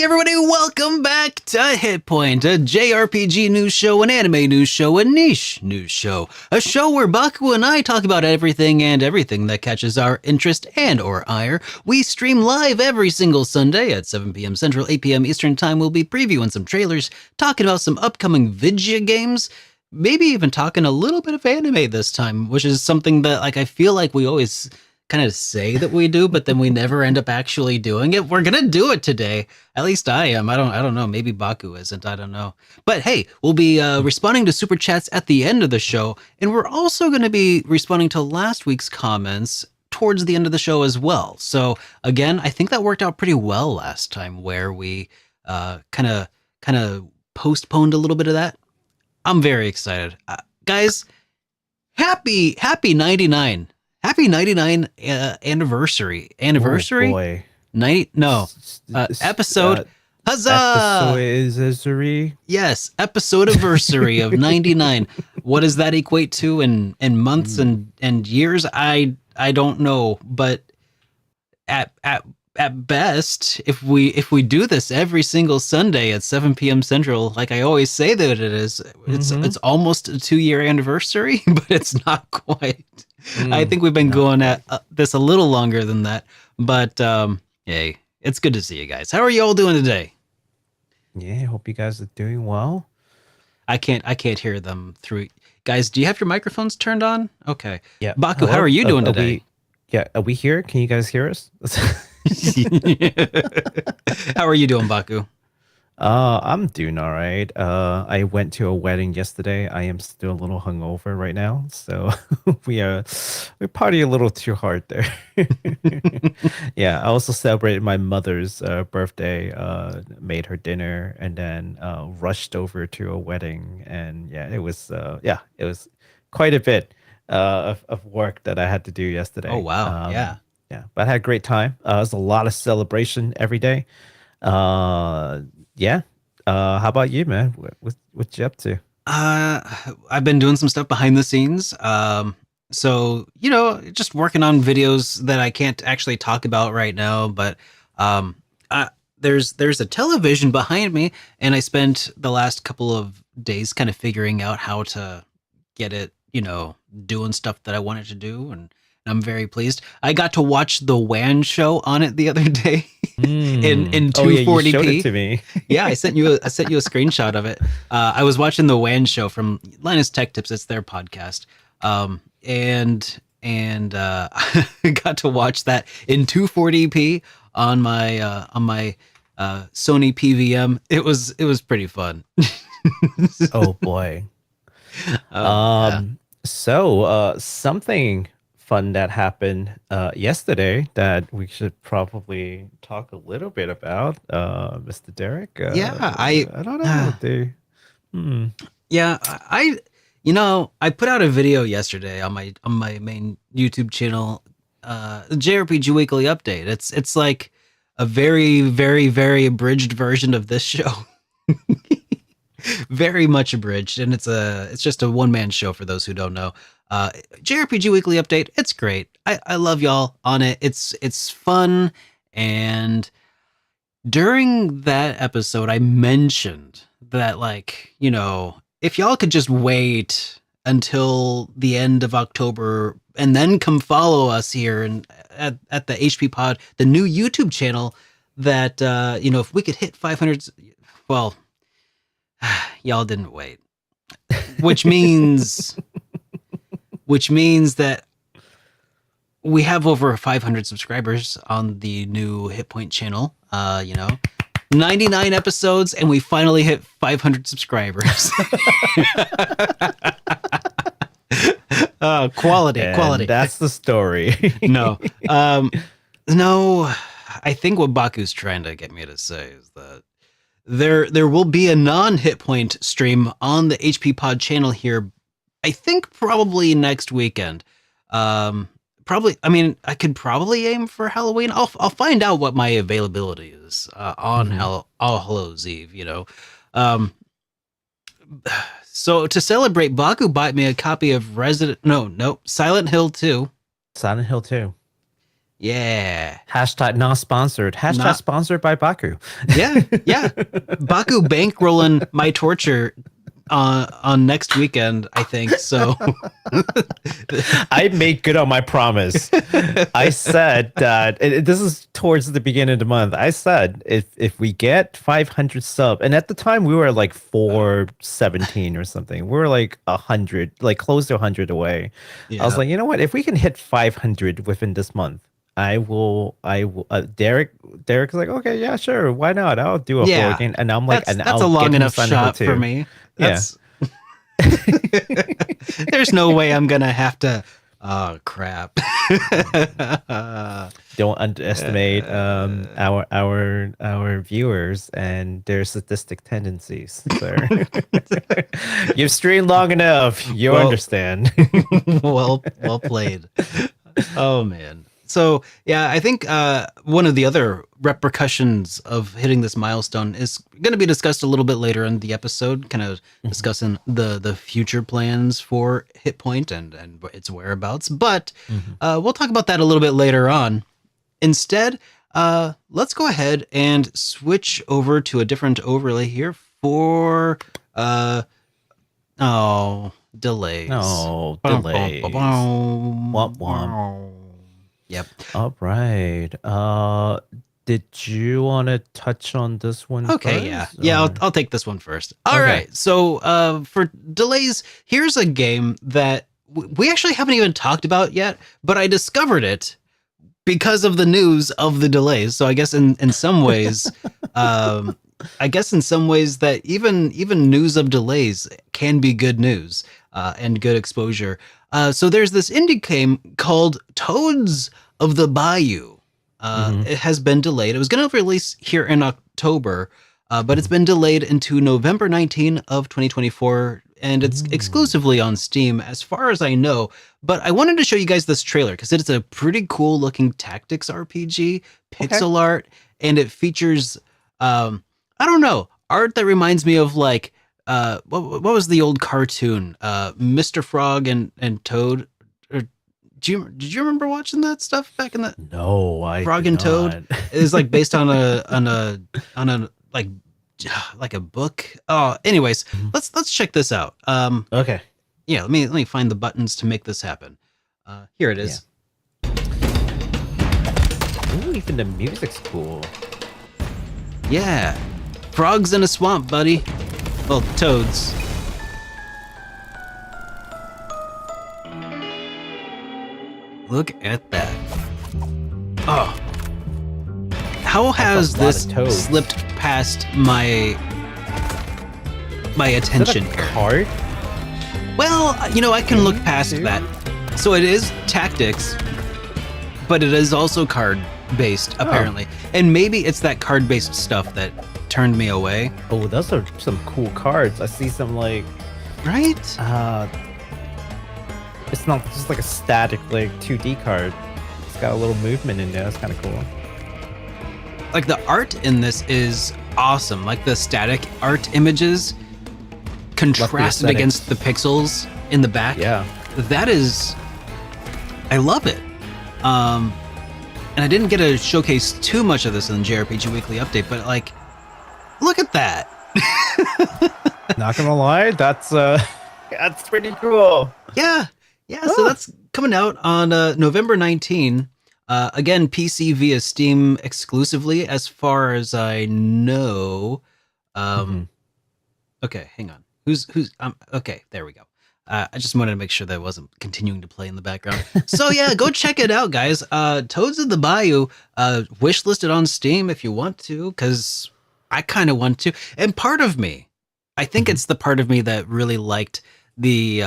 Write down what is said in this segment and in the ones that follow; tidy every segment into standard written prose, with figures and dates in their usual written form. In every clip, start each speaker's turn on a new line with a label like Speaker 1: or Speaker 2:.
Speaker 1: everybody, welcome back to HitPoint, a JRPG news show, an anime news show, a niche news show. A show where Baku and I talk about everything and everything that catches our interest and or ire. We stream live every single Sunday at 7 p.m. Central, 8 p.m. Eastern Time. We'll be previewing some trailers, talking about some upcoming video games, maybe even talking a little bit of anime this time, which is something that I feel like we always kind of say that we do, but then we never end up actually doing it. We're gonna do it today. At least I am. I don't know. Maybe Baku isn't. I don't know. But hey, we'll be responding to super chats at the end of the show, and we're also going to be responding to last week's comments towards the end of the show as well. So again, I think that worked out pretty well last time, where we kind of postponed a little bit of that. I'm very excited, guys. Happy 99. Happy 99 anniversary.
Speaker 2: Oh boy.
Speaker 1: Episode. Huzzah!
Speaker 2: Episode.
Speaker 1: Yes, episode anniversary of 99. What does that equate to in months and years? I don't know, but at best, if we do this every single Sunday at 7 p.m. Central, like I always say that it is, it's almost a 2-year anniversary, but it's not quite. I think we've been going at this a little longer than that, but hey, it's good to see you guys. How are you all doing today?
Speaker 2: Yeah, hope you guys are doing well.
Speaker 1: I can't hear them through. Guys, do you have your microphones turned on? Okay.
Speaker 2: Yeah.
Speaker 1: Baku,
Speaker 2: Hello?
Speaker 1: how are you doing today?
Speaker 2: Are we here? Can you guys hear us?
Speaker 1: How are you doing, Baku?
Speaker 2: I'm doing all right. I went to a wedding yesterday. I am still a little hungover right now, so we party a little too hard there. Yeah, I also celebrated my mother's birthday. Made her dinner, and then rushed over to a wedding. And yeah, it was quite a bit of work that I had to do yesterday.
Speaker 1: Oh wow, yeah,
Speaker 2: but I had a great time. It was a lot of celebration every day. Yeah. How about you, man? What you up to?
Speaker 1: I've been doing some stuff behind the scenes. So, just working on videos that I can't actually talk about right now, but there's a television behind me, and I spent the last couple of days kind of figuring out how to get it, doing stuff that I wanted to do, and I'm very pleased. I got to watch the WAN show on it the other day in 240p.
Speaker 2: Oh, yeah, you showed it to me.
Speaker 1: Yeah, I sent you a screenshot of it. I was watching the WAN show from Linus Tech Tips. It's their podcast, and I got to watch that in 240p on my Sony PVM. It was pretty fun.
Speaker 2: Oh boy. So something fun that happened yesterday that we should probably talk a little bit about, Mr. Derek. I don't know.
Speaker 1: Yeah, I put out a video yesterday on my main YouTube channel, JRPG Weekly Update. It's like a very, very, very abridged version of this show. Very much abridged, and it's just a one-man show for those who don't know. JRPG Weekly Update, it's great. I love y'all on it. It's fun, and during that episode I mentioned that if y'all could just wait until the end of October and then come follow us here and at the HP Pod, the new YouTube channel, that if we could hit 500, well, y'all didn't wait, which means that we have over 500 subscribers on the new HitPoint channel. 99 episodes, and we finally hit 500 subscribers. Quality.
Speaker 2: That's the story.
Speaker 1: No, I think what Baku's trying to get me to say is that there will be a non-HitPoint stream on the HP Pod channel here. I think probably next weekend. Probably. I mean, I could probably aim for Halloween. I'll find out what my availability is on All Hallows Eve. So to celebrate, Baku bought me a copy of Silent Hill 2.
Speaker 2: Silent Hill 2.
Speaker 1: Yeah.
Speaker 2: Hashtag not sponsored. Hashtag
Speaker 1: Not
Speaker 2: sponsored by Baku.
Speaker 1: Yeah, yeah. Baku bankrolling my torture on next weekend, I think. So
Speaker 2: I made good on my promise. I said that this is towards the beginning of the month. I said if we get 500 sub, and at the time we were like 417 or something. We were like 100, like close to 100 away.
Speaker 1: yeah.
Speaker 2: I was like, you know what? If we can hit 500 within this month, I will. Derek's like, okay, yeah, sure, why not? I'll do a
Speaker 1: Yeah.
Speaker 2: full game, and I'm like,
Speaker 1: that's
Speaker 2: I'll
Speaker 1: a long
Speaker 2: get him
Speaker 1: enough
Speaker 2: signed up
Speaker 1: shot
Speaker 2: too.
Speaker 1: for me.
Speaker 2: Yeah.
Speaker 1: That's There's no way I'm gonna have to. Oh crap!
Speaker 2: Don't underestimate our viewers and their sadistic tendencies, sir. You've streamed long enough. You understand.
Speaker 1: well played. Oh man. So yeah, I think one of the other repercussions of hitting this milestone is going to be discussed a little bit later in the episode, kind of discussing the future plans for HitPoint and its whereabouts. But we'll talk about that a little bit later on. Instead, let's go ahead and switch over to a different overlay here for delays.
Speaker 2: No delays. Womp womp.
Speaker 1: Yep.
Speaker 2: All right. Did you want to touch on this one?
Speaker 1: Okay.
Speaker 2: First,
Speaker 1: Yeah.
Speaker 2: or-
Speaker 1: I'll take this one first. All
Speaker 2: Okay.
Speaker 1: right. So for delays, here's a game that we actually haven't even talked about yet, but I discovered it because of the news of the delays. So I guess in some ways, that even news of delays can be good news and good exposure. So there's this indie game called Toads of the Bayou. It has been delayed. It was going to release here in October, but it's been delayed into November 19 of 2024, and it's exclusively on Steam as far as I know. But I wanted to show you guys this trailer because it's a pretty cool looking tactics RPG, pixel art, and it features, I don't know, art that reminds me of like, what was the old cartoon, Mr. Frog and Toad? Or did you remember watching that stuff back in the
Speaker 2: No, I
Speaker 1: Frog
Speaker 2: did
Speaker 1: and Toad?
Speaker 2: not.
Speaker 1: It is like based on a like a book. Oh, anyways, let's check this out.
Speaker 2: Okay.
Speaker 1: Yeah, let me find the buttons to make this happen. Here it is.
Speaker 2: Ooh, even the music's cool.
Speaker 1: Yeah. Frogs in a swamp, buddy. Well, toads. Look at that. Oh. How has
Speaker 2: a lot
Speaker 1: this
Speaker 2: of toads.
Speaker 1: slipped past my
Speaker 2: Is
Speaker 1: attention
Speaker 2: that a
Speaker 1: here?
Speaker 2: card?
Speaker 1: Well, I can look past that. So it is tactics, but it is also card-based, apparently. And maybe it's that card-based stuff that turned me away.
Speaker 2: Oh, those are some cool cards. I see some like
Speaker 1: Right?
Speaker 2: it's not just like a static like 2D card. It's got a little movement in there. That's kind of cool.
Speaker 1: Like the art in this is awesome. Like the static art images contrasted
Speaker 2: aesthetics.
Speaker 1: against the pixels in the back.
Speaker 2: Yeah.
Speaker 1: That is, I love it. And I didn't get to showcase too much of this in the JRPG Weekly Update, but like, look at that.
Speaker 2: Not gonna lie, that's that's pretty cool.
Speaker 1: Yeah. So that's coming out on November 19. Again, PC via Steam exclusively, as far as I know. Okay, hang on. Who's okay, there we go. I just wanted to make sure that it wasn't continuing to play in the background. So yeah, go check it out, guys. Toads of the Bayou, wishlisted on Steam if you want to, because I kind of want to. And part of me, I think it's the part of me that really liked the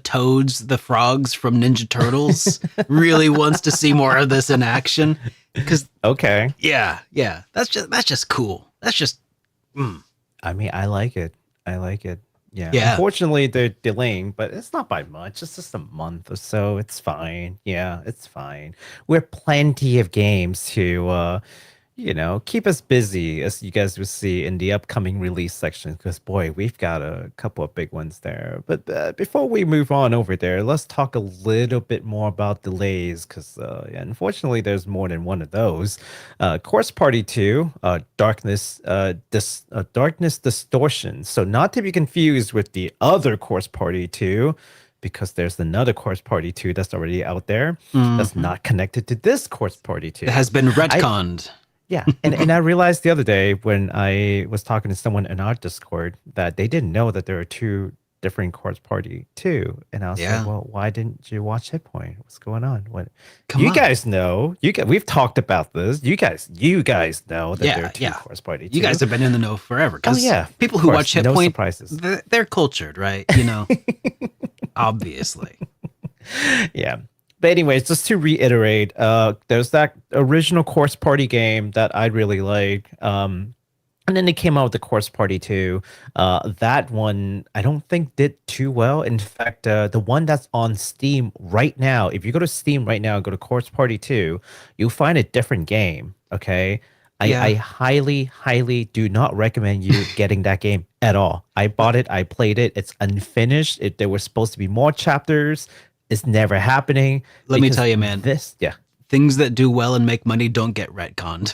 Speaker 1: toads, the frogs from Ninja Turtles, really wants to see more of this in action. Because
Speaker 2: Okay.
Speaker 1: yeah, that's just cool. That's just.
Speaker 2: I mean, I like it. Yeah.
Speaker 1: Yeah.
Speaker 2: Unfortunately, they're delaying, but it's not by much. It's just a month or so. It's fine. Yeah, it's fine. We have plenty of games to, keep us busy as you guys will see in the upcoming release section. Because boy, we've got a couple of big ones there. But before we move on over there, let's talk a little bit more about delays. Because unfortunately, there's more than one of those. Course Party 2, Darkness Distortion. So not to be confused with the other Course Party 2. Because there's another Course Party 2 that's already out there that's not connected to this Course Party 2.
Speaker 1: It has been retconned.
Speaker 2: Yeah, and I realized the other day when I was talking to someone in our Discord that they didn't know that there are two different Course Party 2. And I was like, well, why didn't you watch HitPoint? What's going on? You guys know. We've talked about this. You guys know that there are two Course Party 2.
Speaker 1: You guys have been in the know forever.
Speaker 2: Oh, yeah.
Speaker 1: People who watch HitPoint,
Speaker 2: no surprises.
Speaker 1: They're cultured, right? Obviously.
Speaker 2: Yeah. But anyways, just to reiterate, there's that original Course Party game that I really like. And then they came out with the Course Party 2. That one, I don't think did too well. In fact, the one that's on Steam right now, if you go to Steam right now and go to Course Party 2, you'll find a different game, okay? I highly, highly do not recommend you getting that game at all. I bought it. I played it. It's unfinished. There were supposed to be more chapters. It's never happening.
Speaker 1: Let me tell you, man. Things that do well and make money don't get retconned.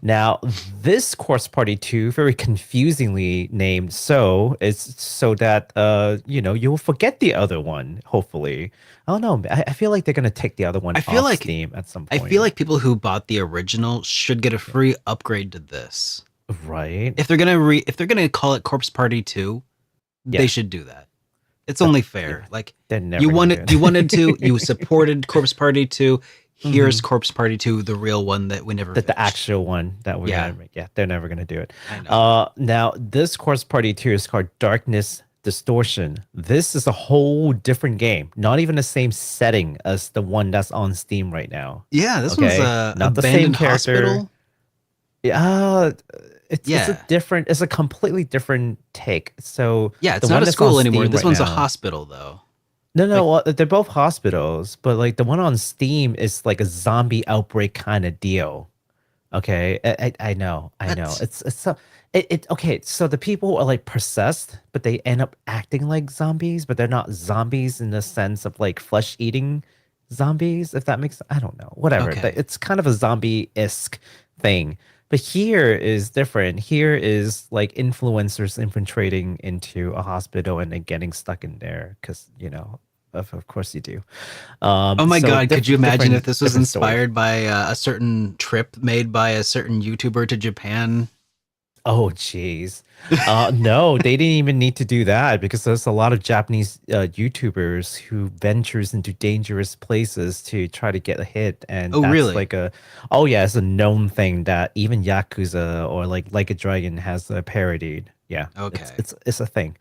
Speaker 2: Now, this Course Party 2, very confusingly named is so that, you'll forget the other one, hopefully. I don't know. I feel like they're going to take the other one off Steam at some point.
Speaker 1: I feel like people who bought the original should get a free upgrade to this.
Speaker 2: Right.
Speaker 1: If they're gonna call it Corpse Party 2, they should do that. It's only fair. Like you supported Corpse Party 2. Here's Corpse Party 2, the real one that we never
Speaker 2: the actual one that we're gonna make. Yeah, they're never gonna do it.
Speaker 1: I know.
Speaker 2: Now this Corpse Party 2 is called Darkness Distortion. This is a whole different game. Not even the same setting as the one that's on Steam right now.
Speaker 1: Yeah, this one's
Speaker 2: not the same character. Hospital. Yeah, it's a completely different take. So
Speaker 1: yeah, it's not a school anymore. This one's a hospital though.
Speaker 2: No, they're both hospitals, but like the one on Steam is like a zombie outbreak kind of deal. Okay, I know. Okay. So the people are like possessed, but they end up acting like zombies, but they're not zombies in the sense of like flesh eating zombies. If that makes, I don't know, whatever.
Speaker 1: Okay.
Speaker 2: It's kind of a zombie-esque thing. But here is different. Here is like influencers infiltrating into a hospital and then getting stuck in there because, of course you do.
Speaker 1: Oh my God. Could you imagine if this was inspired by a certain trip made by a certain YouTuber to Japan?
Speaker 2: Oh, geez. No, they didn't even need to do that because there's a lot of Japanese YouTubers who ventures into dangerous places to try to get a hit. And that's
Speaker 1: really?
Speaker 2: It's a known thing that even Yakuza or like a Dragon has parodied. Yeah.
Speaker 1: Okay.
Speaker 2: It's a thing.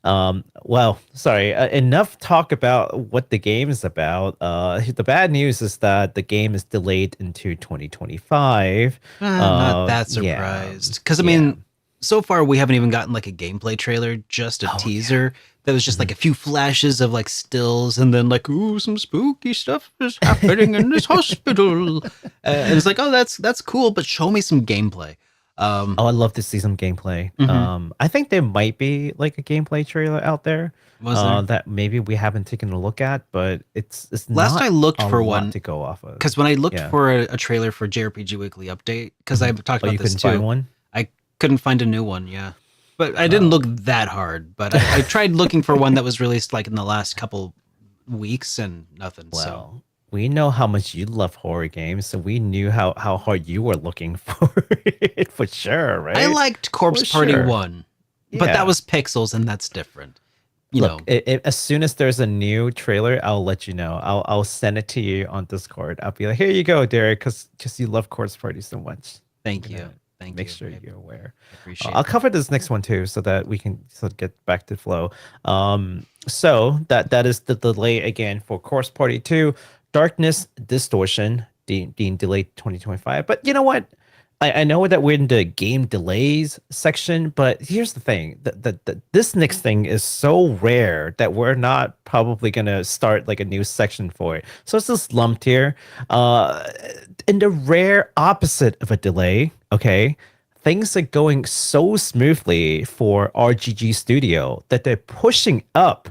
Speaker 2: Well, sorry. Enough talk about what the game is about. The bad news is that the game is delayed into 2025.
Speaker 1: Not that surprised. Because, so far we haven't even gotten like a gameplay trailer, just a teaser that was just like a few flashes of like stills and then like, ooh, some spooky stuff is happening in this hospital. And it's like, oh, that's cool, but show me some gameplay.
Speaker 2: I'd love to see some gameplay. I think there might be like a gameplay trailer out there that maybe we haven't taken a look at, but it's
Speaker 1: last
Speaker 2: not
Speaker 1: I looked for one
Speaker 2: to go off of.
Speaker 1: Because when I looked for a trailer for JRPG Weekly Update, because I've talked about this too.
Speaker 2: Find one?
Speaker 1: I couldn't find a new one. Yeah, but I didn't look that hard. But I tried looking for one that was released like in the last couple weeks and nothing.
Speaker 2: Well, we know how much you love horror games, so we knew how hard you were looking for it for sure, right?
Speaker 1: I liked Corpse Party 1, but that was pixels and that's different.
Speaker 2: As soon as there's a new trailer, I'll let you know. I'll send it to you on Discord. I'll be like, here you go, Derek, because you love Corpse Party so much.
Speaker 1: Thank you.
Speaker 2: Make sure you're aware.
Speaker 1: Appreciate
Speaker 2: I'll cover this next one too, so that we can get back to flow. So that is the delay again for Corpse Party 2. Darkness Distortion being delayed 2025. But you know what? I know that we're in the game delays section, but here's the thing: this next thing is so rare that we're not probably gonna start like a new section for it. So it's just lumped here. In the rare opposite of a delay, okay, things are going so smoothly for RGG Studio that they're pushing up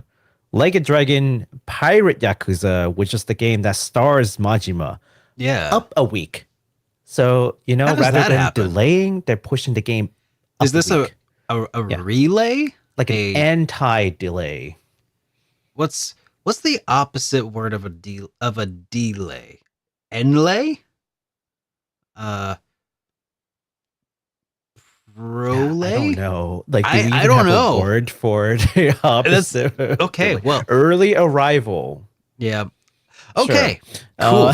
Speaker 2: Like a Dragon Pirate Yakuza, which is the game that stars Majima,
Speaker 1: Yeah.
Speaker 2: up a week. So,
Speaker 1: How does
Speaker 2: rather
Speaker 1: that
Speaker 2: than
Speaker 1: happen?
Speaker 2: delaying, they're pushing the game up
Speaker 1: Is this
Speaker 2: a week.
Speaker 1: a
Speaker 2: Yeah.
Speaker 1: relay?
Speaker 2: Like an
Speaker 1: a-
Speaker 2: anti-delay.
Speaker 1: What's the opposite word of a delay? Enlay? Prolay?
Speaker 2: I don't know. Like, do
Speaker 1: I
Speaker 2: we even
Speaker 1: don't
Speaker 2: have
Speaker 1: know.
Speaker 2: a word for the opposite? of
Speaker 1: okay,
Speaker 2: delay?
Speaker 1: well.
Speaker 2: Early arrival.
Speaker 1: Yeah. Okay.
Speaker 2: Sure.
Speaker 1: Cool.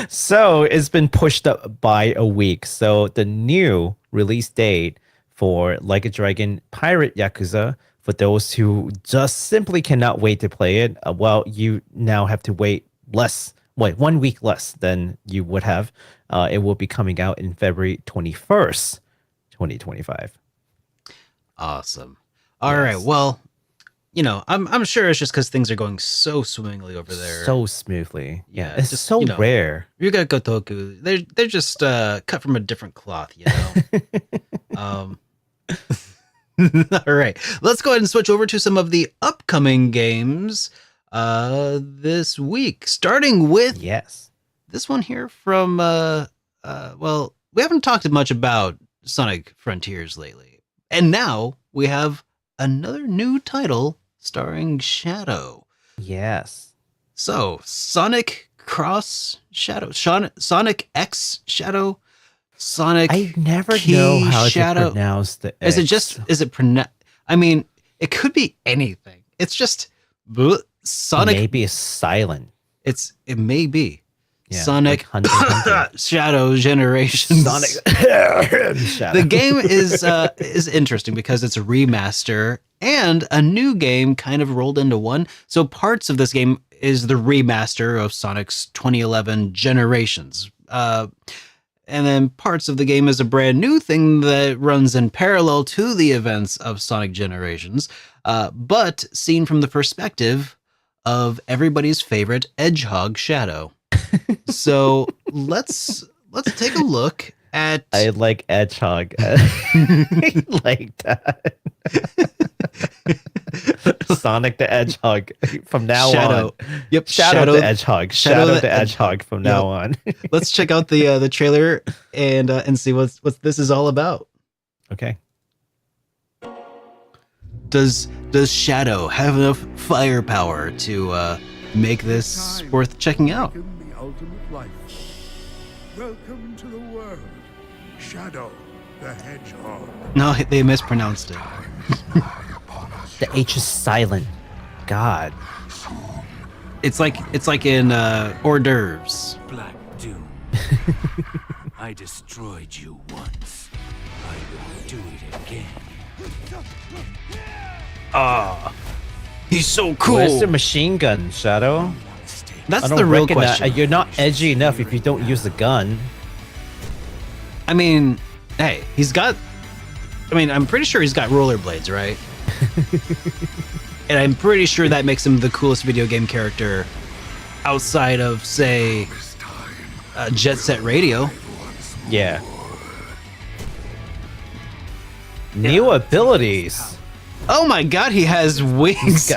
Speaker 2: So it's been pushed up by a week. So the new release date for Like a Dragon Pirate Yakuza, for those who just simply cannot wait to play it, well, you now have to wait 1 week less than you would have. It will be coming out in February 21st, 2025.
Speaker 1: Awesome. All right.
Speaker 2: Yes.
Speaker 1: Well, I'm sure it's just because things are going so swimmingly over there.
Speaker 2: So smoothly. Yeah,
Speaker 1: Yeah,
Speaker 2: it's
Speaker 1: just,
Speaker 2: so rare.
Speaker 1: Ryuga Gotoku, they're just cut from a different cloth, All right, let's go ahead and switch over to some of the upcoming games this week, starting with
Speaker 2: Yes.
Speaker 1: this one here from well, we haven't talked much about Sonic Frontiers lately, and now we have another new title starring Shadow.
Speaker 2: Yes.
Speaker 1: So, Sonic Cross Shadow, Sonic X Shadow, Sonic.
Speaker 2: I never
Speaker 1: Key
Speaker 2: know how
Speaker 1: Shadow.
Speaker 2: to pronounce the
Speaker 1: Is it
Speaker 2: X.
Speaker 1: just? Is it pronounce? I mean, it could be anything. It's just Sonic.
Speaker 2: Maybe it's silent.
Speaker 1: It may be
Speaker 2: Yeah,
Speaker 1: Sonic
Speaker 2: like Hunter x Hunter.
Speaker 1: Shadow Generations.
Speaker 2: Sonic Shadow.
Speaker 1: The game is interesting because it's a remaster and a new game kind of rolled into one. So parts of this game is the remaster of Sonic's 2011 Generations. And then parts of the game is a brand new thing that runs in parallel to the events of Sonic Generations, but seen from the perspective of everybody's favorite Hedgehog Shadow. So let's take a look at.
Speaker 2: I like Hedgehog. I like that. Sonic the Hedgehog from now
Speaker 1: Shadow.
Speaker 2: on.
Speaker 1: Yep,
Speaker 2: Shadow the Hedgehog. Shadow the Hedgehog from now on.
Speaker 1: Let's check out the trailer and see what this is all about.
Speaker 2: Okay.
Speaker 1: Does Shadow have enough firepower to make this worth checking out?
Speaker 3: The ultimate life. Welcome to the world, Shadow the Hedgehog.
Speaker 1: No, they mispronounced it.
Speaker 2: The H is silent. God.
Speaker 1: It's like in hors d'oeuvres.
Speaker 4: Black Doom. I destroyed you once. I will do it again.
Speaker 1: He's so cool.
Speaker 2: Where's the machine gun, Shadow?
Speaker 1: That's
Speaker 2: I don't
Speaker 1: the real
Speaker 2: reckon
Speaker 1: question.
Speaker 2: that you're not edgy enough if you don't use the gun.
Speaker 1: I mean, hey, he's got. I mean, I'm pretty sure he's got rollerblades, right? And I'm pretty sure that makes him the coolest video game character outside of, say, Jet Set Radio.
Speaker 2: Yeah. New abilities.
Speaker 1: Oh my god, he has wings.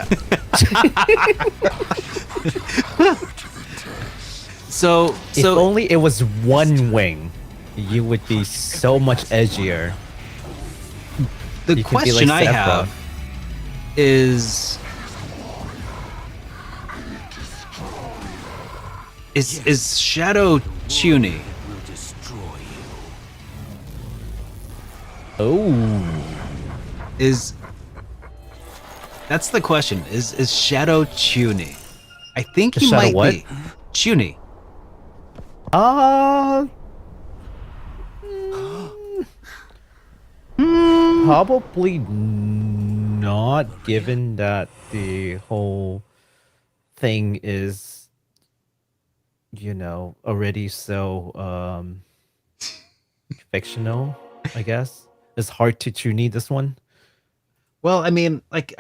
Speaker 1: So
Speaker 2: If only it was one wing, you would be so much edgier.
Speaker 1: the
Speaker 2: You could be
Speaker 1: question
Speaker 2: like
Speaker 1: I
Speaker 2: Sephiroth.
Speaker 1: have is Shadow Tuny?
Speaker 4: Will destroy you.
Speaker 2: Oh.
Speaker 1: That's the question. Is Shadow Tuny? I think he
Speaker 2: Shadow
Speaker 1: might
Speaker 2: what?
Speaker 1: be. Tuny.
Speaker 2: Probably not, given that the whole thing is already so fictional, I guess. It's hard to need this one.
Speaker 1: Well, I mean, like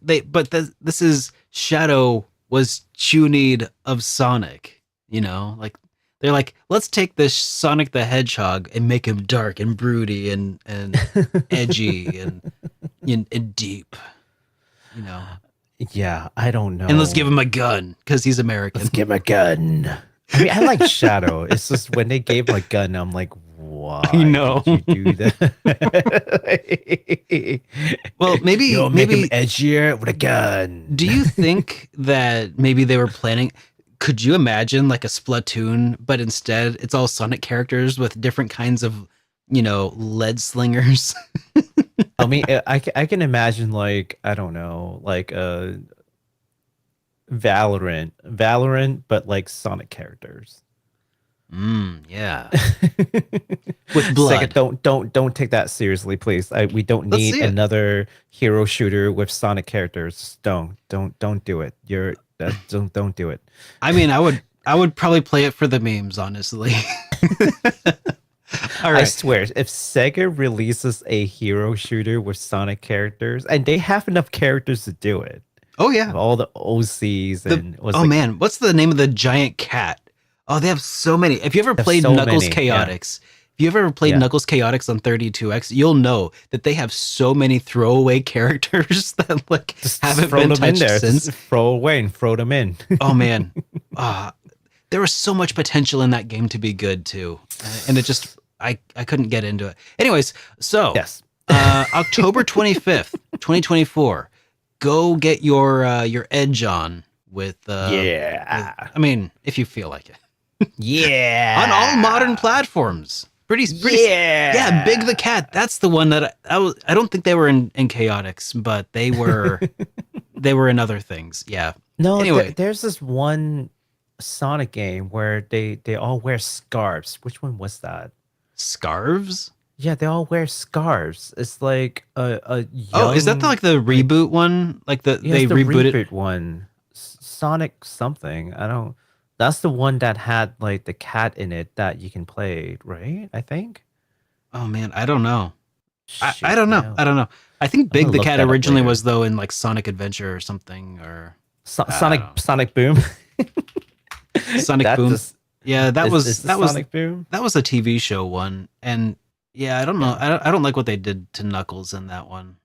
Speaker 1: this is Shadow was Chunid of Sonic, like they're like, let's take this Sonic the Hedgehog and make him dark and broody and edgy and deep,
Speaker 2: Yeah, I don't know.
Speaker 1: And let's give him a gun because he's American.
Speaker 2: Let's give him a gun. I mean, I like Shadow. It's just when they gave him a gun, I'm like, why did you do that?
Speaker 1: Well, maybe
Speaker 2: make him edgier with a gun.
Speaker 1: Do you think that maybe they were planning? Could you imagine like a Splatoon, but instead it's all Sonic characters with different kinds of, lead slingers?
Speaker 2: I mean, I can imagine like, I don't know, like Valorant, but like Sonic characters.
Speaker 1: Yeah. With blood.
Speaker 2: SaGa, don't take that seriously, please. We don't need another hero shooter with Sonic characters. Don't do it. Don't do it.
Speaker 1: I mean, I would probably play it for the memes, honestly. All right.
Speaker 2: I swear, if SaGa releases a hero shooter with Sonic characters, and they have enough characters to do it.
Speaker 1: Oh yeah.
Speaker 2: All the OCs and
Speaker 1: man, what's the name of the giant cat? Oh, they have so many. If you ever played Knuckles Chaotix, if you ever played Knuckles Chaotix on 32X, you'll know that they have so many throwaway characters that like just haven't been touched since.
Speaker 2: Just throw away and throw them in.
Speaker 1: Oh man, there was so much potential in that game to be good too, and it just I couldn't get into it. Anyways, so
Speaker 2: yes,
Speaker 1: October 25th, 2024. Go get your edge on with I mean, if you feel like it.
Speaker 2: Yeah.
Speaker 1: On all modern platforms. Pretty yeah, Big the Cat. That's the one that I don't think they were in Chaotix, but they were in other things. Yeah.
Speaker 2: No,
Speaker 1: anyway,
Speaker 2: there's this one Sonic game where they all wear scarves. Which one was that?
Speaker 1: Scarves?
Speaker 2: Yeah, they all wear scarves. It's like a young...
Speaker 1: Oh, is that the reboot one? Like they rebooted
Speaker 2: reboot one. Sonic something. I don't... That's the one that had like the cat in it that you can play, right? I think.
Speaker 1: Oh man, I don't know.
Speaker 2: Shit,
Speaker 1: I don't know. I don't know. I think Big the Cat originally was though in like Sonic Adventure or something, or
Speaker 2: Sonic Boom.
Speaker 1: Sonic Boom. Yeah, that was
Speaker 2: Sonic Boom.
Speaker 1: That was a TV show one, and yeah, I don't know. I don't like what they did to Knuckles in that one.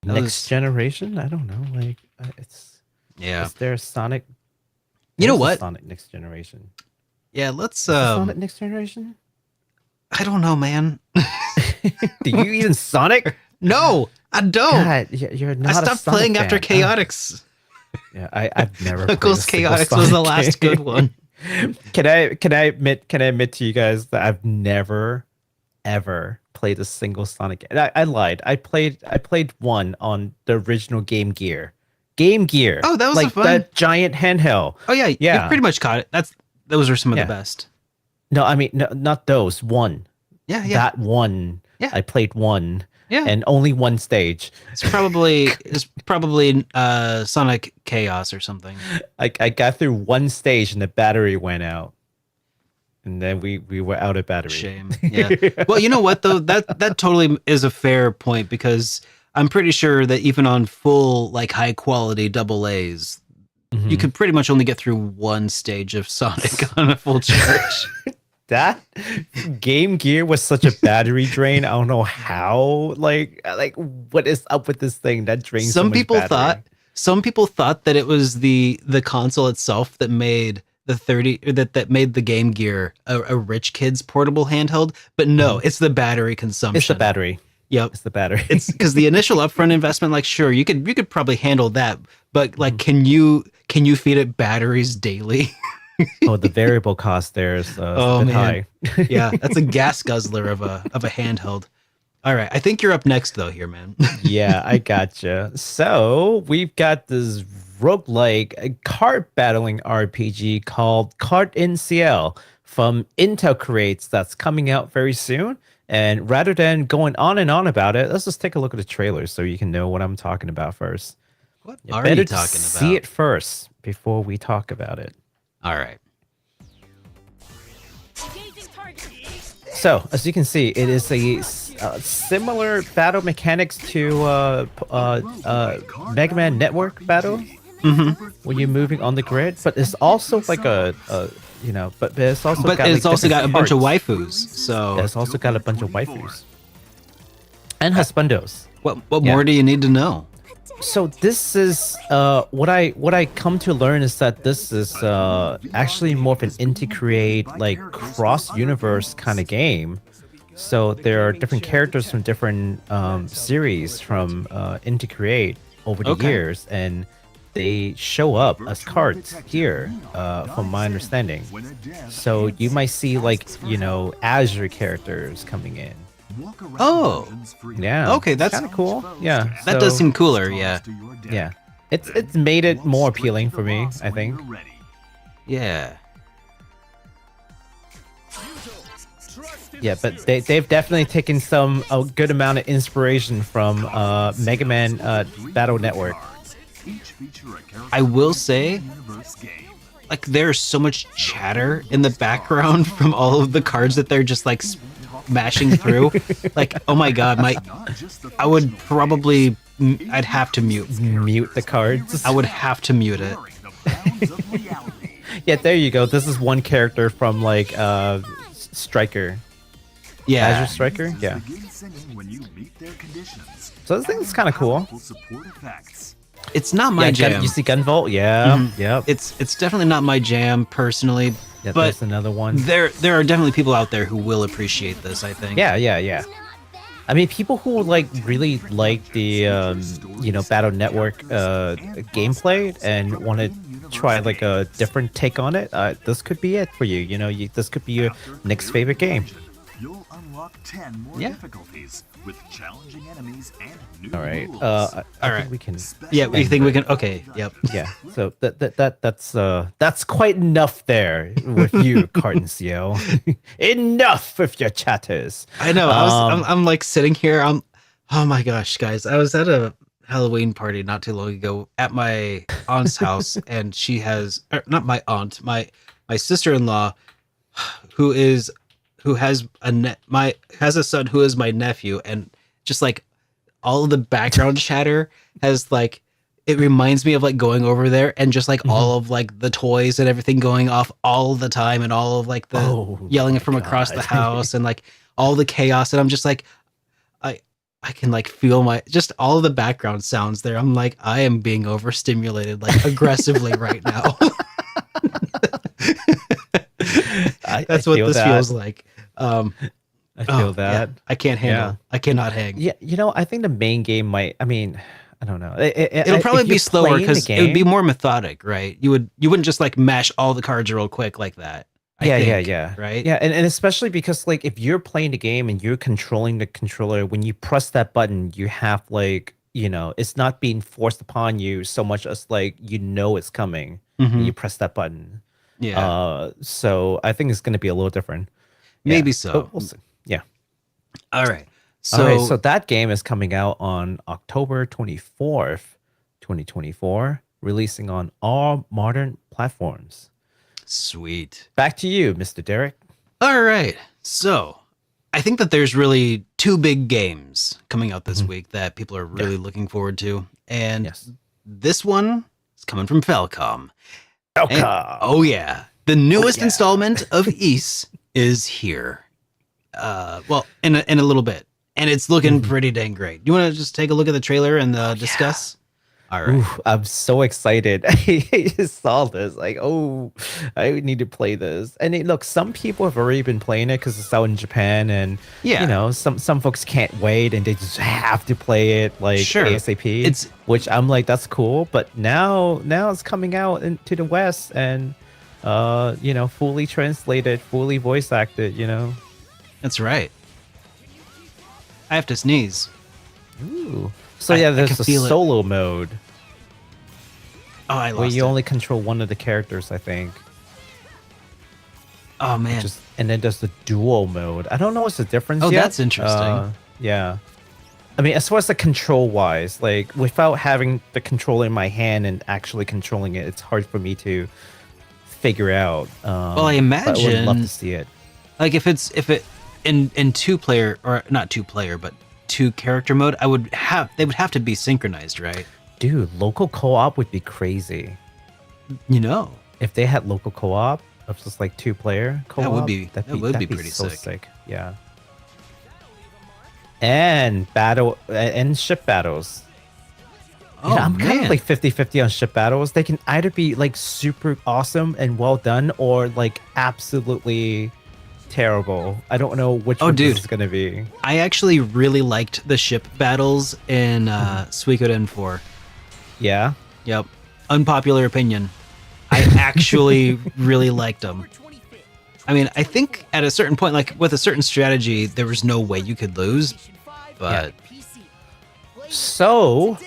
Speaker 2: Next Generation? I don't know. Like it's Is there a Sonic?
Speaker 1: You know what?
Speaker 2: Sonic Next Generation.
Speaker 1: Yeah, let's
Speaker 2: Sonic Next Generation?
Speaker 1: I don't know, man.
Speaker 2: Do you even Sonic?
Speaker 1: No, I don't.
Speaker 2: God, you're not.
Speaker 1: I stopped playing
Speaker 2: fan.
Speaker 1: After Chaotix.
Speaker 2: Yeah, I've never.
Speaker 1: Knuckles Chaotix was the last good one.
Speaker 2: Can I admit to you guys that I've never ever played a single Sonic game? I lied. I played one on the original Game Gear.
Speaker 1: Oh, that was
Speaker 2: like
Speaker 1: fun.
Speaker 2: That giant handheld.
Speaker 1: Oh yeah. You pretty much caught it. Those are some of the best.
Speaker 2: No, I mean not those. One.
Speaker 1: Yeah.
Speaker 2: That one.
Speaker 1: Yeah.
Speaker 2: I played one.
Speaker 1: Yeah.
Speaker 2: And only one stage.
Speaker 1: It's probably Sonic Chaos or something.
Speaker 2: I got through one stage and the battery went out. And then we were out of battery.
Speaker 1: Shame. Yeah. Well, you know what though? That totally is a fair point, because I'm pretty sure that even on full like high quality AA's, you could pretty much only get through one stage of Sonic on a full charge.
Speaker 2: That Game Gear was such a battery drain. I don't know how. Like what is up with this thing that drains
Speaker 1: some
Speaker 2: so much
Speaker 1: people
Speaker 2: battery?
Speaker 1: Some people thought that it was the console itself that made that made the Game Gear a rich kid's portable handheld, but no, it's the battery consumption.
Speaker 2: It's the battery.
Speaker 1: Yep,
Speaker 2: it's the battery.
Speaker 1: It's because the initial upfront investment, like sure, you could probably handle that, but like can you feed it batteries daily?
Speaker 2: Oh, the variable cost there is a bit high.
Speaker 1: Yeah, that's a gas guzzler of a handheld. All right, I think you're up next though here, man.
Speaker 2: Yeah, I gotcha. So we've got this roguelike card battling RPG called Card-en-Ciel from Intergrade that's coming out very soon. And rather than going on and on about it, let's just take a look at the trailer so you can know what I'm talking about first.
Speaker 1: What are you talking about?
Speaker 2: See it first before we talk about it.
Speaker 1: All right.
Speaker 2: So, as you can see, it is a similar battle mechanics to Mega Man Network battle, when you're moving on the grid. But it's also like but it's also
Speaker 1: But
Speaker 2: got,
Speaker 1: it's
Speaker 2: like,
Speaker 1: also got a
Speaker 2: different
Speaker 1: bunch of
Speaker 2: parts.
Speaker 1: waifus. So
Speaker 2: It's also got a bunch of waifus and husbandos.
Speaker 1: what
Speaker 2: Yeah.
Speaker 1: more do you need to know?
Speaker 2: So this is what I come to learn is that this is actually more of an integrate, like, cross universe kind of game. So there are different characters from different series from Intergrade over the
Speaker 1: Okay.
Speaker 2: years, and they show up as cards here, from my understanding. So you might see, like, Azure characters coming in.
Speaker 1: Oh,
Speaker 2: Yeah.
Speaker 1: Okay, that's-
Speaker 2: kind of cool. Yeah.
Speaker 1: that does
Speaker 2: so-
Speaker 1: seem cooler. Yeah,
Speaker 2: Yeah. It's made it more appealing for me, I think.
Speaker 1: yeah.
Speaker 2: Yeah, but they've definitely taken a good amount of inspiration from Mega Man Battle Network.
Speaker 1: I will say, like, there's so much chatter in the background from all of the cards that they're just like smashing through. Like, oh my god, I would probably, I'd have to mute.
Speaker 2: Mute the cards.
Speaker 1: I would have to mute it.
Speaker 2: Yeah, there you go. This is one character from, like, Striker.
Speaker 1: Yeah,
Speaker 2: Azure Striker? Yeah. So this thing is kind of cool.
Speaker 1: it's not my
Speaker 2: Yeah,
Speaker 1: jam.
Speaker 2: you see Gunvolt? Yeah. Yep.
Speaker 1: It's definitely not my jam personally.
Speaker 2: Yeah,
Speaker 1: but
Speaker 2: there's another one.
Speaker 1: there are definitely people out there who will appreciate this, I think.
Speaker 2: Yeah. I mean, people who really like the Battle Network gameplay and want to try, like, a different take on it, this could be it for you. This could be your next favorite game.
Speaker 5: You'll unlock 10 more
Speaker 1: Yeah.
Speaker 5: difficulties with challenging enemies and new
Speaker 2: All right.
Speaker 5: rules.
Speaker 2: I
Speaker 1: All right.
Speaker 2: think we can.
Speaker 1: Yeah, we think we can. Okay, yep.
Speaker 2: Yeah. So that's quite enough there with you, Card-en-Ciel. Enough with your chatters.
Speaker 1: I know. I'm like sitting here. Oh my gosh, guys! I was at a Halloween party not too long ago at my aunt's house, and she has not my aunt, my sister-in-law, who has a son who is my nephew, and just like all of the background chatter has, like, it reminds me of, like, going over there and just, like, all of, like, the toys and everything going off all the time, and all of, like, the yelling from across the house and, like, all the chaos, and I'm just like, I can, like, feel just all of the background sounds there. I'm like, I am being overstimulated, like, aggressively right now. That's what this feels like.
Speaker 2: I feel that.
Speaker 1: Yeah, I can't handle.
Speaker 2: Yeah.
Speaker 1: I cannot hang.
Speaker 2: Yeah, I think the main game might. I mean, I don't know.
Speaker 1: It'll probably
Speaker 2: if
Speaker 1: be
Speaker 2: you're
Speaker 1: slower
Speaker 2: playing the
Speaker 1: because it would be
Speaker 2: game-
Speaker 1: more methodic, right? You wouldn't just, like, mash all the cards real quick like that. I think,
Speaker 2: yeah.
Speaker 1: Right?
Speaker 2: Yeah, and especially because, like, if you're playing the game and you're controlling the controller, when you press that button, you have, like, it's not being forced upon you so much as, like, it's coming when
Speaker 1: Mhm.
Speaker 2: you press that button.
Speaker 1: Yeah.
Speaker 2: So I think it's going to be a little different.
Speaker 1: Maybe
Speaker 2: Yeah,
Speaker 1: so.
Speaker 2: but we'll see. Yeah.
Speaker 1: All right.
Speaker 2: So that game is coming out on October 24th, 2024, releasing on all modern platforms.
Speaker 1: Sweet.
Speaker 2: Back to you, Mr. Derek.
Speaker 1: All right. So I think that there's really two big games coming out this week that people are really looking forward to. And
Speaker 2: Yes.
Speaker 1: this one is coming from Falcom. And-
Speaker 2: Welcome.
Speaker 1: oh yeah. The newest installment of Ys is here. Well, in a little bit. And it's looking pretty dang great. You want to just take a look at the trailer and discuss? All right.
Speaker 2: Oof, I'm so excited. I just saw this. Like, I need to play this. And look, some people have already been playing it because it's out in Japan, and
Speaker 1: Yeah.
Speaker 2: some folks can't wait and they just have to play it, like,
Speaker 1: Sure.
Speaker 2: ASAP. Which I'm like, that's cool. But now it's coming out into the West, and fully translated, fully voice acted.
Speaker 1: That's right. I have to sneeze.
Speaker 2: Ooh. So
Speaker 1: I
Speaker 2: there's
Speaker 1: can
Speaker 2: a
Speaker 1: feel it.
Speaker 2: solo mode
Speaker 1: Oh, I
Speaker 2: where
Speaker 1: lost
Speaker 2: you
Speaker 1: it.
Speaker 2: only control one of the characters, I think.
Speaker 1: Oh man.
Speaker 2: And then there's the dual mode. I don't know what's the difference.
Speaker 1: Oh,
Speaker 2: yet.
Speaker 1: that's interesting.
Speaker 2: Yeah. I mean, as far as the control wise, like, without having the controller in my hand and actually controlling it, it's hard for me to figure out.
Speaker 1: Well, I
Speaker 2: but I would love
Speaker 1: imagine
Speaker 2: to see it.
Speaker 1: like if in two player, or not two player, but two character mode, they would have to be synchronized, right?
Speaker 2: Dude, local co-op would be crazy.
Speaker 1: You know,
Speaker 2: If they had local co-op of just like 2-player co-op,
Speaker 1: would be
Speaker 2: that'd
Speaker 1: pretty
Speaker 2: so
Speaker 1: sick.
Speaker 2: Yeah. And ship battles.
Speaker 1: oh
Speaker 2: I'm kind of
Speaker 1: man,
Speaker 2: like 50-50 on ship battles. They can either be like super awesome and well done, or like absolutely terrible. I don't know which one
Speaker 1: dude.
Speaker 2: this is gonna be.
Speaker 1: I actually really liked the ship battles in Suikoden 4.
Speaker 2: Yeah.
Speaker 1: Yep, unpopular opinion. I actually really liked them. I mean, I think at a certain point, like with a certain strategy, there was no way you could lose. But
Speaker 2: So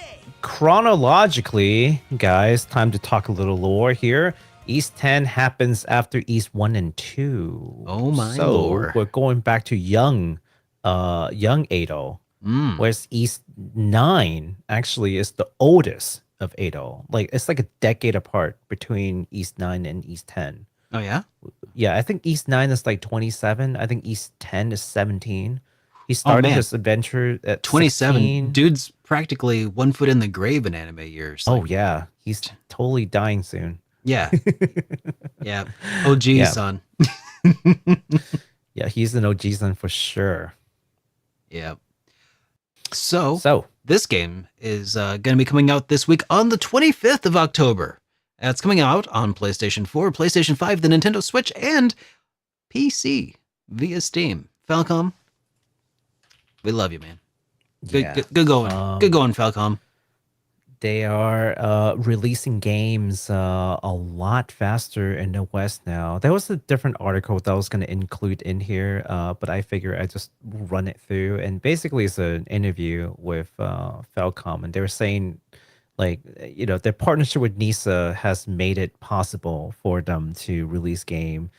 Speaker 2: chronologically, guys, time to talk a little lore here. East 10 happens after East 1 and 2.
Speaker 1: Oh my
Speaker 2: so
Speaker 1: lord.
Speaker 2: We're going back to young Edo. Whereas East 9 actually is the oldest of Edo. Like it's like a decade apart between East 9 and East 10.
Speaker 1: oh yeah,
Speaker 2: Yeah, I think East 9 is like 27. I think East 10 is 17. He started
Speaker 1: man.
Speaker 2: his adventure at
Speaker 1: 27.
Speaker 2: 16.
Speaker 1: Dude's practically 1 foot in the grave in anime years.
Speaker 2: Oh
Speaker 1: Like,
Speaker 2: yeah, he's totally dying soon.
Speaker 1: yeah, yeah. OG
Speaker 2: Yeah.
Speaker 1: son.
Speaker 2: Yeah, he's an OG son for sure.
Speaker 1: Yeah. So
Speaker 2: So
Speaker 1: this game is going to be coming out this week on the 25th of October. It's coming out on PlayStation 4, PlayStation 5, the Nintendo Switch, and PC via Steam. Falcom, we love you, man. Good,
Speaker 2: yeah,
Speaker 1: good going. Good going, Falcom.
Speaker 2: they are releasing games a lot faster in the West now. There was a different article that I was going to include in here, but I figure I just run it through. And basically, it's an interview with Falcom, and they were saying, like, you know, their partnership with NISA has made it possible for them to release game,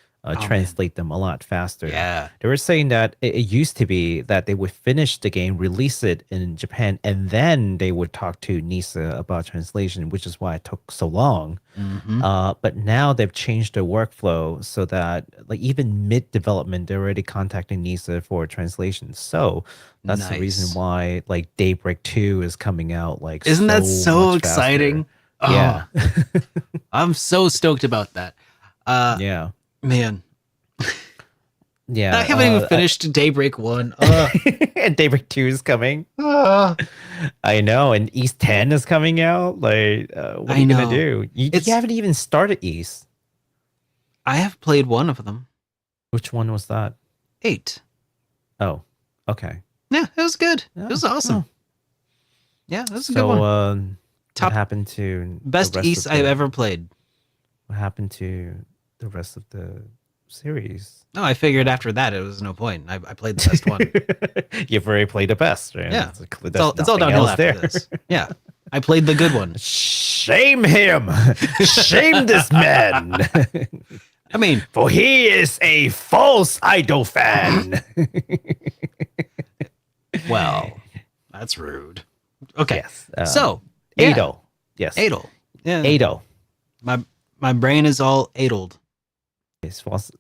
Speaker 2: translate them a lot faster.
Speaker 1: Yeah.
Speaker 2: They were saying that it used to be that they would finish the game, release it in Japan, and then they would talk to NISA about translation, which is why it took so long. But now they've changed their workflow so that, like, even mid-development, they're already contacting NISA for translation. So that's the reason
Speaker 1: Nice.
Speaker 2: why, like, Daybreak 2 is coming out. Like,
Speaker 1: Isn't that so
Speaker 2: much faster.
Speaker 1: exciting?
Speaker 2: Yeah.
Speaker 1: Oh, I'm so stoked about that.
Speaker 2: Yeah.
Speaker 1: Man,
Speaker 2: Yeah.
Speaker 1: I haven't even finished Daybreak 1.
Speaker 2: And Daybreak 2 is coming. I know. And East 10 is coming out. Like, what are you going to do? You haven't even started East.
Speaker 1: I have played one of them.
Speaker 2: Which one was that?
Speaker 1: 8.
Speaker 2: Oh, okay.
Speaker 1: Yeah, it was good. It was awesome. Yeah, it was a good one.
Speaker 2: What happened to
Speaker 1: Best
Speaker 2: the rest
Speaker 1: East
Speaker 2: of
Speaker 1: I've
Speaker 2: the-
Speaker 1: ever played.
Speaker 2: What happened to the rest of the series?
Speaker 1: No, I figured after that it was no point. I played the best one.
Speaker 2: You've already played the best, right?
Speaker 1: Yeah.
Speaker 2: There's
Speaker 1: It's all
Speaker 2: nothing
Speaker 1: downhill
Speaker 2: else
Speaker 1: after this. Yeah, I played the good one.
Speaker 2: Shame him! Shame this man!
Speaker 1: I mean,
Speaker 2: For he is a false idol fan.
Speaker 1: well, that's rude. Okay,
Speaker 2: Yes.
Speaker 1: so
Speaker 2: Ado. Yes.
Speaker 1: Adel. Yeah,
Speaker 2: Ado.
Speaker 1: My brain is all addled.
Speaker 2: It's false.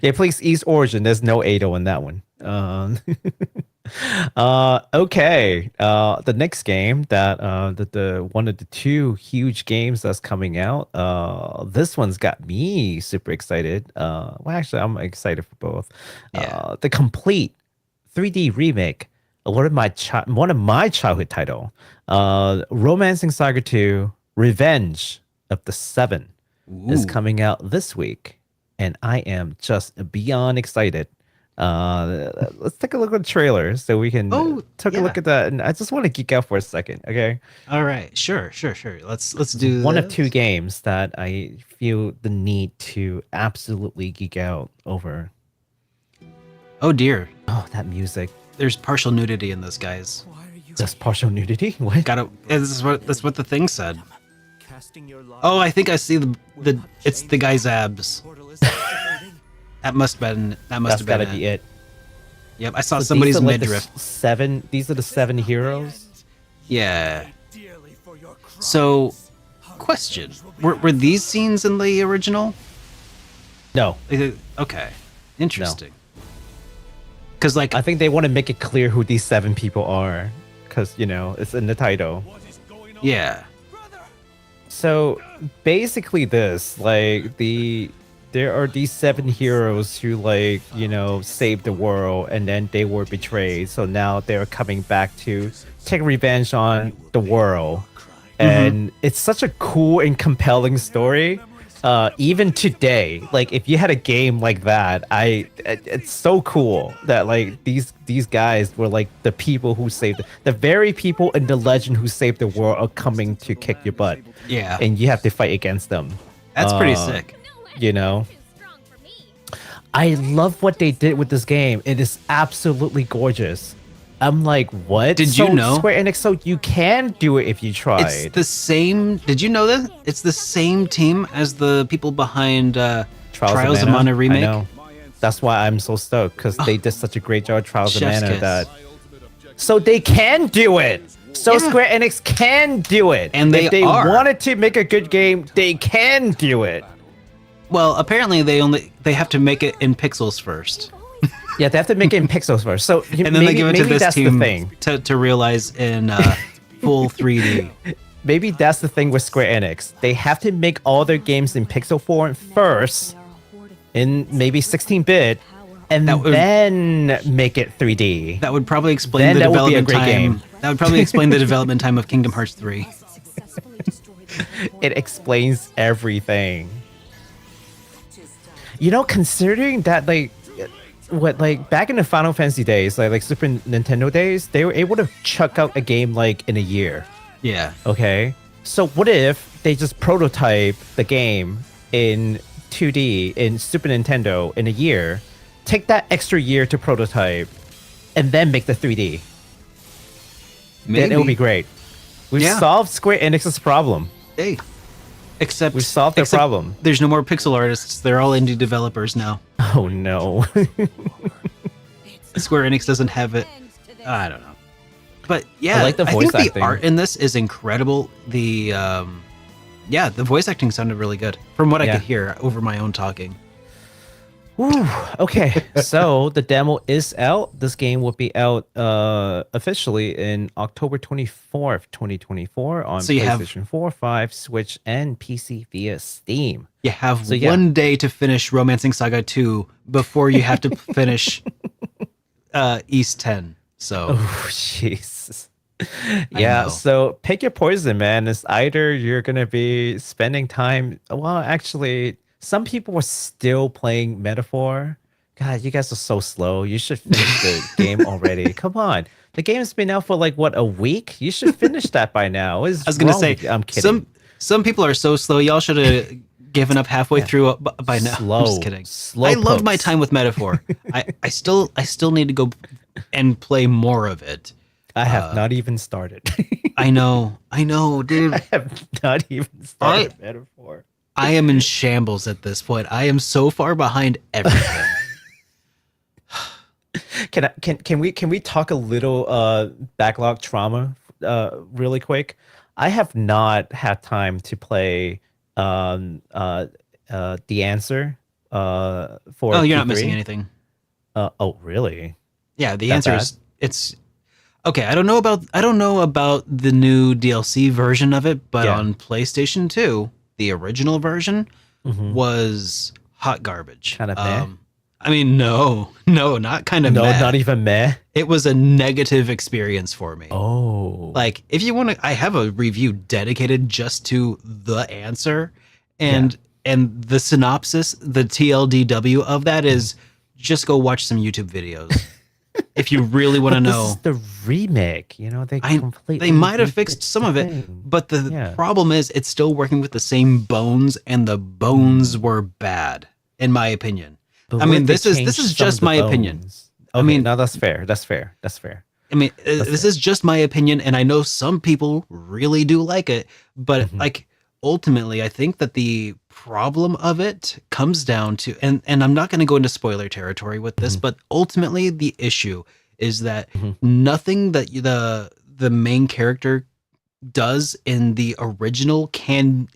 Speaker 2: Yeah, please East Origin. There's no Ado in that one. Okay. The next game that the one of the two huge games that's coming out. This one's got me super excited. Well, actually, I'm excited for both.
Speaker 1: Yeah.
Speaker 2: The complete 3D remake of one of my childhood title. Romancing Saga 2: Revenge of the Seven is coming out this week, and I am just beyond excited. Let's take a look at the trailer so we can take a look at that. And I just want to geek out for a second, okay?
Speaker 1: All right, sure. Let's do
Speaker 2: One of
Speaker 1: this.
Speaker 2: two games that I feel the need to absolutely geek out over.
Speaker 1: Oh dear,
Speaker 2: Oh, that music.
Speaker 1: there's partial nudity in this, guys.
Speaker 2: Just partial nudity? What?
Speaker 1: That's what the thing said. Oh, I think I see the it's the guy's abs. That must have been
Speaker 2: That's gotta be it.
Speaker 1: Yep, I saw
Speaker 2: So
Speaker 1: somebody's
Speaker 2: these are like the
Speaker 1: midriff.
Speaker 2: These are the 7 heroes.
Speaker 1: Yeah. So, question: Were these scenes in the original?
Speaker 2: No.
Speaker 1: Okay, interesting. Because like,
Speaker 2: I think they want to make it clear who these 7 people are, because it's in the title.
Speaker 1: yeah,
Speaker 2: So basically, this there are these 7 heroes who saved the world, and then they were betrayed. So now they're coming back to take revenge on the world, and it's such a cool and compelling story. Even today, like if you had a game like that, it's so cool that like these guys were like the people who saved the very people in the legend who saved the world are coming to kick your butt.
Speaker 1: yeah.
Speaker 2: And you have to fight against them.
Speaker 1: That's pretty sick.
Speaker 2: I love what they did with this game. It is absolutely gorgeous. I'm like, what?
Speaker 1: Did you know?
Speaker 2: Square Enix, so you can do it if you tried.
Speaker 1: It's the same. Did you know that? It's the same team as the people behind Trials of Mana remake.
Speaker 2: I know. That's why I'm so stoked, because they did such a great job with Trials of
Speaker 1: Chef's
Speaker 2: Mana
Speaker 1: kiss.
Speaker 2: that. So they can do it. So
Speaker 1: Yeah.
Speaker 2: Square Enix can do it.
Speaker 1: And
Speaker 2: if they
Speaker 1: are.
Speaker 2: wanted to make a good game, they can do it.
Speaker 1: Well, apparently they have to make it in pixels first,
Speaker 2: Yeah, they have to make it in pixels first. So
Speaker 1: and then they give it to this
Speaker 2: that's
Speaker 1: team
Speaker 2: the thing.
Speaker 1: to realize in full 3D.
Speaker 2: Maybe that's the thing with Square Enix. They have to make all their games in pixel form first, in maybe 16-bit, and
Speaker 1: That would-
Speaker 2: then make it 3D.
Speaker 1: That would probably explain
Speaker 2: Then
Speaker 1: the
Speaker 2: that would be a
Speaker 1: development
Speaker 2: great
Speaker 1: time.
Speaker 2: game.
Speaker 1: That would probably explain the development time of Kingdom Hearts 3.
Speaker 2: It explains everything. Considering that back in the Final Fantasy days, like Super Nintendo days, they were able to chuck out a game like in a year.
Speaker 1: Yeah.
Speaker 2: Okay. So what if they just prototype the game in 2D in Super Nintendo in a year, take that extra year to prototype, and then make the 3D? Then it would be great. We've
Speaker 1: Yeah.
Speaker 2: solved Square Enix's problem.
Speaker 1: Hey. Except
Speaker 2: We solved their
Speaker 1: except
Speaker 2: problem.
Speaker 1: There's no more pixel artists. They're all indie developers now.
Speaker 2: Oh no.
Speaker 1: Square Enix doesn't have it. I don't know. But yeah,
Speaker 2: I like the voice
Speaker 1: think the
Speaker 2: acting.
Speaker 1: art in this is incredible. The the voice acting sounded really good from what I
Speaker 2: Yeah.
Speaker 1: could hear over my own talking.
Speaker 2: Whew. Okay, so the demo is out. This game will be out officially in October 24th, 2024 on
Speaker 1: So you have-
Speaker 2: PlayStation 4, 5, Switch, and PC via Steam.
Speaker 1: You have
Speaker 2: So, yeah.
Speaker 1: one day to finish Romancing Saga 2 before you have to finish East 10. So
Speaker 2: Oh, Jesus. Yeah,
Speaker 1: know.
Speaker 2: so pick your poison, man. It's either you're going to be spending time. Well, actually, some people are still playing Metaphor. God, you guys are so slow. You should finish the game already. Come on. The game's been out for like, what, a week? You should finish that by now. What is
Speaker 1: I was gonna
Speaker 2: wrong
Speaker 1: say,
Speaker 2: with you? I'm kidding.
Speaker 1: some people are so slow. Y'all should have given up halfway through by now. I'm
Speaker 2: Slow.
Speaker 1: just kidding.
Speaker 2: Slow
Speaker 1: I love my
Speaker 2: pokes.
Speaker 1: time with Metaphor. I still need to go and play more of it.
Speaker 2: I have not even started.
Speaker 1: I know, dude.
Speaker 2: I have not even started Metaphor.
Speaker 1: I am in shambles at this point. I am so far behind everything.
Speaker 2: Can we talk a little backlog trauma really quick? I have not had time to play The Answer for
Speaker 1: Oh, you're not
Speaker 2: P3.
Speaker 1: missing anything.
Speaker 2: Oh, really?
Speaker 1: Yeah, the
Speaker 2: That
Speaker 1: answer is it's okay. I don't know about the new DLC version of it, but
Speaker 2: Yeah.
Speaker 1: on PlayStation 2, the original version
Speaker 2: Mhm.
Speaker 1: was hot garbage.
Speaker 2: Kinda meh?
Speaker 1: I mean, no, not kind of
Speaker 2: No,
Speaker 1: meh.
Speaker 2: not even meh.
Speaker 1: It was a negative experience for me.
Speaker 2: Oh,
Speaker 1: Like, if you want to, I have a review dedicated just to the answer, and the synopsis, the TLDW of that is just go watch some YouTube videos if you really want to
Speaker 2: But
Speaker 1: know.
Speaker 2: This is the remake. They completely.
Speaker 1: They might have
Speaker 2: redid
Speaker 1: fixed some of
Speaker 2: the
Speaker 1: it,
Speaker 2: thing.
Speaker 1: but the
Speaker 2: Yeah.
Speaker 1: problem is it's still working with the same bones, and the bones were bad, in my opinion.
Speaker 2: But
Speaker 1: I
Speaker 2: what
Speaker 1: mean,
Speaker 2: if they
Speaker 1: this is
Speaker 2: changed some
Speaker 1: just
Speaker 2: of the
Speaker 1: my opinion.
Speaker 2: bones?
Speaker 1: I
Speaker 2: Okay,
Speaker 1: mean-
Speaker 2: no, that's fair. That's fair.
Speaker 1: I mean, this is just my opinion, and I know some people really do like it, but
Speaker 2: Mhm.
Speaker 1: like ultimately, I think that the problem of it comes down to, and I'm not going to go into spoiler territory with this, but ultimately the issue is that nothing that the main character does in the original can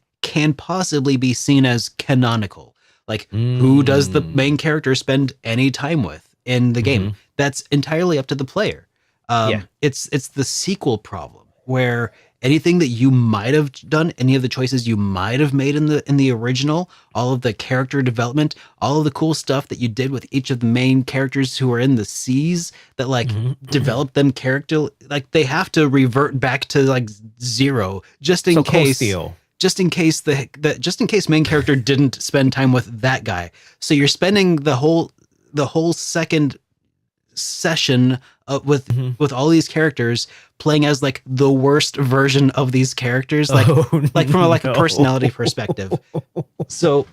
Speaker 1: possibly be seen as canonical. Like, who does the main character spend any time with in the game? that's entirely up to the player. It's the sequel problem where anything that you might have done, any of the choices you might have made in the original, all of the character development, all of the cool stuff that you did with each of the main characters who are in the seas that like develop them character, like they have to revert back to like zero just in case. Just in case just in case main character didn't spend time with that guy. So you're spending the whole second session with all these characters playing as like the worst version of these characters, like from a personality perspective. So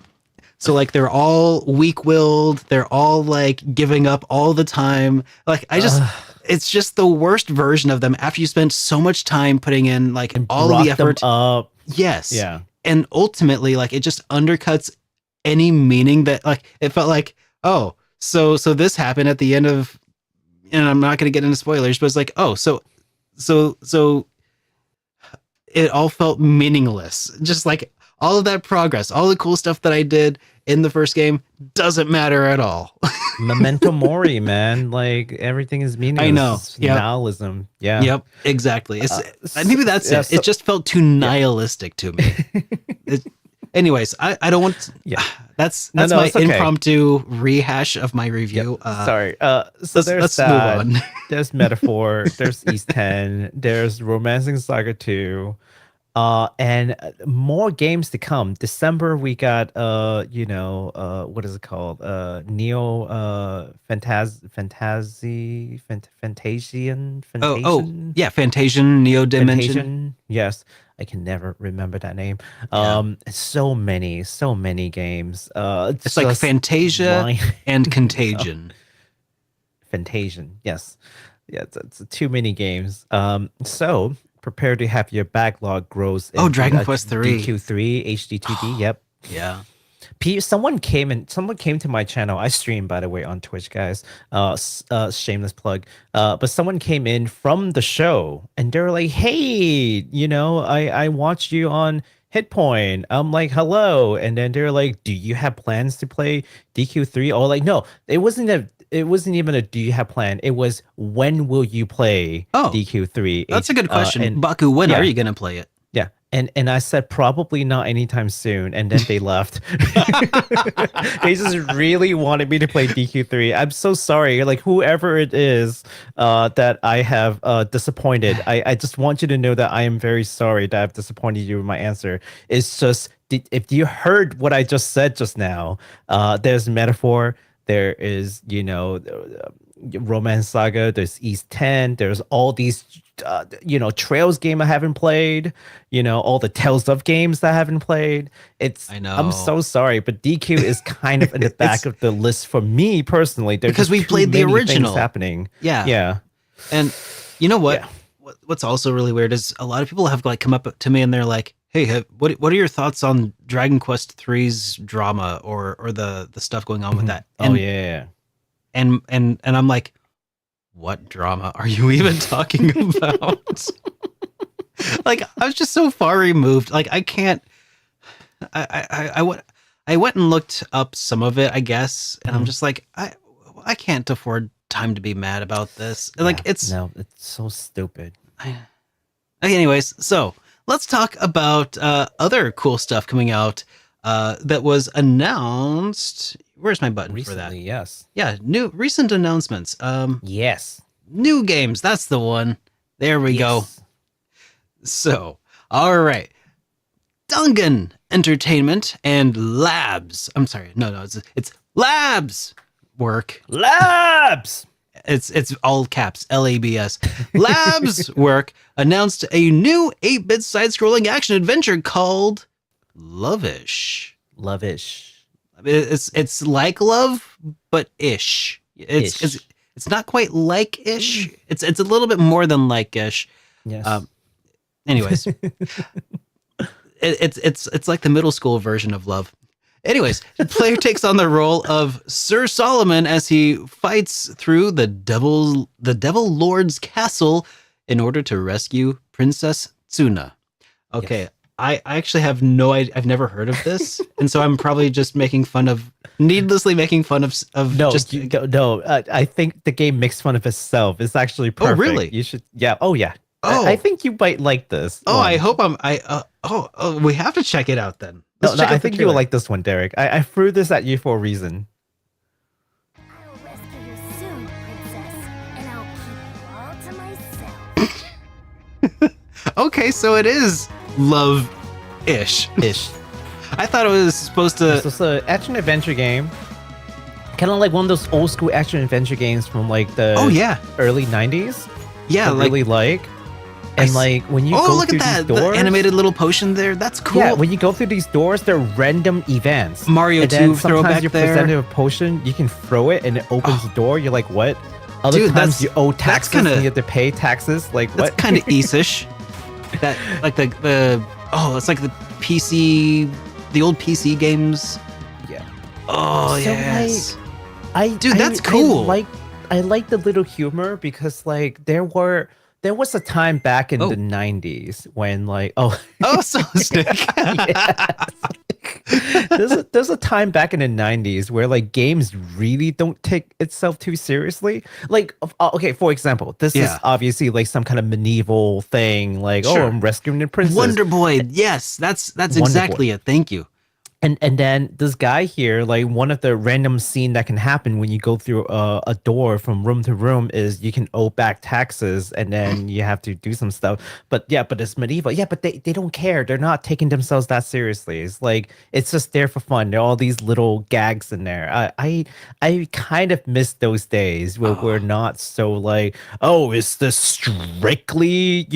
Speaker 1: like they're all weak-willed, they're all like giving up all the time. Like it's just the worst version of them after you spent so much time putting in like all of the effort. Yes. Yeah. And ultimately, like it just undercuts any meaning that like it felt like, oh, so this happened at the end of, and I'm not going to get into spoilers, but it's like, oh, so it all felt meaningless. Just like all of that progress, all the cool stuff that I did in the first game doesn't matter at all.
Speaker 2: Memento mori, man. Like everything is meaningless.
Speaker 1: I know. Yep.
Speaker 2: Nihilism. Yeah.
Speaker 1: Yep. Exactly. Maybe that's it. It just felt too nihilistic to me. Anyways, I don't want. That's my impromptu rehash of my review.
Speaker 2: Yep. Sorry. So let's move on. There's Metaphor. There's East 10. There's Romancing Saga 2. And more games to come. December we got what is it called? Neo Fantasian.
Speaker 1: Yeah, Fantasian Neo Dimension.
Speaker 2: Fantasian, yes. I can never remember that name. So many games.
Speaker 1: It's like Fantasia and Contagion.
Speaker 2: Fantasian, yes. Yeah, it's too many games. So prepare to have your backlog grows.
Speaker 1: Dragon Quest 3.
Speaker 2: DQ3, HD2D, yep.
Speaker 1: Yeah.
Speaker 2: Someone came to my channel. I stream, by the way, on Twitch, guys. Shameless plug. But someone came in from the show and they're like, hey, I watched you on HitPoint. I'm like, hello. And then they're like, do you have plans to play DQ3? Or like, no, it wasn't even a do you have plan. It was when will you play DQ3?
Speaker 1: That's a good question. Baku, when are you going to play it?
Speaker 2: Yeah. And I said probably not anytime soon. And then they left. They just really wanted me to play DQ3. I'm so sorry. Like whoever it is that I have disappointed. I just want you to know that I am very sorry that I've disappointed you with my answer. It's just if you heard what I just said just now, there's Metaphor. There is, Romance Saga. There's East 10. There's all these, Trails game I haven't played. All the Tales of games that I haven't played.
Speaker 1: I know.
Speaker 2: I'm so sorry, but DQ is kind of in the back of the list for me personally. There's
Speaker 1: because we played the original
Speaker 2: happening.
Speaker 1: Yeah.
Speaker 2: Yeah.
Speaker 1: And you know what? Yeah. What's also really weird is a lot of people have like come up to me and they're like, hey, what are your thoughts on Dragon Quest 3's drama or the stuff going on with that? And, And I'm like, what drama are you even talking about? Like, I was just so far removed. Like, I can't. I went and looked up some of it, I guess, and I'm just like, I can't afford time to be mad about this. Like, it's
Speaker 2: so stupid.
Speaker 1: Anyways, so let's talk about other cool stuff coming out that was announced. Where's my button
Speaker 2: recently,
Speaker 1: for that?
Speaker 2: Yes.
Speaker 1: Yeah, recent announcements.
Speaker 2: Yes.
Speaker 1: New games. That's the one. There we go. So, all right. Dungan Entertainment and Labs. I'm sorry. No, it's Labs work.
Speaker 2: Labs.
Speaker 1: It's all caps. LABS. Labs work announced a new 8-bit side-scrolling action adventure called Lovish. It's like love, but ish. It's not quite like ish. It's a little bit more than like ish.
Speaker 2: Yes.
Speaker 1: Anyways, it's like the middle school version of love. Anyways, the player takes on the role of Sir Solomon as he fights through the Devil Lord's castle in order to rescue Princess Tsuna. Okay. Yes. I actually have no idea. I've never heard of this, and so I'm probably just needlessly making fun of
Speaker 2: No,
Speaker 1: just.
Speaker 2: no. I think the game makes fun of itself. It's actually perfect.
Speaker 1: really?
Speaker 2: You should. Yeah. Oh, yeah.
Speaker 1: Oh.
Speaker 2: I think you might like this.
Speaker 1: Oh,
Speaker 2: one.
Speaker 1: I hope we have to check it out then. Let's
Speaker 2: No,
Speaker 1: check out
Speaker 2: I
Speaker 1: the
Speaker 2: think you
Speaker 1: trailer.
Speaker 2: will like this one, Derek. I threw this at you for a reason.
Speaker 6: I'll rescue you soon, princess, and I'll keep you all to myself.
Speaker 1: Okay, so it is love-ish.
Speaker 2: Ish.
Speaker 1: I thought it was supposed to.
Speaker 2: So it's an action adventure game, kind of like one of those old school action adventure games from like the
Speaker 1: Oh yeah,
Speaker 2: early '90s.
Speaker 1: yeah.
Speaker 2: I
Speaker 1: Like,
Speaker 2: really like. And like when you
Speaker 1: oh,
Speaker 2: go
Speaker 1: look
Speaker 2: through
Speaker 1: at that!
Speaker 2: these doors,
Speaker 1: The animated little potion there. That's cool.
Speaker 2: yeah, when you go through these doors, they're random events.
Speaker 1: Mario
Speaker 2: and then
Speaker 1: 2
Speaker 2: sometimes
Speaker 1: throwback
Speaker 2: you're
Speaker 1: there.
Speaker 2: presented a potion, you can throw it and it opens the door. You're like, what? Other
Speaker 1: Dude,
Speaker 2: times
Speaker 1: that's-
Speaker 2: you owe
Speaker 1: that's
Speaker 2: taxes
Speaker 1: kinda-
Speaker 2: and you have to pay taxes. Like
Speaker 1: That's
Speaker 2: what?
Speaker 1: kind of East-ish. That like it's like the PC, the old PC games.
Speaker 2: Yeah.
Speaker 1: Oh
Speaker 2: So,
Speaker 1: yes.
Speaker 2: Dude,
Speaker 1: that's cool.
Speaker 2: I like the little humor because like there was a time back in
Speaker 1: Oh.
Speaker 2: the 90s when like oh
Speaker 1: Oh, so Nick.
Speaker 2: there's a time back in the 90s where like games really don't take itself too seriously. Like okay, for example, this is
Speaker 1: Yeah.
Speaker 2: obviously like some kind of medieval thing like
Speaker 1: Sure.
Speaker 2: oh, I'm rescuing the princess.
Speaker 1: Wonder Boy. Yes, that's
Speaker 2: Wonder
Speaker 1: exactly
Speaker 2: Boy.
Speaker 1: it. Thank you.
Speaker 2: And then this guy here, like one of the random scene that can happen when you go through a door from room to room is you can owe back taxes and then you have to do some stuff. But yeah, but it's medieval. Yeah, but they don't care. They're not taking themselves that seriously. It's like it's just there for fun. There are all these little gags in there. I kind of miss those days where we're not so like, oh, is this strictly,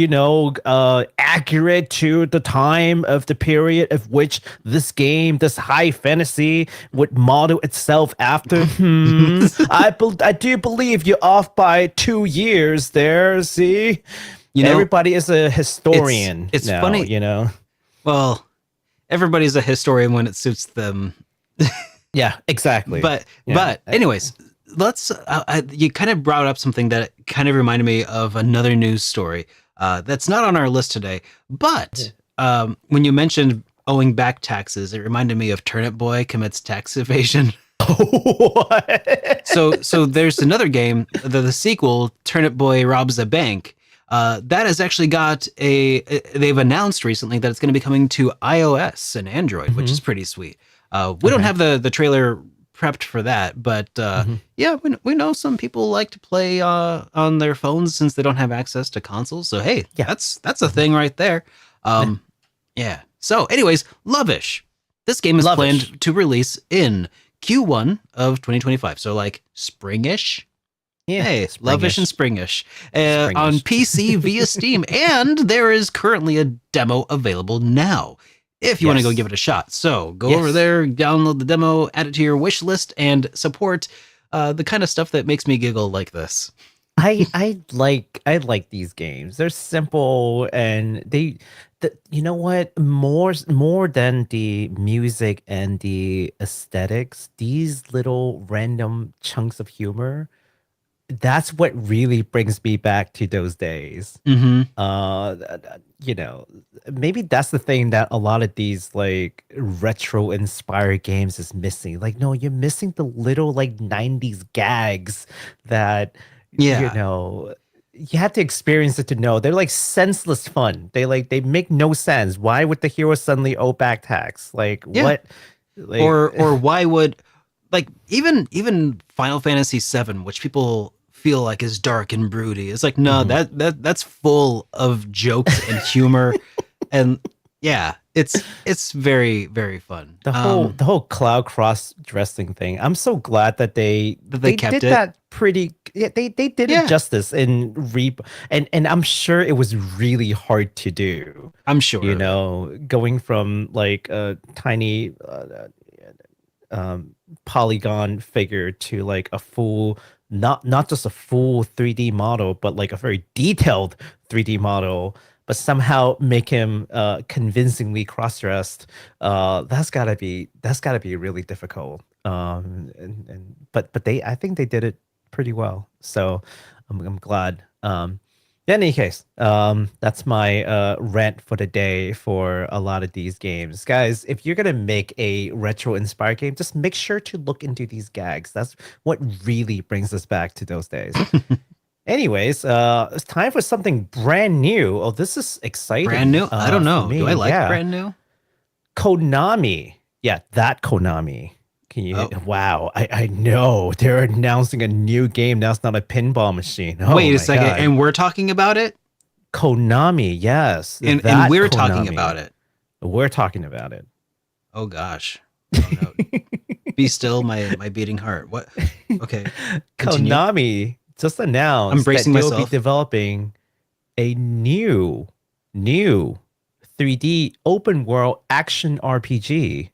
Speaker 2: accurate to the time of the period of which this game, this high fantasy would model itself after. I do believe you're off by 2 years there. See, everybody is a historian.
Speaker 1: it's
Speaker 2: now,
Speaker 1: funny. Well, everybody's a historian when it suits them.
Speaker 2: Yeah, exactly.
Speaker 1: But
Speaker 2: Yeah.
Speaker 1: anyways, let's. You kind of brought up something that kind of reminded me of another news story that's not on our list today. But when you mentioned owing back taxes, it reminded me of Turnip Boy commits tax evasion.
Speaker 2: What?
Speaker 1: So there's another game, the sequel, Turnip Boy Robs a Bank. That has actually got they've announced recently that it's going to be coming to iOS and Android, which is pretty sweet. We don't have the trailer prepped for that, but yeah, we know some people like to play on their phones since they don't have access to consoles. So hey,
Speaker 2: Yeah.
Speaker 1: that's a thing right there. Yeah. So anyways, Lovish. This game is
Speaker 2: Lovish.
Speaker 1: planned to release in Q1 of 2025. So like springish.
Speaker 2: Yeah,
Speaker 1: Hey, Lovish and springish.
Speaker 2: Springish.
Speaker 1: On PC via Steam, and there is currently a demo available now if you want to go
Speaker 2: Yes.
Speaker 1: give it a shot. So go
Speaker 2: Yes.
Speaker 1: over there, download the demo, add it to your wish list, and support the kind of stuff that makes me giggle like this.
Speaker 2: I like these games. They're simple and you know what? More than the music and the aesthetics, these little random chunks of humor, that's what really brings me back to those days.
Speaker 1: Mm-hmm.
Speaker 2: Maybe that's the thing that a lot of these like retro inspired games is missing. Like, no, you're missing the little like 90s gags that
Speaker 1: Yeah.
Speaker 2: you have to experience it to know. They're like senseless fun. They make no sense. Why would the hero suddenly owe back tax? Like
Speaker 1: Yeah.
Speaker 2: what? Like,
Speaker 1: Or why would like even Final Fantasy VII, which people feel like is dark and broody, it's like no, that's full of jokes and humor, and yeah, it's very very fun.
Speaker 2: the whole cloud cross dressing thing. I'm so glad that they
Speaker 1: kept
Speaker 2: did
Speaker 1: it.
Speaker 2: that pretty. Yeah, they did
Speaker 1: Yeah.
Speaker 2: it justice in and I'm sure it was really hard to do.
Speaker 1: I'm sure
Speaker 2: Going from like a tiny polygon figure to like a full, not just a full 3D model, but like a very detailed 3D model, but somehow make him convincingly cross-dressed. That's gotta be really difficult. But I think they did it pretty well. So I'm glad. In any case, that's my rant for the day for a lot of these games. Guys, if you're going to make a retro-inspired game, just make sure to look into these gags. That's what really brings us back to those days. Anyways, it's time for something brand new. Oh, this is exciting.
Speaker 1: Brand new? I don't know.
Speaker 2: me.
Speaker 1: Do I like
Speaker 2: Yeah.
Speaker 1: brand new?
Speaker 2: Konami. Yeah, that Konami. Can you?
Speaker 1: Oh.
Speaker 2: Wow, I know they're announcing a new game. That's not a pinball machine. Oh,
Speaker 1: Wait a
Speaker 2: my
Speaker 1: second,
Speaker 2: God.
Speaker 1: and we're talking about it,
Speaker 2: Konami, yes,
Speaker 1: and
Speaker 2: that
Speaker 1: we're talking
Speaker 2: Konami.
Speaker 1: about it.
Speaker 2: We're talking about it.
Speaker 1: Oh gosh. Oh, no. Be still, my beating heart. What? Okay. Continue.
Speaker 2: Konami just announced
Speaker 1: I'm bracing
Speaker 2: that they'll
Speaker 1: myself.
Speaker 2: be developing a new 3D open world action RPG.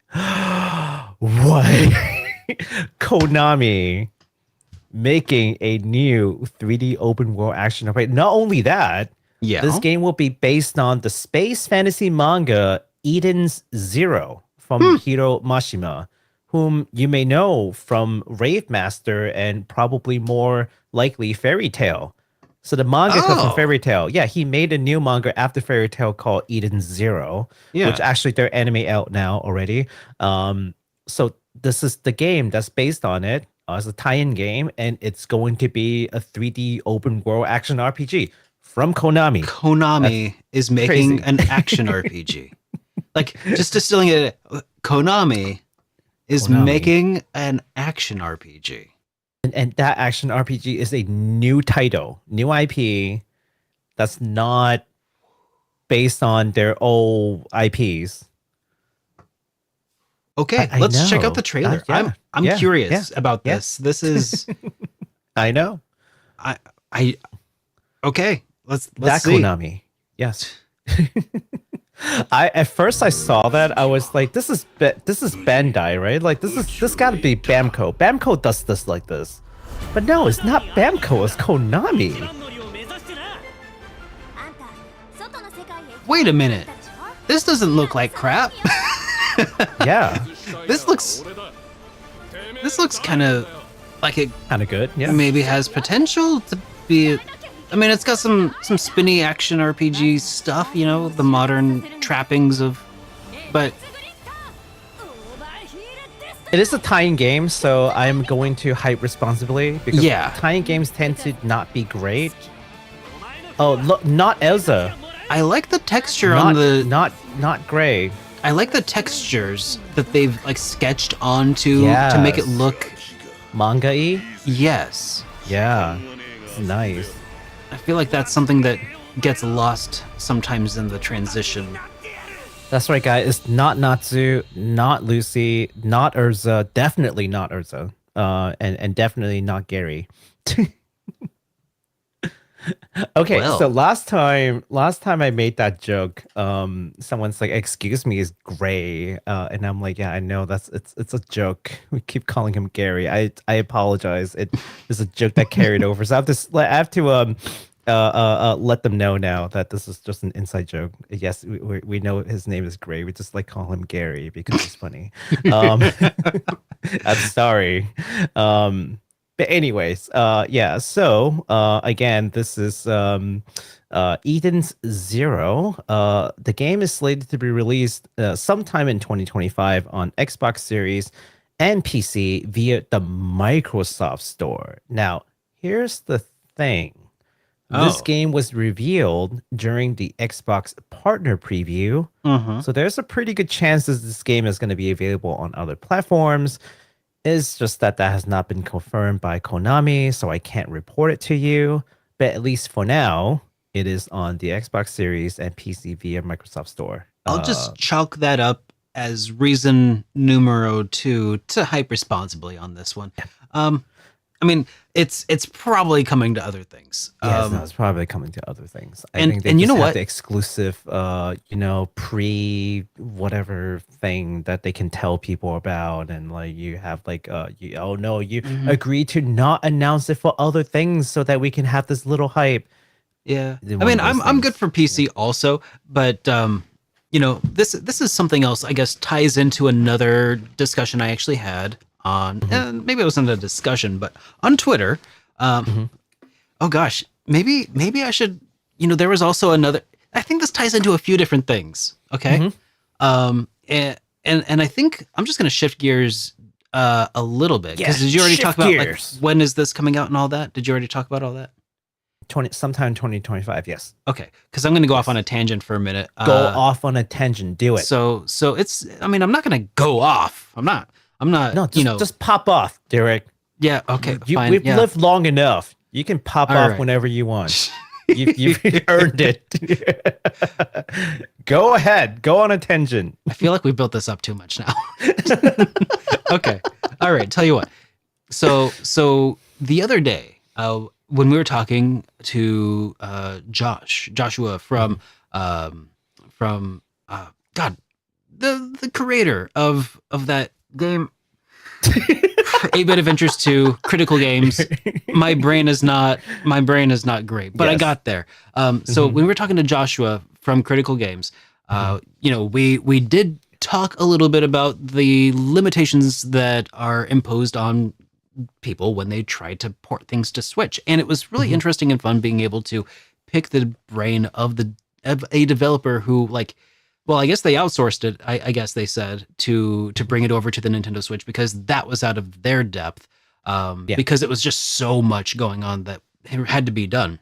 Speaker 2: What? Konami making a new 3D open world action RPG. Not only that,
Speaker 1: Yeah.
Speaker 2: this game will be based on the space fantasy manga Eden's Zero from Hiro Mashima, whom you may know from Rave Master and probably more likely Fairy Tail. So the manga
Speaker 1: Oh.
Speaker 2: from Fairy Tail, yeah, he made a new manga after Fairy Tail called Eden's Zero,
Speaker 1: Yeah.
Speaker 2: which actually they're anime out now already. So this is the game that's based on it as a tie-in game, and it's going to be a 3D open world action RPG from Konami.
Speaker 1: Konami is making
Speaker 2: crazy.
Speaker 1: an action RPG. Like, just distilling it, Konami is
Speaker 2: Konami.
Speaker 1: making an action RPG.
Speaker 2: And that action RPG is a new title, new IP that's not based on their old IPs.
Speaker 1: Okay,
Speaker 2: I
Speaker 1: let's check
Speaker 2: know.
Speaker 1: out the trailer.
Speaker 2: Yeah,
Speaker 1: I'm
Speaker 2: yeah,
Speaker 1: curious
Speaker 2: yeah,
Speaker 1: about
Speaker 2: yeah.
Speaker 1: this. This is
Speaker 2: I know.
Speaker 1: I okay. Let's
Speaker 2: That
Speaker 1: see.
Speaker 2: Konami. Yes. At first I saw that, I was like, this is Bandai, right? Like this got to be Bamco. Bamco does this like this. But no, it's not Bamco, it's Konami.
Speaker 1: Wait a minute. This doesn't look like crap.
Speaker 2: Yeah.
Speaker 1: This looks kind of like it
Speaker 2: Kind of good. Yeah.
Speaker 1: maybe has potential to be. I mean, it's got some spinny action RPG stuff, you know, the modern trappings of. But
Speaker 2: It is a tie-in game, so I'm going to hype responsibly because
Speaker 1: Yeah.
Speaker 2: tie-in games tend to not be great. Oh, look, not Elsa.
Speaker 1: I like the texture
Speaker 2: Not,
Speaker 1: on the.
Speaker 2: not Gray.
Speaker 1: I like the textures that they've like sketched onto to make it
Speaker 2: Yes.
Speaker 1: look.
Speaker 2: Manga-y?
Speaker 1: Yes,
Speaker 2: Yeah. It's nice.
Speaker 1: I feel like that's something that gets lost sometimes in the transition.
Speaker 2: That's right, guys. It's not Natsu, not Lucy, not Urza, definitely not Urza, and definitely not Gary. Okay,
Speaker 1: Well.
Speaker 2: so last time I made that joke, someone's like, "Excuse me, is Gray?" And I'm like, "Yeah, I know it's a joke. We keep calling him Gary. I apologize. It is a joke that carried over. So I have to let them know now that this is just an inside joke. Yes, we know his name is Gray. We just like call him Gary because it's funny. I'm sorry. But anyways, yeah. So again, this is Eden's Zero. The game is slated to be released sometime in 2025 on Xbox Series and PC via the Microsoft Store. Now, here's the thing. This
Speaker 1: Oh.
Speaker 2: game was revealed during the Xbox Partner Preview. So there's a pretty good chance that this game is going to be available on other platforms. It's just that has not been confirmed by Konami, so I can't report it to you. But at least for now, it is on the Xbox Series and PC via Microsoft Store.
Speaker 1: I'll just chalk that up as reason numero 2 to hype responsibly on this one. I mean, it's probably coming to other things.
Speaker 2: Yes, no, it's probably coming to other things. I
Speaker 1: and-
Speaker 2: think they
Speaker 1: and you
Speaker 2: just
Speaker 1: know
Speaker 2: have
Speaker 1: what?
Speaker 2: the exclusive, pre whatever thing that they can tell people about, and like you have like, you agree to not announce it for other things so that we can have this little hype.
Speaker 1: Yeah,
Speaker 2: One
Speaker 1: I mean,
Speaker 2: of those
Speaker 1: I'm good
Speaker 2: things.
Speaker 1: for PC also, but this is something else. I guess ties into another discussion I actually had on, and maybe it wasn't a discussion, but on Twitter. Oh gosh, maybe I should there was also another. I think this ties into a few different things. Okay, and I think I'm just going to shift gears a little bit because did you already talk about like when is this coming out and all that? Did you already talk about all that?
Speaker 2: Sometime 2025. Yes.
Speaker 1: Okay, because I'm going to go off on a tangent for a minute.
Speaker 2: Go off on a tangent. Do it.
Speaker 1: So it's. I mean, I'm not going to go off. I'm not. No,
Speaker 2: just pop off, Derek.
Speaker 1: Yeah. Okay. Fine.
Speaker 2: We've lived long enough. You can pop off whenever you want. You've earned it. Go ahead. Go on a tangent.
Speaker 1: I feel like we built this up too much now. Okay. All right. Tell you what. So the other day, when we were talking to Joshua from God, the creator of that game, 8-Bit Adventures 2, Critical Games. My brain is not great, but I got there. So when we were talking to Joshua from Critical Games, we did talk a little bit about the limitations that are imposed on people when they try to port things to Switch, and it was really interesting and fun being able to pick the brain of a developer who well, I guess they outsourced it. I guess they said to bring it over to the Nintendo Switch because that was out of their depth. Because it was just so much going on that had to be done.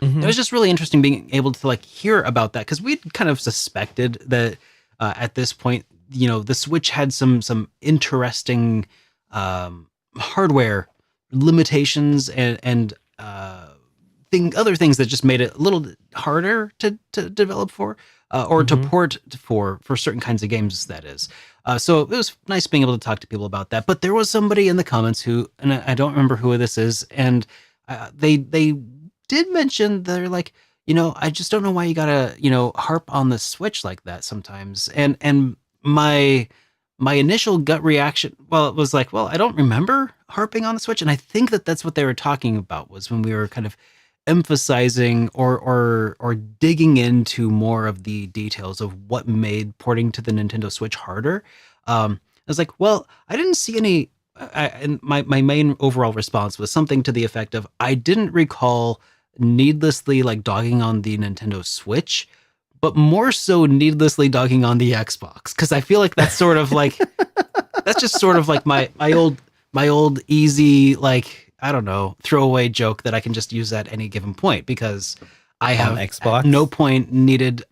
Speaker 1: It was just really interesting being able to hear about that because we'd kind of suspected that at this point, the Switch had some interesting hardware limitations and other things that just made it a little harder to develop for. Or to port for certain kinds of games, that is. So it was nice being able to talk to people about that. But there was somebody in the comments who, and I don't remember who this is, and they did mention they're like, I just don't know why you gotta, harp on the Switch like that sometimes. And my initial gut reaction, it was like, I don't remember harping on the Switch, and I think that's what they were talking about was when we were kind of emphasizing or digging into more of the details of what made porting to the Nintendo Switch harder. I was like, I didn't see any. And my main overall response was something to the effect of, I didn't recall needlessly dogging on the Nintendo Switch, but more so needlessly dogging on the Xbox, because I feel like that's sort of that's just sort of my old easy I don't know, throwaway joke that I can just use at any given point because I have at no point needed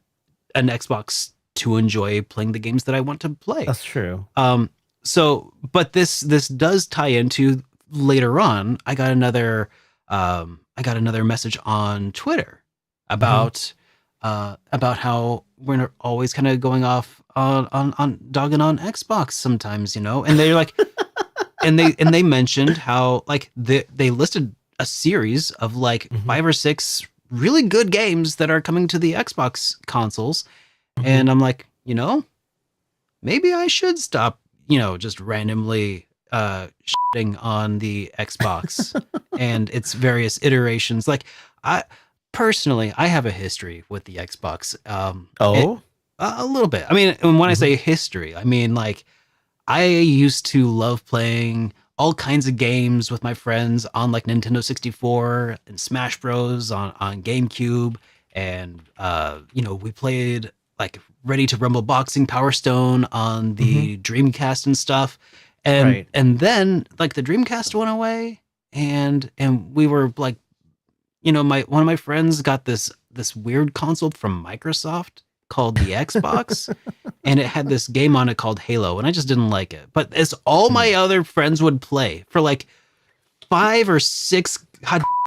Speaker 1: an Xbox to enjoy playing the games that I want to play.
Speaker 2: That's true.
Speaker 1: But this does tie into later on. I got another message on Twitter about how we're always kind of going off on dogging on Xbox sometimes, and they're like. And they mentioned how they listed a series of 5 or 6 really good games that are coming to the Xbox consoles, and I'm like, maybe I should stop, just randomly shitting on the Xbox and its various iterations. I personally have a history with the Xbox. A little bit. I mean, when I say history, I mean I used to love playing all kinds of games with my friends on Nintendo 64 and Smash Bros on GameCube. And, we played Ready to Rumble Boxing Power Stone on the Dreamcast and stuff. And, and then the Dreamcast went away and we were one of my friends got this weird console from Microsoft called the Xbox, and it had this game on it called Halo, and I just didn't like it. But as all my other friends would play for 5 or 6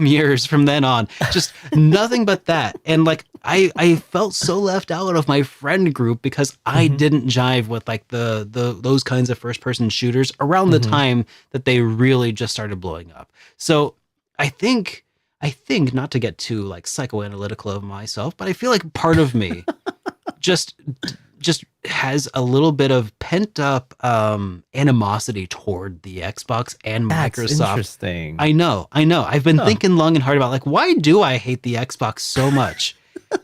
Speaker 1: years from then on, just nothing but that. And I felt so left out of my friend group because I didn't jive with those kinds of first person shooters around the time that they really just started blowing up. So I think not to get too psychoanalytical of myself, but I feel like part of me just has a little bit of pent up animosity toward the Xbox and Microsoft. That's
Speaker 2: interesting.
Speaker 1: I know. I've been thinking long and hard about why do I hate the Xbox so much?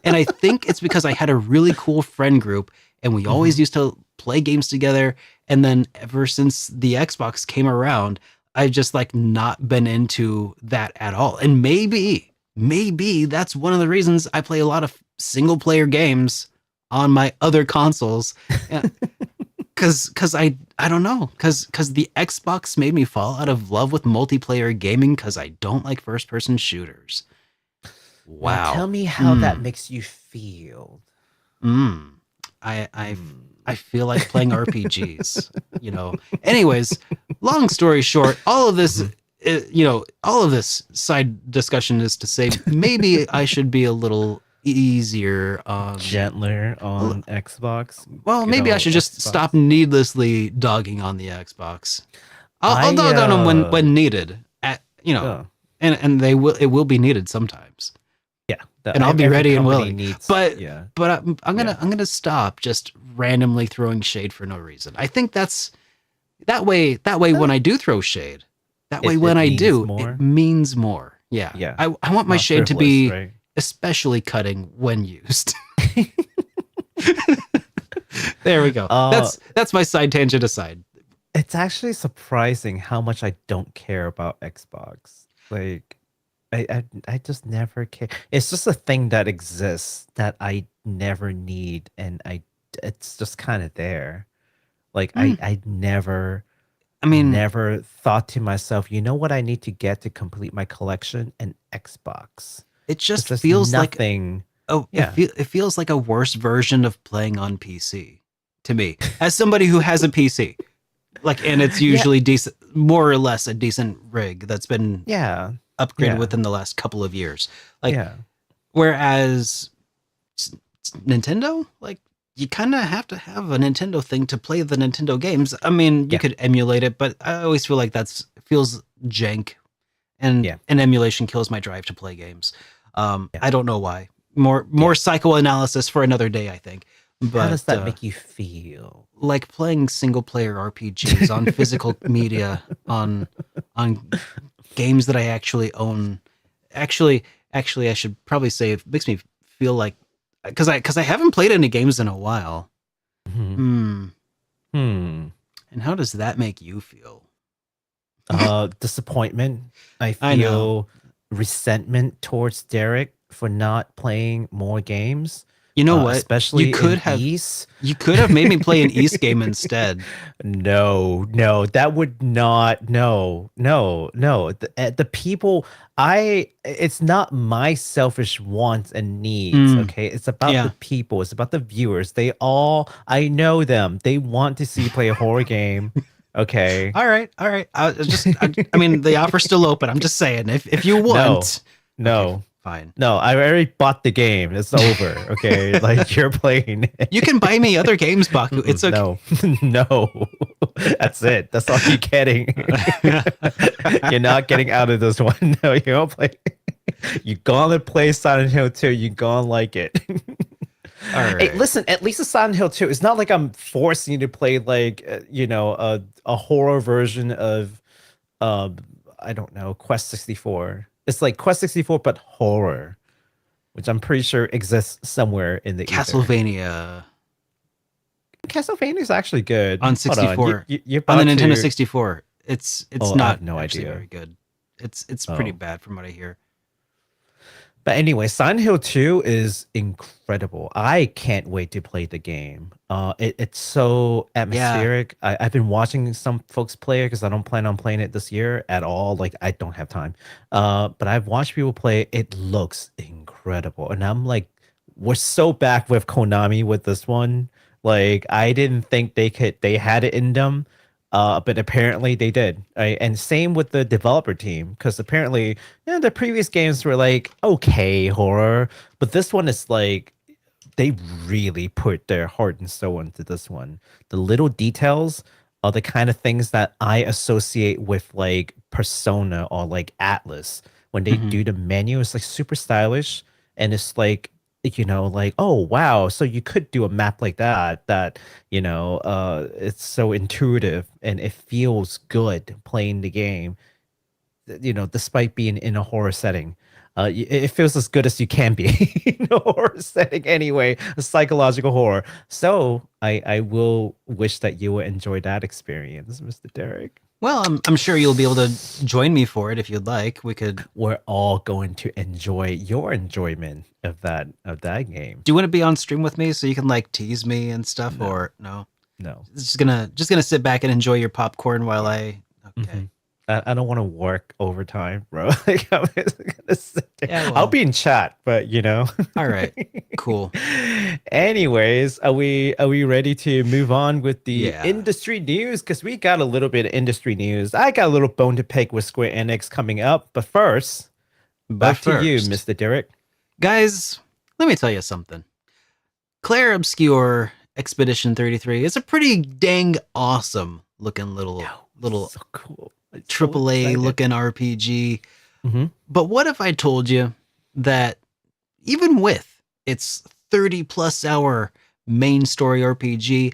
Speaker 1: And I think it's because I had a really cool friend group and we always used to play games together. And then ever since the Xbox came around, I've just not been into that at all. And maybe maybe that's one of the reasons I play a lot of single player games on my other consoles. Cause I don't know. Cause the Xbox made me fall out of love with multiplayer gaming because I don't like first person shooters. Wow.
Speaker 2: Now tell me how that makes you feel.
Speaker 1: I feel like playing RPGs, you know. Anyways, long story short, all of this, all of this side discussion is to say maybe I should be a little easier on
Speaker 2: Gentler on Xbox.
Speaker 1: Well,
Speaker 2: Good
Speaker 1: maybe I
Speaker 2: old
Speaker 1: should just
Speaker 2: Xbox.
Speaker 1: stop needlessly dogging on the Xbox. I'll dog on them when needed.
Speaker 2: Yeah.
Speaker 1: And it will be needed sometimes.
Speaker 2: Yeah,
Speaker 1: And I'll be
Speaker 2: every
Speaker 1: ready and
Speaker 2: company
Speaker 1: willing.
Speaker 2: needs-
Speaker 1: But
Speaker 2: yeah,
Speaker 1: I'm gonna stop just randomly throwing shade for no reason. I think that's that way when I do throw shade, that way
Speaker 2: It
Speaker 1: when I
Speaker 2: means
Speaker 1: do,
Speaker 2: more?
Speaker 1: it means more. Yeah.
Speaker 2: Yeah.
Speaker 1: I want my
Speaker 2: Not
Speaker 1: shade to
Speaker 2: frivolous,
Speaker 1: be
Speaker 2: right?
Speaker 1: especially cutting when used. There we go. That's my side tangent aside.
Speaker 2: It's actually surprising how much I don't care about Xbox. Like, I just never care. It's just a thing that exists that I never need, and it's just kind of there. Like I never.
Speaker 1: I mean,
Speaker 2: never thought to myself, you know what I need to get to complete my collection? An Xbox.
Speaker 1: it just
Speaker 2: There's
Speaker 1: feels like
Speaker 2: nothing.
Speaker 1: it feels like a worse version of playing on PC to me. As somebody who has a PC, like, and it's usually decent, more or less a decent rig that's been
Speaker 2: Yeah.
Speaker 1: upgraded
Speaker 2: Yeah.
Speaker 1: within the last couple of years. Like,
Speaker 2: Yeah.
Speaker 1: whereas Nintendo, like, you kind of have to have a Nintendo thing to play the Nintendo games. I mean, you could emulate it, but I always feel like feels jank, and emulation kills my drive to play games. I don't know why. More psychoanalysis for another day, I think. But
Speaker 2: How does that make you feel?
Speaker 1: like playing single player RPGs on physical media on games that I actually own. Actually, I should probably say it makes me feel like because I haven't played any games in a while.
Speaker 2: Hmm.
Speaker 1: And how does that make you feel?
Speaker 2: Disappointment. I
Speaker 1: I know.
Speaker 2: feel resentment towards Derek for not playing more games.
Speaker 1: You know what?
Speaker 2: Especially
Speaker 1: you could
Speaker 2: in
Speaker 1: have
Speaker 2: East.
Speaker 1: you could have made me play an East game instead.
Speaker 2: No, that would not. No. The people. It's not my selfish wants and needs. Okay, it's about the people. It's about the viewers. I know them. They want to see you play a horror game. Okay.
Speaker 1: All right. I mean, the offer's still open. I'm just saying, if you want,
Speaker 2: No.
Speaker 1: okay, fine.
Speaker 2: No, I already bought the game. It's over. Okay, like you're playing it.
Speaker 1: You can buy me other games, Baku. It's okay.
Speaker 2: No, that's it. That's all you're getting. You're not getting out of this one. No, you don't play. You're gonna play Silent Hill 2. You're gonna like it.
Speaker 1: All right.
Speaker 2: Hey, listen. At least the Silent Hill 2. It's not like I'm forcing you to play like a horror version of I don't know, Quest 64. It's like Quest 64 but horror, which I'm pretty sure exists somewhere in the ether.
Speaker 1: Castlevania
Speaker 2: Castlevania is actually good
Speaker 1: on
Speaker 2: Hold on,
Speaker 1: 64
Speaker 2: you're
Speaker 1: on the
Speaker 2: about
Speaker 1: Nintendo
Speaker 2: to-
Speaker 1: 64. It's
Speaker 2: Oh, I
Speaker 1: not
Speaker 2: have no
Speaker 1: actually
Speaker 2: idea.
Speaker 1: very good. It's pretty
Speaker 2: Oh.
Speaker 1: bad from what I hear.
Speaker 2: But anyway, Silent Hill 2 is incredible. I can't wait to play the game. It's so atmospheric. I've been watching some folks play it because I don't plan on playing it this year at all. Like, I don't have time. But I've watched people play it. It looks incredible. And I'm like, we're so back with Konami with this one. Like, I didn't think they had it in them. But apparently they did. Right? And same with the developer team, because apparently, the previous games were like okay horror, but this one is like they really put their heart and soul into this one. The little details are the kind of things that I associate with like Persona or like Atlas. When they do the menu, it's like super stylish, and it's like like, oh wow, so you could do a map like that it's so intuitive and it feels good playing the game despite being in a horror setting. it feels as good as you can be in a horror setting anyway, a psychological horror. So I will wish that you will enjoy that experience, Mr. Derek.
Speaker 1: Well, I'm sure you'll be able to join me for it if you'd like. We could.
Speaker 2: We're all going to enjoy your enjoyment of that game.
Speaker 1: Do you want to be on stream with me so you can like tease me and stuff,
Speaker 2: No.
Speaker 1: or no?
Speaker 2: No.
Speaker 1: Just gonna sit back and enjoy your popcorn while I. Okay.
Speaker 2: Mhm. I don't want to work overtime, bro. Like, I'm just gonna sit there.
Speaker 1: Yeah, well.
Speaker 2: I'll be in chat, but
Speaker 1: All right. Cool.
Speaker 2: Anyways, are we ready to move on with the
Speaker 1: Yeah.
Speaker 2: industry news? Because we got a little bit of industry news. I got a little bone to pick with Square Enix coming up, but first, back to you, Mr. Derek.
Speaker 1: Guys, let me tell you something. Clair Obscur Expedition 33 is a pretty dang awesome looking little
Speaker 2: So cool. I'm so
Speaker 1: AAA
Speaker 2: excited.
Speaker 1: looking RPG.
Speaker 2: Mhm.
Speaker 1: But what if I told you that even with its 30 plus hour main story RPG,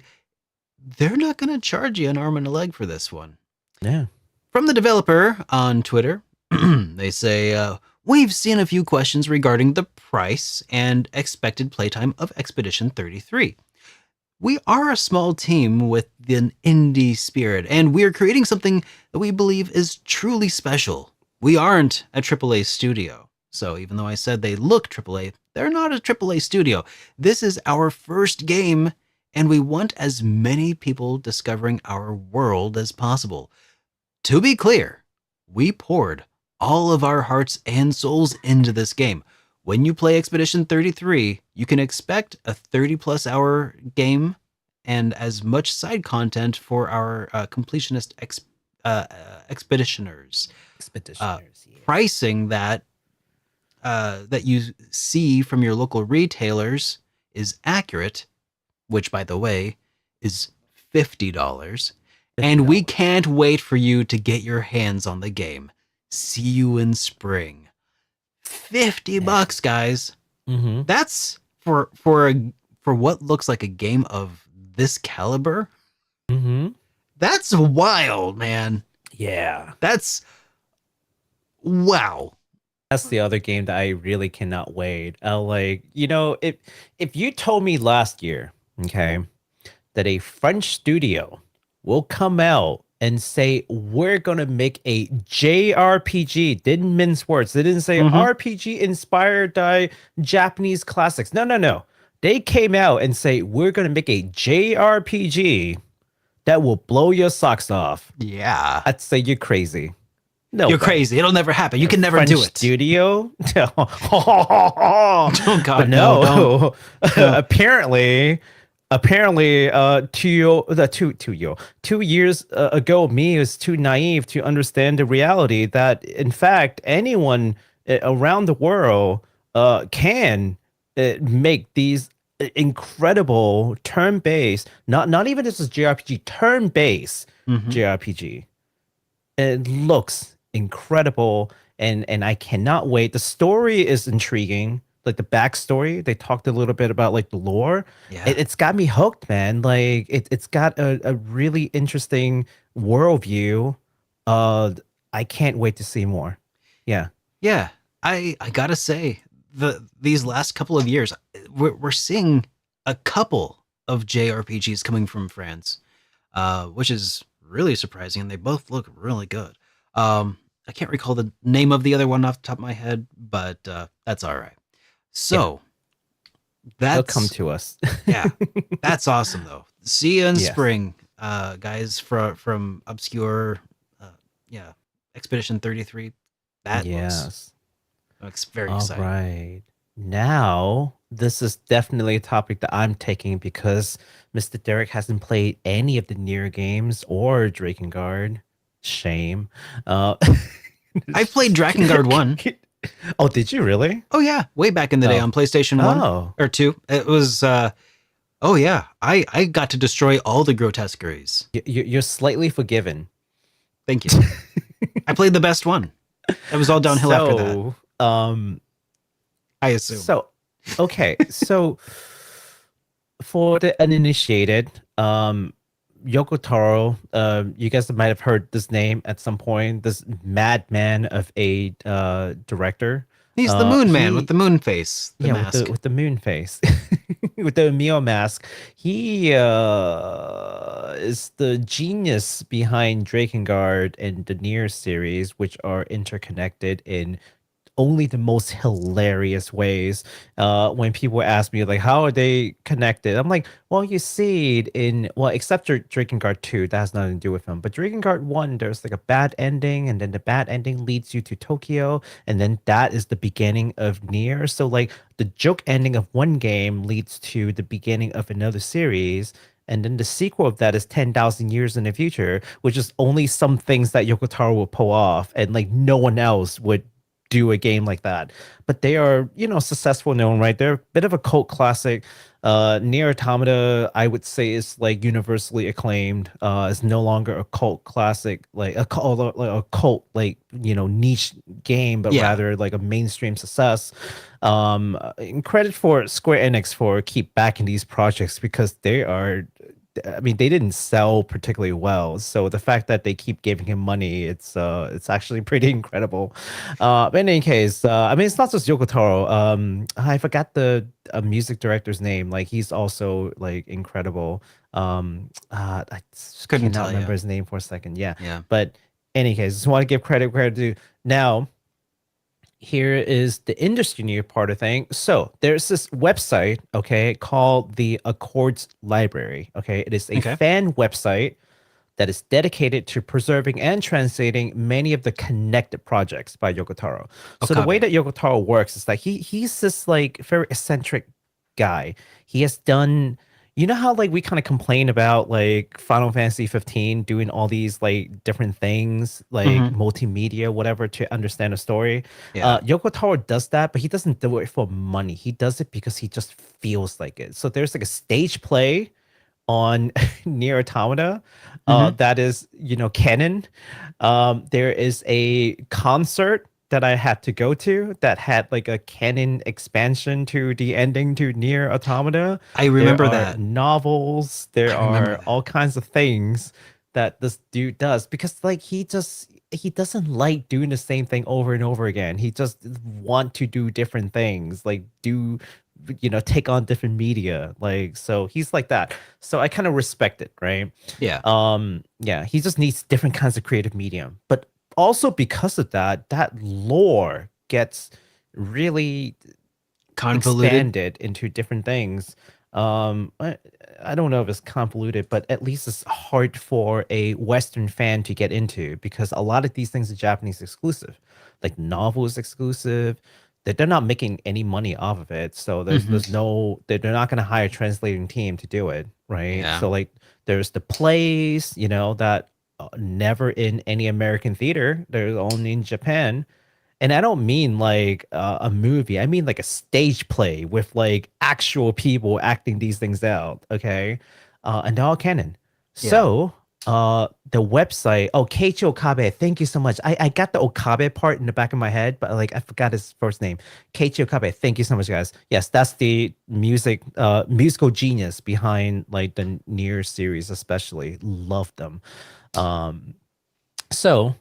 Speaker 1: they're not going to charge you an arm and a leg for this one?
Speaker 2: Yeah.
Speaker 1: From the developer on Twitter, they say, we've seen a few questions regarding the price and expected playtime of Expedition 33. We are a small team with an indie spirit, and we are creating something that we believe is truly special. We aren't a AAA studio. So even though I said they look AAA, they're not a AAA studio. This is our first game, and we want as many people discovering our world as possible. To be clear, we poured all of our hearts and souls into this game. When you play Expedition 33, you can expect a 30-plus hour game and as much side content for our completionist expeditioners. Pricing that you see from your local retailers is accurate, which, by the way, is $50. And we can't wait for you to get your hands on the game. See you in spring. $50, guys.
Speaker 2: Mm-hmm.
Speaker 1: That's for what looks like a game of this caliber.
Speaker 2: Mm-hmm.
Speaker 1: That's wild, man.
Speaker 2: Yeah.
Speaker 1: That's wow.
Speaker 2: That's the other game that I really cannot wait. If you told me last year, okay, that a French studio will come out and say we're gonna make a JRPG, didn't mince words. They didn't say RPG inspired by Japanese classics. No. They came out and say we're gonna make a JRPG that will blow your socks off.
Speaker 1: Yeah.
Speaker 2: I'd say you're crazy. No,
Speaker 1: You're crazy. It'll never happen. You can never
Speaker 2: French
Speaker 1: do it.
Speaker 2: Studio?
Speaker 1: Oh God,
Speaker 2: But
Speaker 1: no.
Speaker 2: apparently, 2 years ago, me was too naive to understand the reality that, in fact, anyone around the world can make these incredible turn-based, not even just a JRPG, turn-based JRPG. It looks incredible, and I cannot wait. The story is intriguing. Like the backstory, they talked a little bit about like the lore.
Speaker 1: Yeah.
Speaker 2: It's got me hooked, man. Like it's got a really interesting worldview. I can't wait to see more. Yeah.
Speaker 1: Yeah. I gotta say, these last couple of years, we're seeing a couple of JRPGs coming from France, which is really surprising, and they both look really good. I can't recall the name of the other one off the top of my head, but that's all right. So
Speaker 2: They'll
Speaker 1: that's
Speaker 2: come to us.
Speaker 1: yeah, that's awesome though. See you in
Speaker 2: Yes.
Speaker 1: spring, guys from Obscure, Expedition 33. That looks very
Speaker 2: All
Speaker 1: exciting.
Speaker 2: right. Now, this is definitely a topic that I'm taking because Mr. Derek hasn't played any of the Nier games or Drakengard. Shame.
Speaker 1: I played Drakengard 1.
Speaker 2: Oh, did you really?
Speaker 1: Oh yeah, way back in the day on PlayStation 1
Speaker 2: Oh.
Speaker 1: or 2. It was I got to destroy all the grotesqueries.
Speaker 2: You're slightly forgiven.
Speaker 1: Thank you. I played the best one. It was all downhill after that, I assume.
Speaker 2: So, okay. So, for the uninitiated, Yoko Taro, you guys might have heard this name at some point. This madman of a director.
Speaker 1: He's the moon man with the moon face, the
Speaker 2: yeah,
Speaker 1: mask.
Speaker 2: with the moon face, with the Emil mask. He is the genius behind Drakengard and the Nier series, which are interconnected in only the most hilarious ways. When people ask me like, how are they connected? I'm like, well, you see it in, well, except for Drakengard 2, that has nothing to do with them. But Drakengard 1, there's like a bad ending, and then the bad ending leads you to Tokyo, and then that is the beginning of Nier. So like the joke ending of one game leads to the beginning of another series. And then the sequel of that is 10,000 years in the future, which is only some things that Yoko Taro will pull off, and like no one else would do a game like that. But they are, successful in their own right. They're a bit of a cult classic. Nier Automata, I would say, is like universally acclaimed. It's no longer a cult classic, like a cult niche game, but rather like a mainstream success. And credit for Square Enix for keep backing these projects, because they are, I mean, they didn't sell particularly well. So the fact that they keep giving him money, it's actually pretty incredible. But in any case, I mean, it's not just Yoko Taro. I forgot the music director's name. Like, he's also like incredible. I just
Speaker 1: Couldn't
Speaker 2: cannot
Speaker 1: tell
Speaker 2: remember
Speaker 1: you.
Speaker 2: his name for a second. Yeah.
Speaker 1: Yeah.
Speaker 2: But in any case, just want to give credit due. Now, here is the industry news part of thing. So there's this website, okay, called the Accords Library. Okay, it is a fan website that is dedicated to preserving and translating many of the connected projects by Yoko Taro. So the way that Yoko Taro works is that he's this like very eccentric guy. He has done, you know how like we kind of complain about like Final Fantasy 15 doing all these like different things, like multimedia, whatever, to understand a story. Yoko Taro does that, but he doesn't do it for money. He does it because he just feels like it. So there's like a stage play on Nier Automata that is, canon. There is a concert that I had to go to that had like a canon expansion to the ending to Nier Automata.
Speaker 1: I remember
Speaker 2: there are
Speaker 1: that.
Speaker 2: novels. There are all kinds of things that this dude does, because like he doesn't like doing the same thing over and over again. He just want to do different things, like take on different media. Like, so he's like that. So I kind of respect it, right?
Speaker 1: Yeah.
Speaker 2: Yeah, he just needs different kinds of creative medium. But also because of that lore gets really
Speaker 1: Convoluted.
Speaker 2: expanded into different things. I don't know if it's convoluted, but at least it's hard for a Western fan to get into, because a lot of these things are Japanese exclusive, like novels exclusive. They're not making any money off of it, so there's no, they're not going to hire a translating team to do it, right?
Speaker 1: Yeah.
Speaker 2: So like there's the plays, that never in any American theater. They're only in Japan. And I don't mean like a movie. I mean like a stage play with like actual people acting these things out. Okay. And they're all canon.
Speaker 1: Yeah.
Speaker 2: So the website, Keiichi Okabe, thank you so much. I got the Okabe part in the back of my head, but like I forgot his first name. Keiichi Okabe, thank you so much, guys. Yes, that's the musical genius behind like the Nier series, especially. Love them. So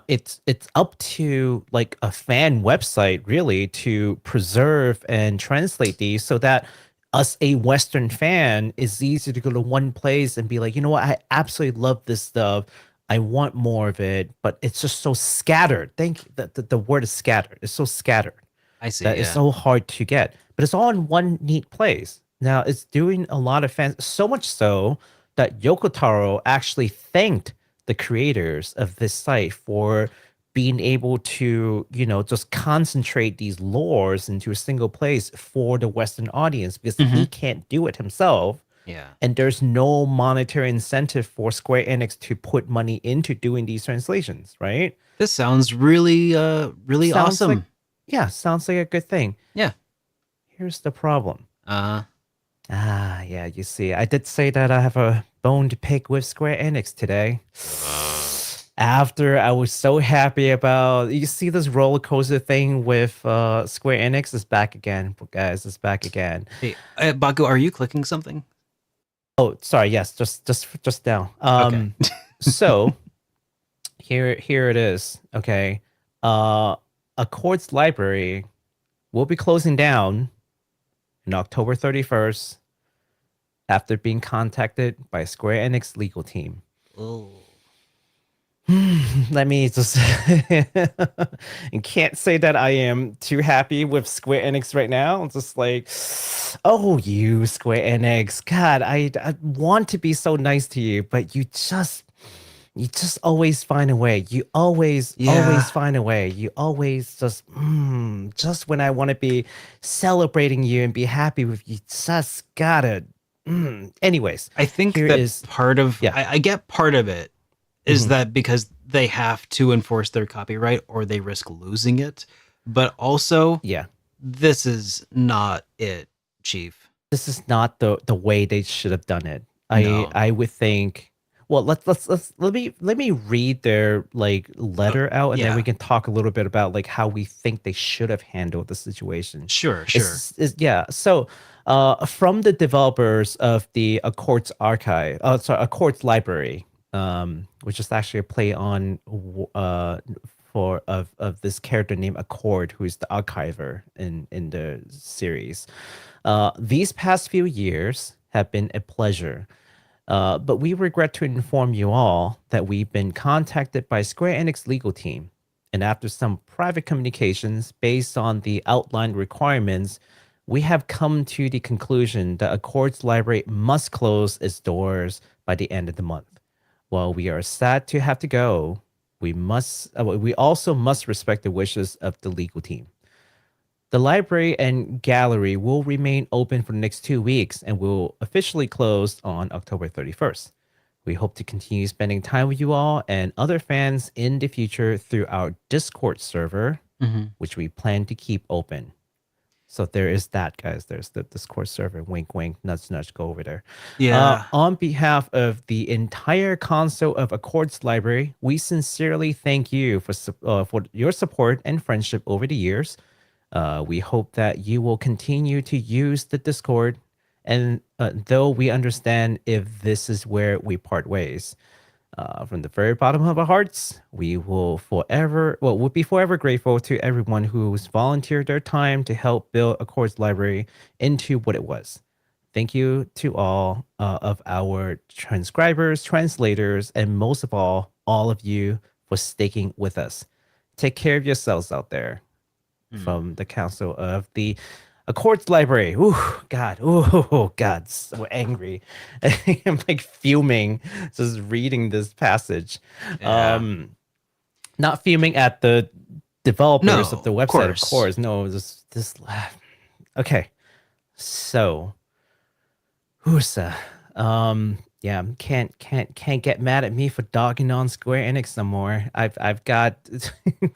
Speaker 2: it's up to like a fan website really to preserve and translate these, so that us, a Western fan, is easy to go to one place and be like, you know what, I absolutely love this stuff. I want more of it, but it's just so scattered. The word is scattered. It's so scattered.
Speaker 1: I see.
Speaker 2: That it's so hard to get, but it's all in one neat place. Now it's doing a lot of fans, so much so that Yoko Taro actually thanked the creators of this site for being able to, just concentrate these lores into a single place for the Western audience, because he can't do it himself.
Speaker 1: Yeah.
Speaker 2: And there's no monetary incentive for Square Enix to put money into doing these translations, right?
Speaker 1: This sounds really, really
Speaker 2: Sounds
Speaker 1: awesome.
Speaker 2: Sounds like a good thing.
Speaker 1: Yeah.
Speaker 2: Here's the problem.
Speaker 1: Yeah,
Speaker 2: You see, I did say that I have a bone to pick with Square Enix today. After I was so happy about, you see this roller coaster thing with Square Enix is back again, guys. It's back again.
Speaker 1: Hey, Baku, are you clicking something?
Speaker 2: Oh, sorry. Yes, just now.
Speaker 1: Okay.
Speaker 2: So here it is. Okay. Accords Library will be closing down on October 31st after being contacted by Square Enix legal team.
Speaker 1: Oh.
Speaker 2: Let me just and can't say that I am too happy with Square Enix right now. It's just like, oh, you Square Enix, God, I want to be so nice to you, but you just always find a way. You always find a way. You always just when I want to be celebrating you and be happy with you, just gotta. Anyways,
Speaker 1: I think
Speaker 2: here
Speaker 1: that
Speaker 2: is-
Speaker 1: part of
Speaker 2: yeah.
Speaker 1: I get part of it is that because they have to enforce their copyright or they risk losing it, but also
Speaker 2: yeah.
Speaker 1: this is not it, Chief.
Speaker 2: This is not the way they should have done it.
Speaker 1: No.
Speaker 2: I would think. Well, let me read their like letter out, and then
Speaker 1: yeah.
Speaker 2: we can talk a little bit about like how we think they should have handled the situation.
Speaker 1: Sure.
Speaker 2: Yeah. So, from the developers of the Accords archive, Accords library, which is actually a play on of this character named Accord, who is the archiver in the series. These past few years have been a pleasure. But we regret to inform you all that we've been contacted by Square Enix legal team, and after some private communications based on the outlined requirements, we have come to the conclusion that Accord's library must close its doors by the end of the month. While we are sad to have to go, we also must respect the wishes of the legal team. The library and gallery will remain open for the next 2 weeks and will officially close on October 31st. We hope to continue spending time with you all and other fans in the future through our Discord server, which we plan to keep open. So there is that, guys. There's the Discord server. Wink, wink, nudge, nudge. Go over there.
Speaker 1: Yeah.
Speaker 2: On behalf of the entire console of Accords Library, we sincerely thank you for your support and friendship over the years. We hope that you will continue to use the Discord, and though we understand if this is where we part ways, from the very bottom of our hearts, we'll be forever grateful to everyone who's volunteered their time to help build Accord's library into what it was. Thank you to all of our transcribers, translators, and most of all of you for sticking with us. Take care of yourselves out there. From the Council of the Accords Library. Ooh, God. Oh, God. So angry. I'm like fuming just reading this passage.
Speaker 1: Yeah.
Speaker 2: Not fuming at the developers of the website, of
Speaker 1: course.
Speaker 2: course. No, this. Okay. So, Husa. Yeah, can't get mad at me for dogging on Square Enix no more. I've got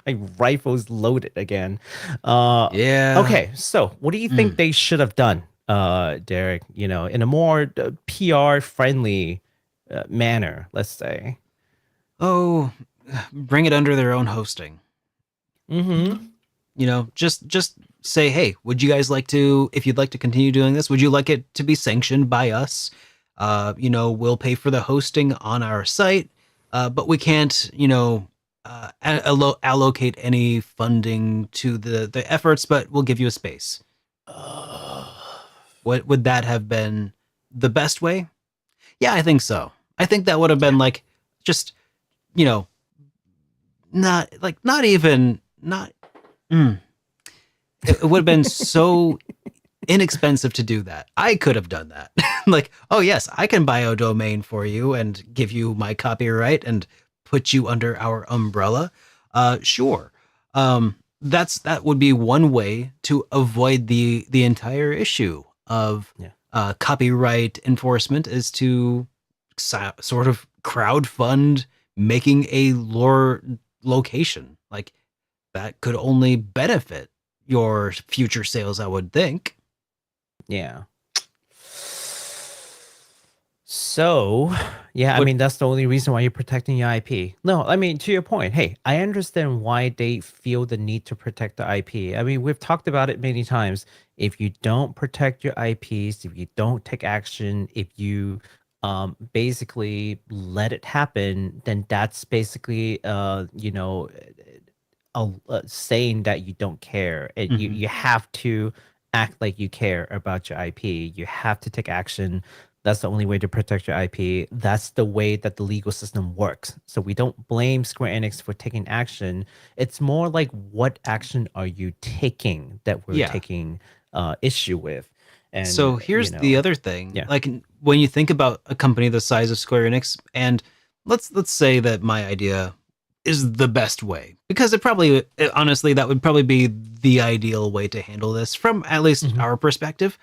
Speaker 2: my rifles loaded again.
Speaker 1: Yeah.
Speaker 2: Okay, so what do you think they should have done, Derek? You know, in a more PR friendly manner, let's say.
Speaker 1: Oh, bring it under their own hosting.
Speaker 2: Mm-hmm.
Speaker 1: You know, just say, hey, would you guys like to, if you'd like to continue doing this, would you like it to be sanctioned by us? You know, we'll pay for the hosting on our site, but we can't, you know, allocate any funding to the efforts, but we'll give you a space. What would that have been the best way? Yeah, I think so. I think that would have been like, just, you know, it would have been so inexpensive to do that. I could have done that. Like, oh yes, I can buy a domain for you and give you my copyright and put you under our umbrella. Sure. That would be one way to avoid the entire issue of copyright enforcement, is to sort of crowdfund making a lore location. Like, that could only benefit your future sales, I would think.
Speaker 2: Yeah. So, yeah, I mean, that's the only reason why you're protecting your IP. No, I mean, to your point, hey, I understand why they feel the need to protect the IP. I mean, we've talked about it many times. If you don't protect your IPs, if you don't take action, if you basically let it happen, then that's basically, you know, saying that you don't care. You have to act like you care about your IP. You have to take action. That's the only way to protect your IP. That's the way that the legal system works. So we don't blame Square Enix for taking action. It's more like, what action are you taking that we're taking issue with? And
Speaker 1: so here's the other thing.
Speaker 2: Yeah.
Speaker 1: Like when you think about a company the size of Square Enix, and let's say that my idea is the best way, because honestly, that would probably be the ideal way to handle this from at least our perspective.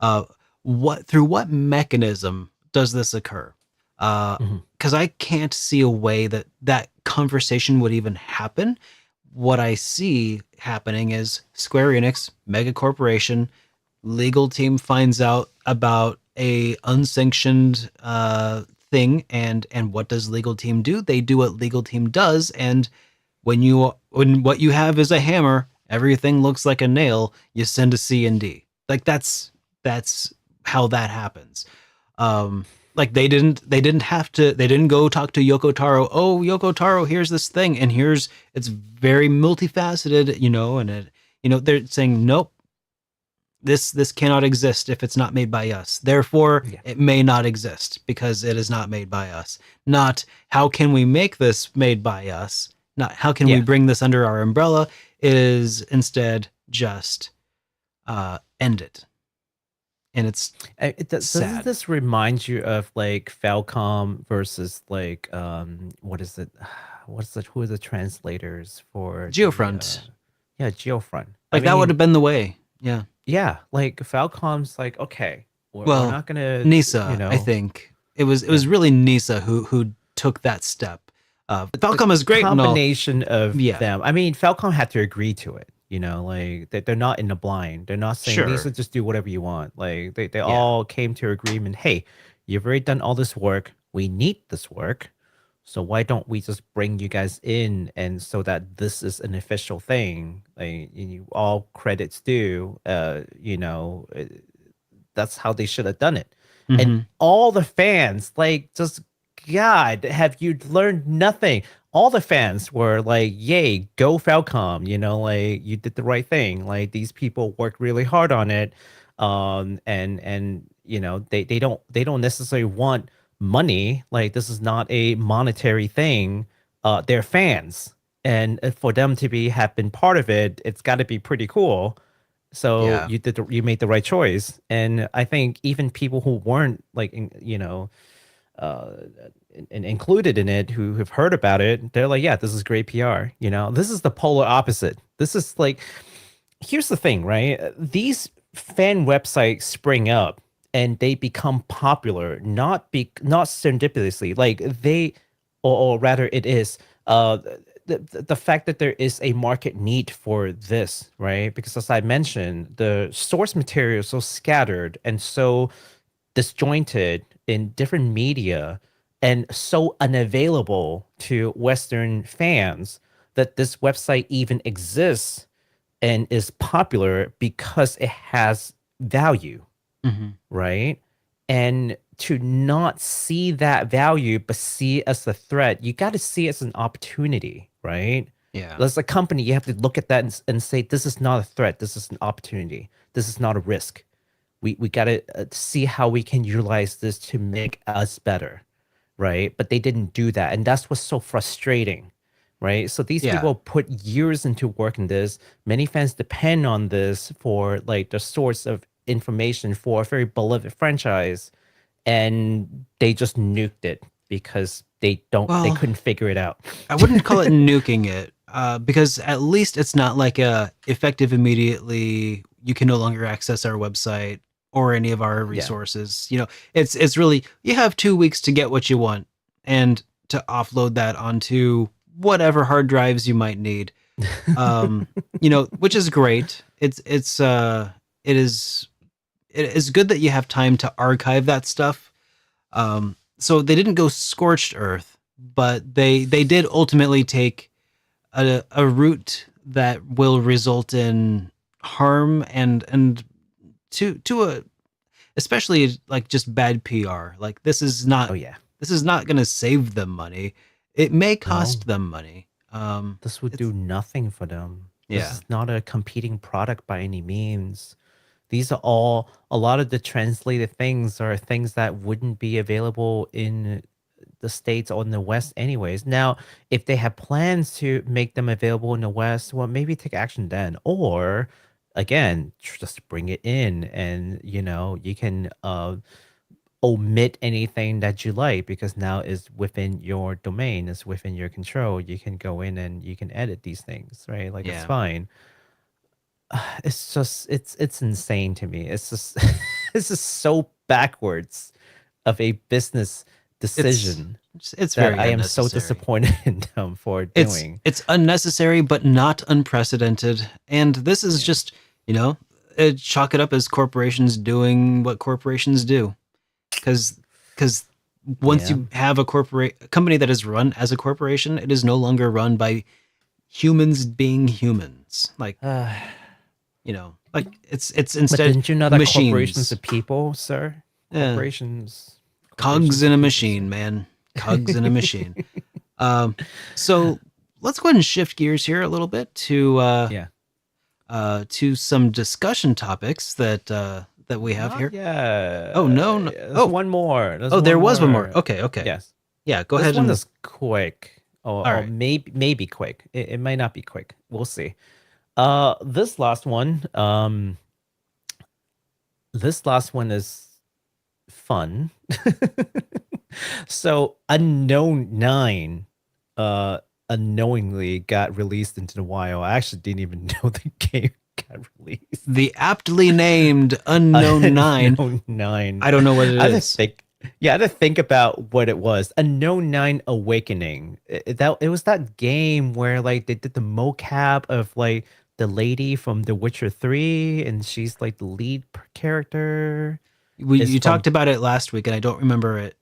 Speaker 1: Through what mechanism does this occur? Because I can't see a way that conversation would even happen. What I see happening is Square Enix, mega corporation, legal team finds out about a unsanctioned thing, and what does legal team do? They do what legal team does, and when what you have is a hammer, everything looks like a nail, you send a C&D. Like that's how that happens. Like they didn't go talk to Yoko Taro. Oh, Yoko Taro, here's this thing, and it's very multifaceted, and they're saying, nope, this cannot exist if it's not made by us. Therefore, it may not exist because it is not made by us. Not how can we make this made by us? Not how can we bring this under our umbrella? It is instead just end it. And it's
Speaker 2: doesn't this remind you of like Falcom versus like what is it? Who are the translators for
Speaker 1: Geofront?
Speaker 2: Geofront.
Speaker 1: Like that would have been the way. Yeah.
Speaker 2: Yeah, like Falcom's like, okay, we're not gonna
Speaker 1: Nisa, I think it was really Nisa who took that step. Falcom is great.
Speaker 2: Combination of them. I mean, Falcom had to agree to it. Like they're not in the blind. They're not saying Nisa, just do whatever you want. Like they all came to agreement. Hey, you've already done all this work. We need this work. So why don't we just bring you guys in, and so that this is an official thing? Like, all credits due. That's how they should have done it. And all the fans, like, just God, have you learned nothing? All the fans were like, "Yay, go Falcom!" Like you did the right thing. Like these people worked really hard on it, and they don't necessarily want money. Like this is not a monetary thing. They're fans, and for them to have been part of it, it's got to be pretty cool. So you made the right choice. And I think even people who weren't like included in it, who have heard about it, they're like, yeah, this is great PR. This is the polar opposite. This is like, here's the thing, right? These fan websites spring up and they become popular, not serendipitously. Like or rather, it is the fact that there is a market need for this, right? Because as I mentioned, the source material is so scattered and so disjointed in different media and so unavailable to Western fans that this website even exists and is popular because it has value. Right? And to not see that value, but see it as a threat, you got to see it as an opportunity, right?
Speaker 1: Yeah.
Speaker 2: As a company, you have to look at that and say, this is not a threat. This is an opportunity. This is not a risk. We got to see how we can utilize this to make us better, right? But they didn't do that. And that's what's so frustrating, right? So these people put years into working this. Many fans depend on this for like the source of information for a very beloved franchise, and they just nuked it because they couldn't figure it out.
Speaker 1: I wouldn't call it nuking it, because at least it's not like a effective immediately, you can no longer access our website or any of our resources. It's really, you have 2 weeks to get what you want and to offload that onto whatever hard drives you might need. Which is great. It is good that you have time to archive that stuff. So they didn't go scorched earth, but they did ultimately take a route that will result in harm and to a, especially like just bad PR. Like this is not going to save them money. It may cost them money.
Speaker 2: This would do nothing for them.
Speaker 1: Yeah.
Speaker 2: This is not a competing product by any means. These are all, a lot of the translated things are things that wouldn't be available in the States or in the West anyways. Now, if they have plans to make them available in the West, well, maybe take action then. Or, again, just bring it in and, you can omit anything that you like because now is within your domain, is within your control. You can go in and you can edit these things, right? Like, it's
Speaker 1: Yeah.
Speaker 2: fine. It's just it's insane to me. It's just it's just so backwards of a business decision
Speaker 1: It's
Speaker 2: that
Speaker 1: very
Speaker 2: I am so
Speaker 1: unnecessary.
Speaker 2: disappointed in them for
Speaker 1: It's
Speaker 2: doing.
Speaker 1: it's unnecessary but not unprecedented. And this is just, chalk it up as corporations doing what corporations do. Cuz once
Speaker 2: Yeah.
Speaker 1: you have a company that is run as a corporation, it is no longer run by humans being humans. Like, like it's
Speaker 2: But
Speaker 1: instead
Speaker 2: didn't you know that
Speaker 1: machines.
Speaker 2: corporations are people, sir?
Speaker 1: Yeah.
Speaker 2: Corporations.
Speaker 1: Cogs in a
Speaker 2: are people,
Speaker 1: machine,
Speaker 2: sir.
Speaker 1: man. Cogs in a machine. So let's go ahead and shift gears here a little bit
Speaker 2: Yeah.
Speaker 1: to some discussion topics that we have here.
Speaker 2: Yeah.
Speaker 1: Oh, no.
Speaker 2: There's
Speaker 1: Oh.
Speaker 2: one more. There's
Speaker 1: Oh, there
Speaker 2: one
Speaker 1: was one more.
Speaker 2: more.
Speaker 1: Okay.
Speaker 2: Yes.
Speaker 1: Yeah, go
Speaker 2: This
Speaker 1: ahead
Speaker 2: one
Speaker 1: and
Speaker 2: is quick. Or
Speaker 1: right.
Speaker 2: maybe quick. It might not be quick. We'll see. This last one is fun. So Unknown 9 unknowingly got released into the wild. I actually didn't even know the game got released.
Speaker 1: the aptly named Unknown 9.
Speaker 2: Unknown 9.
Speaker 1: I don't know what it
Speaker 2: I had to
Speaker 1: is.
Speaker 2: think. Yeah, I had to think about what it was. Unknown 9 Awakening. It was that game where like they did the mocap of like the lady from The Witcher 3, and she's like the lead character. It's
Speaker 1: You
Speaker 2: from-
Speaker 1: talked about it last week, and I don't remember it.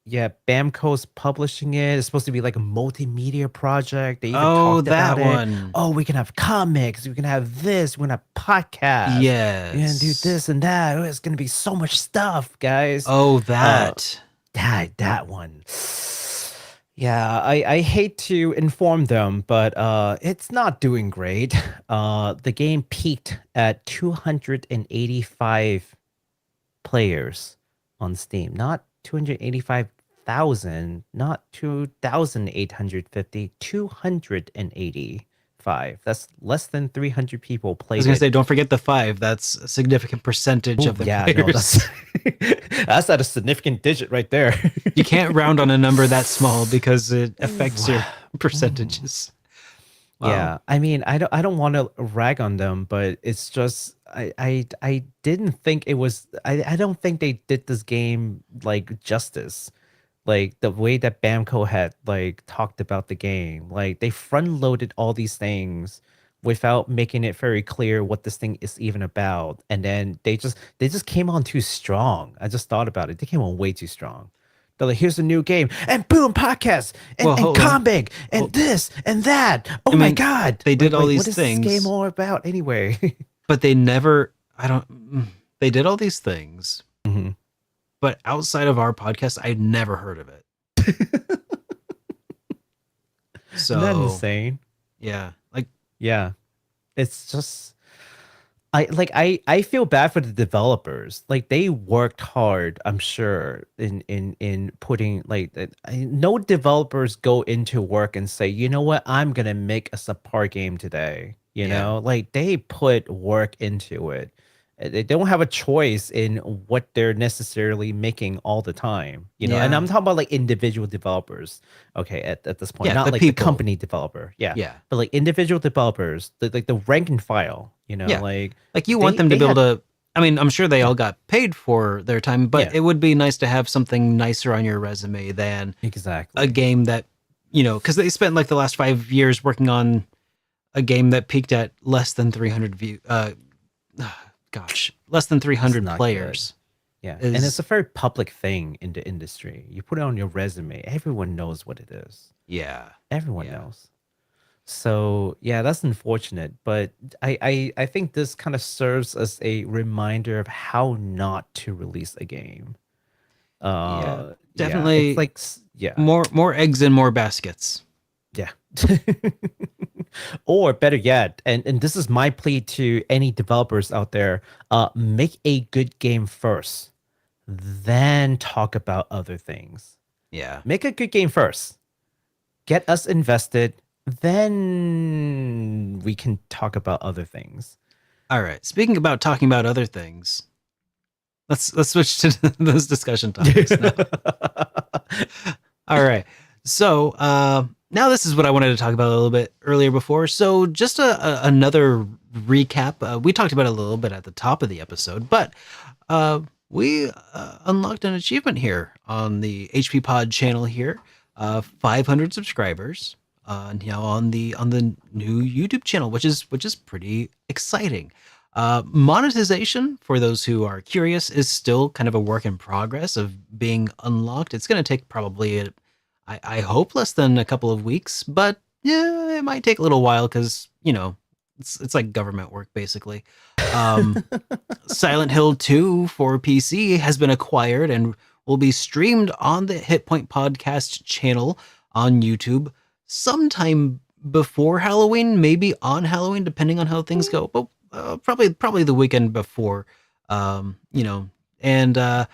Speaker 2: Yeah, Bamco's publishing it. It's supposed to be like a multimedia project. They even
Speaker 1: Oh,
Speaker 2: talked
Speaker 1: that
Speaker 2: about it.
Speaker 1: one.
Speaker 2: Oh, we can have comics. We can have this. We're gonna have podcasts.
Speaker 1: Yes.
Speaker 2: We're gonna do this and that. Oh, it's gonna be so much stuff, guys.
Speaker 1: Oh, that.
Speaker 2: That one. Yeah, I hate to inform them, but it's not doing great. The game peaked at 285 players on Steam, not 285,000, not 2,850, 285. That's less than 300 people
Speaker 1: I
Speaker 2: played
Speaker 1: was gonna
Speaker 2: it.
Speaker 1: say, don't forget the 5. That's a significant percentage of the
Speaker 2: No,
Speaker 1: players.
Speaker 2: that's at a significant digit right there.
Speaker 1: You can't round on a number that small because it affects your percentages. Wow.
Speaker 2: Yeah, I mean, I don't want to rag on them, but it's just I didn't think it was. I don't think they did this game like justice. Like the way that Bamco had like talked about the game, like they front loaded all these things without making it very clear what this thing is even about, and then they just came on too strong. I just thought about it; they came on way too strong. They're like, here's a new game, and boom, podcast, and,
Speaker 1: Well,
Speaker 2: and
Speaker 1: hold on.
Speaker 2: comic, and this and that. Oh
Speaker 1: I
Speaker 2: my
Speaker 1: mean,
Speaker 2: god!
Speaker 1: they did all
Speaker 2: What
Speaker 1: these
Speaker 2: is
Speaker 1: things.
Speaker 2: this game all about anyway?
Speaker 1: But they never. They did all these things,
Speaker 2: Mhm.
Speaker 1: but outside of our podcast, I'd never heard of it. So
Speaker 2: Isn't that insane?
Speaker 1: yeah, like
Speaker 2: Yeah, it's just I feel bad for the developers. Like they worked hard, I'm sure, in putting like no developers go into work and say, you know what, I'm gonna make a subpar game today. You
Speaker 1: Yeah.
Speaker 2: know, like they put work into it. They don't have a choice in what they're necessarily making all the time. You know, and
Speaker 1: Yeah.
Speaker 2: I'm talking about like individual developers. Okay, at this point,
Speaker 1: Yeah,
Speaker 2: not
Speaker 1: the
Speaker 2: like
Speaker 1: people.
Speaker 2: the company developer. Yeah,
Speaker 1: yeah,
Speaker 2: but like individual developers, like the rank and file, you know,
Speaker 1: Yeah.
Speaker 2: like
Speaker 1: like you want them to
Speaker 2: they
Speaker 1: be able to. I mean, I'm sure they all got paid for their time, but
Speaker 2: Yeah.
Speaker 1: it would be nice to have something nicer on your resume than
Speaker 2: exactly.
Speaker 1: a game that, because they spent like the last 5 years working on a game that peaked at less than 300 less than 300
Speaker 2: not
Speaker 1: players.
Speaker 2: Yeah,
Speaker 1: is-
Speaker 2: and it's a very public thing in the industry. You put it on your resume, everyone knows what it is.
Speaker 1: Yeah.
Speaker 2: Everyone
Speaker 1: Yeah.
Speaker 2: knows. So yeah, that's unfortunate, but I think this kind of serves as a reminder of how not to release a game.
Speaker 1: Yeah,
Speaker 2: Yeah,
Speaker 1: definitely
Speaker 2: It's like yeah.
Speaker 1: More eggs in more baskets.
Speaker 2: Yeah. Or better yet, and this is my plea to any developers out there, make a good game first, then talk about other things.
Speaker 1: Yeah.
Speaker 2: Make a good game first. Get us invested, then we can talk about other things.
Speaker 1: All right. Speaking about talking about other things, let's switch to those discussion topics now. All right. So now this is what I wanted to talk about a little bit earlier before. So just another recap. We talked about it a little bit at the top of the episode, but we unlocked an achievement here on the HP Pod channel here. 500 subscribers now on the new YouTube channel, which is pretty exciting. Monetization, for those who are curious, is still kind of a work in progress of being unlocked. It's going to take probably, I hope, less than a couple of weeks, but yeah, it might take a little while because, you know, it's like government work, basically. Silent Hill 2 for PC has been acquired and will be streamed on the HitPoint podcast channel on YouTube sometime before Halloween, maybe on Halloween, depending on how things go, but probably the weekend before, you know. And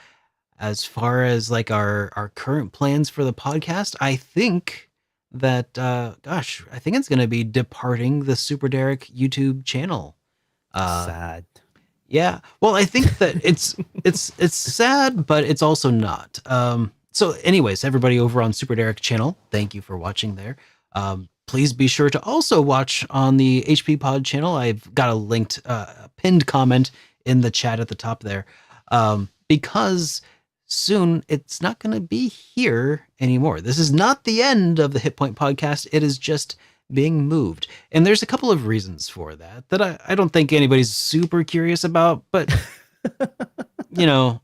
Speaker 1: as far as like our current plans for the podcast, I think that I think it's going to be departing the Super Derek YouTube channel.
Speaker 2: Sad.
Speaker 1: Yeah. Well, I think that it's sad, but it's also not. So anyways, everybody over on Super Derek channel, thank you for watching there. Please be sure to also watch on the HP Pod channel. I've got a linked pinned comment in the chat at the top there. Because soon it's not going to be here anymore. This is not the end of the HitPoint podcast. It is just being moved. And there's a couple of reasons for that I don't think anybody's super curious about, but you know,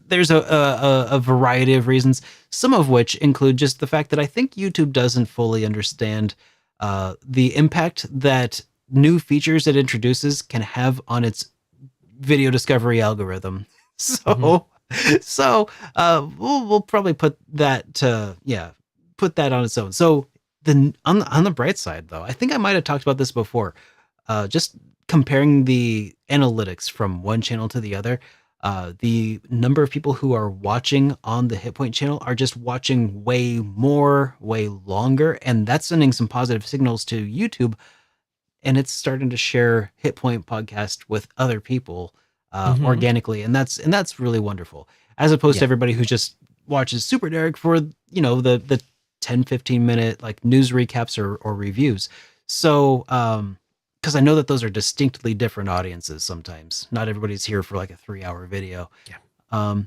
Speaker 1: there's a variety of reasons, some of which include just the fact that I think YouTube doesn't fully understand the impact that new features it introduces can have on its video discovery algorithm. So we'll probably put that on its own. So on the bright side, though, I think I might have talked about this before. Just comparing the analytics from one channel to the other, the number of people who are watching on the HitPoint channel are just watching way more, way longer, and that's sending some positive signals to YouTube, and it's starting to share HitPoint podcast with other people organically, and that's really wonderful. As opposed to everybody who just watches Super Derek for, you know, the 10-15 minute like news recaps or reviews. So because I know that those are distinctly different audiences sometimes. Not everybody's here for like a 3-hour video.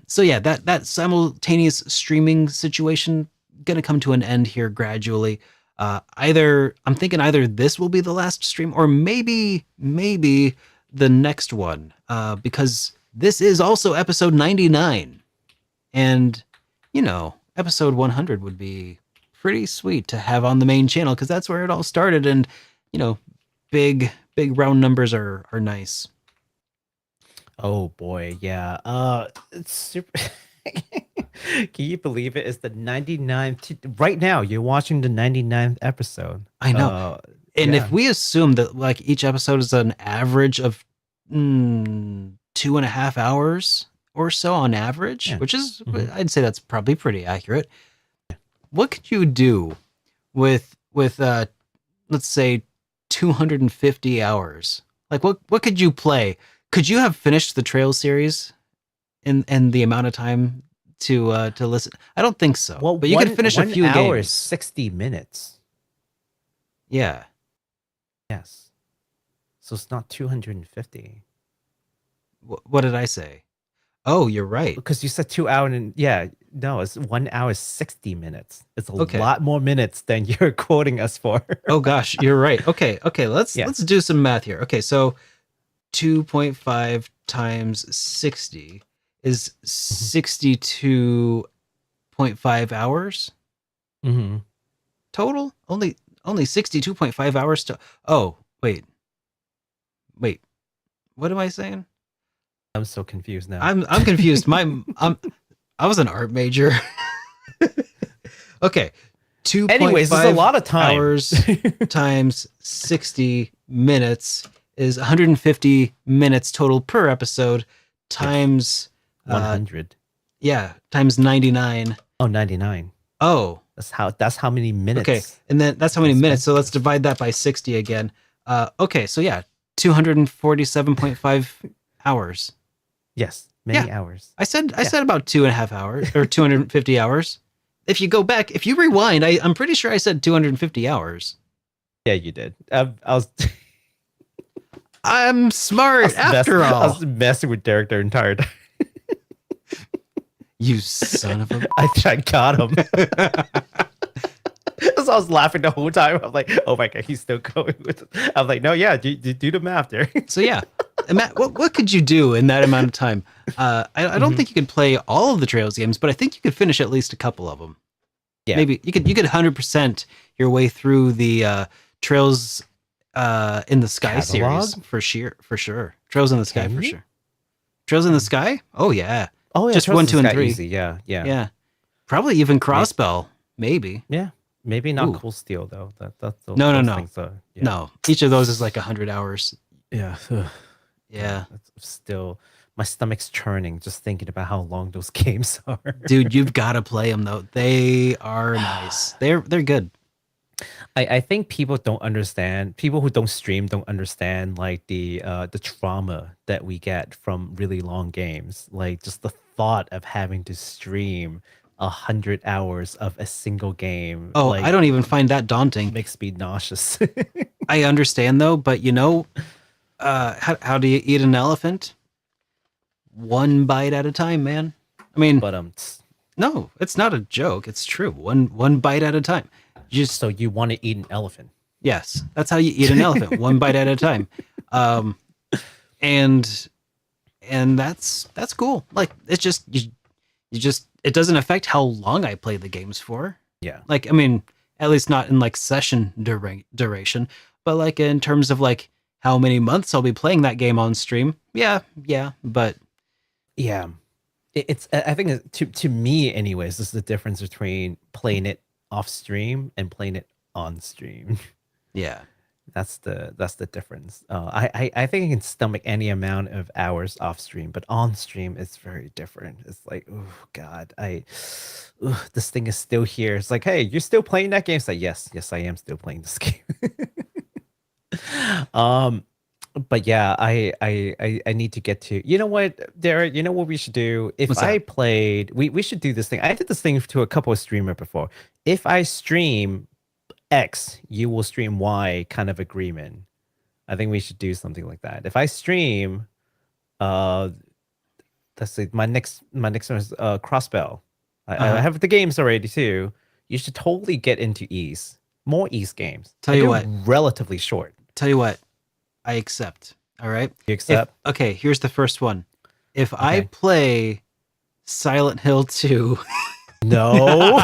Speaker 1: So yeah, that simultaneous streaming situation gonna come to an end here gradually. I'm thinking either this will be the last stream or maybe the next one, because this is also episode 99, and you know, episode 100 would be pretty sweet to have on the main channel because that's where it all started, and you know, big round numbers are nice.
Speaker 2: Oh boy, yeah. It's super. Can you believe it? It's the 99th. Right now, you're watching the 99th episode.
Speaker 1: I know. And if we assume that like each episode is an average of 2.5 hours or so on average, which is, I'd say that's probably pretty accurate. What could you do with let's say 250 hours? Like what could you play? Could you have finished the Trail series in the amount of time to listen? I don't think so.
Speaker 2: Well,
Speaker 1: but you could finish a few
Speaker 2: 1 hour
Speaker 1: games.
Speaker 2: is 60 minutes.
Speaker 1: Yeah.
Speaker 2: Yes. So it's not 250.
Speaker 1: What did I say? Oh, you're right.
Speaker 2: Because you said 2 hours and no, it's 1 hour 60 minutes. It's a lot more minutes than you're quoting us for.
Speaker 1: Oh gosh, you're right. Okay. Let's do some math here. Okay, so 2.5 times 60 is 62.5 hours total. Only 62.5 hours to. Oh wait. What am I saying?
Speaker 2: I'm so confused now.
Speaker 1: I'm confused. I was an art major. Okay, 2.5
Speaker 2: Anyways, it's a lot of time.
Speaker 1: hours times 60 minutes is 150 minutes total per episode times
Speaker 2: 100.
Speaker 1: times 99.
Speaker 2: Oh, 99.
Speaker 1: Oh,
Speaker 2: That's how many minutes.
Speaker 1: okay. And then that's how many minutes. So let's divide that by 60 again. Okay, so 247.5 hours.
Speaker 2: Yes, many hours.
Speaker 1: I said about 2.5 hours or 250 hours. If you go back, if you rewind, I'm pretty sure I said 250 hours.
Speaker 2: Yeah, you did. I was
Speaker 1: I'm smart after
Speaker 2: I
Speaker 1: all.
Speaker 2: was messing with Derek the entire time.
Speaker 1: You son of a.
Speaker 2: I got him. So I was laughing the whole time. I'm like, oh my god, he's still going with it. I'm like, no, yeah, do the math there.
Speaker 1: So yeah, Matt, what could you do in that amount of time? I don't think you could play all of the Trails games, but I think you could finish at least a couple of them.
Speaker 2: Yeah.
Speaker 1: Maybe you could 100% your way through the Trails in the Sky
Speaker 2: Catalog?
Speaker 1: series for sure. Trails in the Sky
Speaker 2: Can
Speaker 1: for
Speaker 2: you?
Speaker 1: sure. Trails in the Sky? Oh yeah.
Speaker 2: Oh yeah,
Speaker 1: Just
Speaker 2: Trust
Speaker 1: 1,
Speaker 2: the
Speaker 1: 2, and
Speaker 2: Sky
Speaker 1: 3.
Speaker 2: Easy. Yeah.
Speaker 1: Yeah. Probably even Crossbell, maybe.
Speaker 2: Yeah. Maybe not
Speaker 1: Ooh.
Speaker 2: Cool Steel though. That's
Speaker 1: No.
Speaker 2: things are, yeah.
Speaker 1: No, each of those is like 100 hours.
Speaker 2: Yeah.
Speaker 1: Yeah.
Speaker 2: That's still, my stomach's churning just thinking about how long those games are.
Speaker 1: Dude, you've got to play them though. They are nice. They're good.
Speaker 2: I think people don't understand. People who don't stream don't understand like the trauma that we get from really long games. Like just the thought of having to stream 100 hours of a single game.
Speaker 1: Oh,
Speaker 2: like,
Speaker 1: I don't even find that daunting.
Speaker 2: makes me nauseous.
Speaker 1: I understand though, but how do you eat an elephant? One bite at a time, man. I mean,
Speaker 2: But
Speaker 1: no, it's not a joke. It's true. One bite at a time.
Speaker 2: so you want to eat an elephant?
Speaker 1: Yes, that's how you eat an elephant, one bite at a time. And that's cool. Like it's just you just it doesn't affect how long I play the games for.
Speaker 2: Yeah.
Speaker 1: Like I mean, at least not in like session duration, but like in terms of like how many months I'll be playing that game on stream. Yeah, but
Speaker 2: Yeah. It's I think to me anyways, this is the difference between playing it off stream and playing it on stream.
Speaker 1: yeah.
Speaker 2: That's the difference. I think I can stomach any amount of hours off stream, but on stream it's very different. It's like, oh god, this thing is still here. It's like, hey, you're still playing that game? It's like, yes, I am still playing this game. But yeah, I need to get to, you know what, Derek, you know what we should do? If
Speaker 1: What's
Speaker 2: I
Speaker 1: that?
Speaker 2: played, we should do this thing. I did this thing to a couple of streamers before. If I stream X, you will stream Y kind of agreement. I think we should do something like that. If I stream, let's see, my next one is Crossbell. I have the games already too. You should totally get into East. More East games.
Speaker 1: Tell you
Speaker 2: They're
Speaker 1: what.
Speaker 2: relatively short.
Speaker 1: Tell you what, I accept. All right.
Speaker 2: You accept?
Speaker 1: Okay, here's the first one. If I
Speaker 2: Okay.
Speaker 1: play Silent Hill 2,
Speaker 2: No,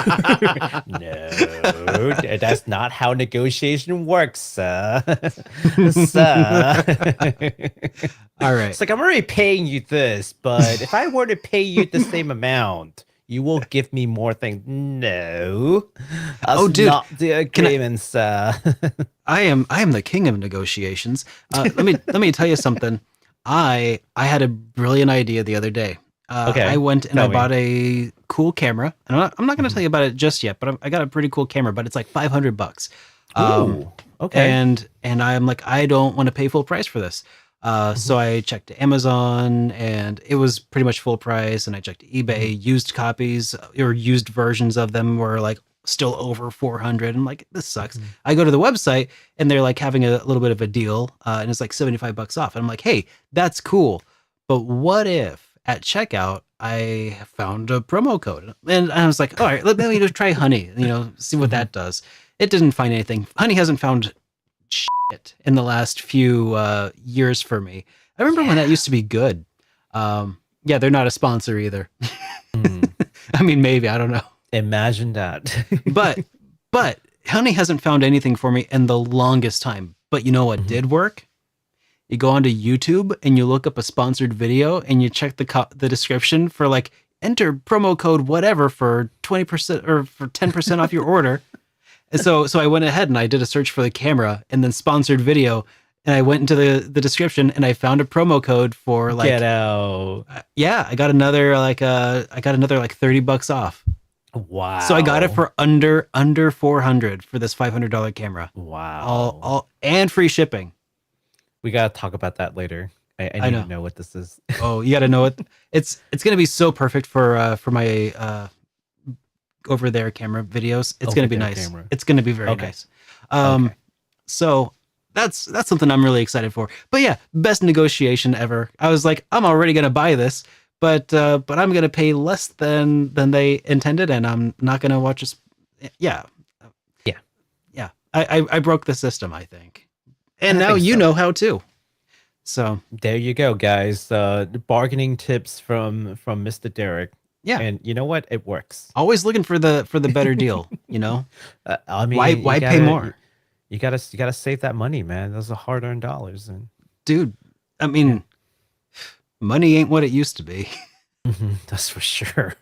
Speaker 2: no, that's not how negotiation works, sir. Sir.
Speaker 1: all right.
Speaker 2: It's like, I'm already paying you this, but if I were to pay you the same amount, you will give me more things. No. That's
Speaker 1: Oh, dude,
Speaker 2: not the agreement, sir.
Speaker 1: I am the king of negotiations. Let me tell you something. I had a brilliant idea the other day.
Speaker 2: Okay,
Speaker 1: I went and
Speaker 2: tell
Speaker 1: I
Speaker 2: me.
Speaker 1: bought a cool camera. And I'm not going to tell you about it just yet, but I got a pretty cool camera. But it's like $500.
Speaker 2: Ooh, okay.
Speaker 1: And I'm like, I don't want to pay full price for this. So I checked Amazon and it was pretty much full price. And I checked eBay, used copies or used versions of them were like still over 400. I'm like, this sucks. I go to the website and they're like having a little bit of a deal, and it's like $75 off. And I'm like, hey, that's cool. But what if at checkout I found a promo code? And I was like, all right, let me just try Honey, see what that does. It didn't find anything. Honey hasn't found shit in the last few years for me. I remember when that used to be good. Yeah, they're not a sponsor either. I mean, maybe, I don't know.
Speaker 2: Imagine that.
Speaker 1: But Honey hasn't found anything for me in the longest time. But you know what did work? You go onto YouTube and you look up a sponsored video and you check the description for like enter promo code whatever for 20% or for 10% off your order. And so I went ahead and I did a search for the camera and then sponsored video, and I went into the description and I found a promo code for like,
Speaker 2: Get out.
Speaker 1: yeah, I got another like $30 off.
Speaker 2: Wow.
Speaker 1: So I got it for under $400 for this $500 camera.
Speaker 2: Wow.
Speaker 1: All and free shipping.
Speaker 2: We gotta talk about that later. I need to know what this is.
Speaker 1: Oh, you got to know it. It's gonna be so perfect for my over there camera videos. It's gonna be nice.
Speaker 2: Camera.
Speaker 1: It's gonna be very nice.
Speaker 2: Okay.
Speaker 1: So that's something I'm really excited for. But yeah, best negotiation ever. I was like, I'm already gonna buy this, but I'm gonna pay less than they intended, and I'm not gonna watch this. Yeah. I broke the system, I think, and now you know how to. So
Speaker 2: there you go, guys. The bargaining tips from Mr. Derek.
Speaker 1: Yeah,
Speaker 2: and you know what? It works.
Speaker 1: Always looking for the better deal. You know,
Speaker 2: I mean,
Speaker 1: why pay more?
Speaker 2: You gotta save that money, man. Those are hard-earned dollars, and
Speaker 1: dude, I mean, money ain't what it used to be.
Speaker 2: That's for sure.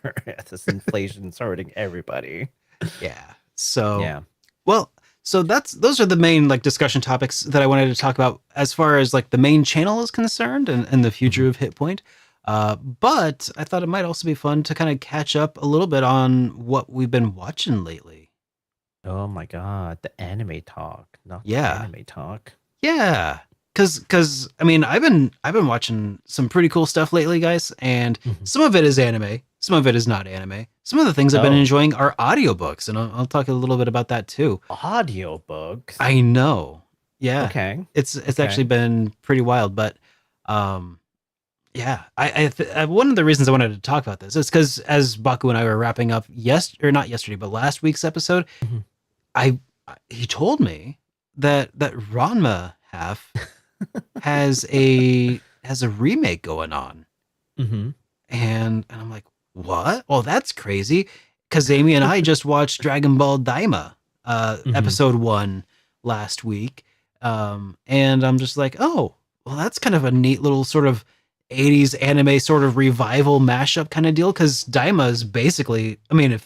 Speaker 2: This inflation's hurting everybody.
Speaker 1: Yeah. So
Speaker 2: yeah.
Speaker 1: Well, so those are the main like discussion topics that I wanted to talk about as far as like the main channel is concerned and the future of HitPoint. But I thought it might also be fun to kind of catch up a little bit on what we've been watching lately.
Speaker 2: Oh my god, the anime talk, not the
Speaker 1: Yeah.
Speaker 2: anime talk.
Speaker 1: Yeah. Cause I mean I've been watching some pretty cool stuff lately, guys, and some of it is anime, some of it is not anime. Some of the things I've been enjoying are audiobooks, and I'll talk a little bit about that too.
Speaker 2: Audiobooks.
Speaker 1: I know. Yeah.
Speaker 2: Okay.
Speaker 1: It's actually been pretty wild, but yeah, I one of the reasons I wanted to talk about this is because as Baku and I were wrapping up not yesterday, but last week's episode, he told me that Ranma half has a remake going on, and I'm like, what? Well, that's crazy, because Amy and I just watched Dragon Ball Daima episode 1 last week, and I'm just like, oh, well, that's kind of a neat little sort of 80s anime sort of revival mashup kind of deal, because Daima is basically, I mean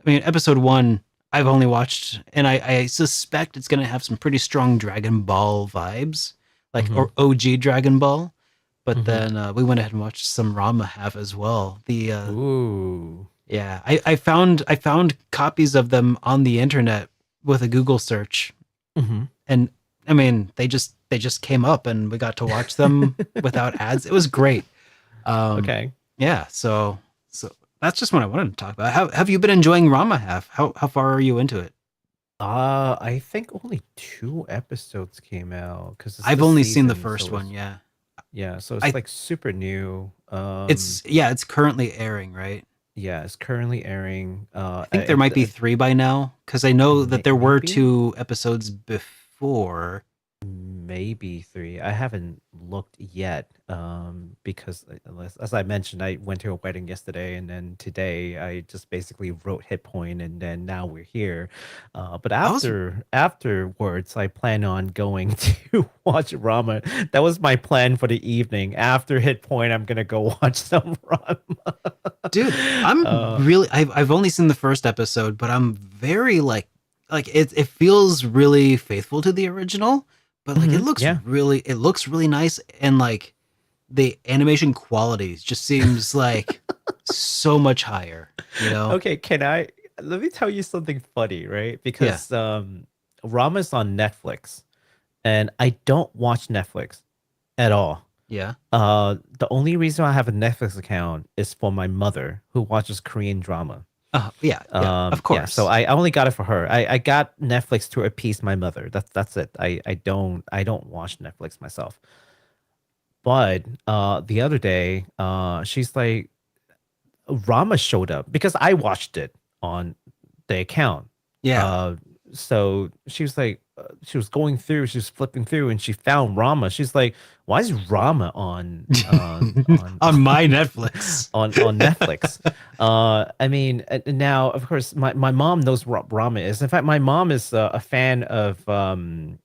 Speaker 1: episode 1 I've only watched, and I suspect it's going to have some pretty strong Dragon Ball vibes, like or OG Dragon Ball. But then we went ahead and watched some Ranma half as well. The
Speaker 2: Ooh.
Speaker 1: Yeah, I found copies of them on the internet with a Google search, and I mean they just came up, and we got to watch them without ads. It was great.
Speaker 2: Okay.
Speaker 1: Yeah, so that's just what I wanted to talk about. How have you been enjoying Ranma half? How far are you into it?
Speaker 2: I think only 2 episodes came out because
Speaker 1: I've only seen the first one. Yeah.
Speaker 2: Yeah, so it's like super new.
Speaker 1: It's currently airing, right?
Speaker 2: Yeah, it's currently airing.
Speaker 1: I think there might be 3 by now, because I know that there were 2 episodes before.
Speaker 2: Maybe 3. I haven't looked yet because, as I mentioned, I went to a wedding yesterday, and then today I just basically wrote HitPoint, and then now we're here. But afterwards, I plan on going to watch Ranma. That was my plan for the evening. After HitPoint, I'm gonna go watch some Ranma.
Speaker 1: Dude, I'm really. I've only seen the first episode, but I'm very like it feels really faithful to the original. But like it looks really nice, and like the animation quality just seems like so much higher, you know?
Speaker 2: Okay, let me tell you something funny, right? Because Ranma's on Netflix, and I don't watch Netflix at all.
Speaker 1: Yeah.
Speaker 2: The only reason I have a Netflix account is for my mother, who watches Korean drama.
Speaker 1: Yeah, of course.
Speaker 2: Yeah, so I only got it for her. I got Netflix to appease my mother. That's it. I don't watch Netflix myself. But the other day, she's like, Ranma showed up because I watched it on the account.
Speaker 1: Yeah.
Speaker 2: So she was like, she was going through, she was flipping through, and she found Ranma. She's like, why is Ranma on
Speaker 1: on my Netflix?
Speaker 2: on Netflix? I mean, now of course my mom knows what Ranma is. In fact, my mom is a fan of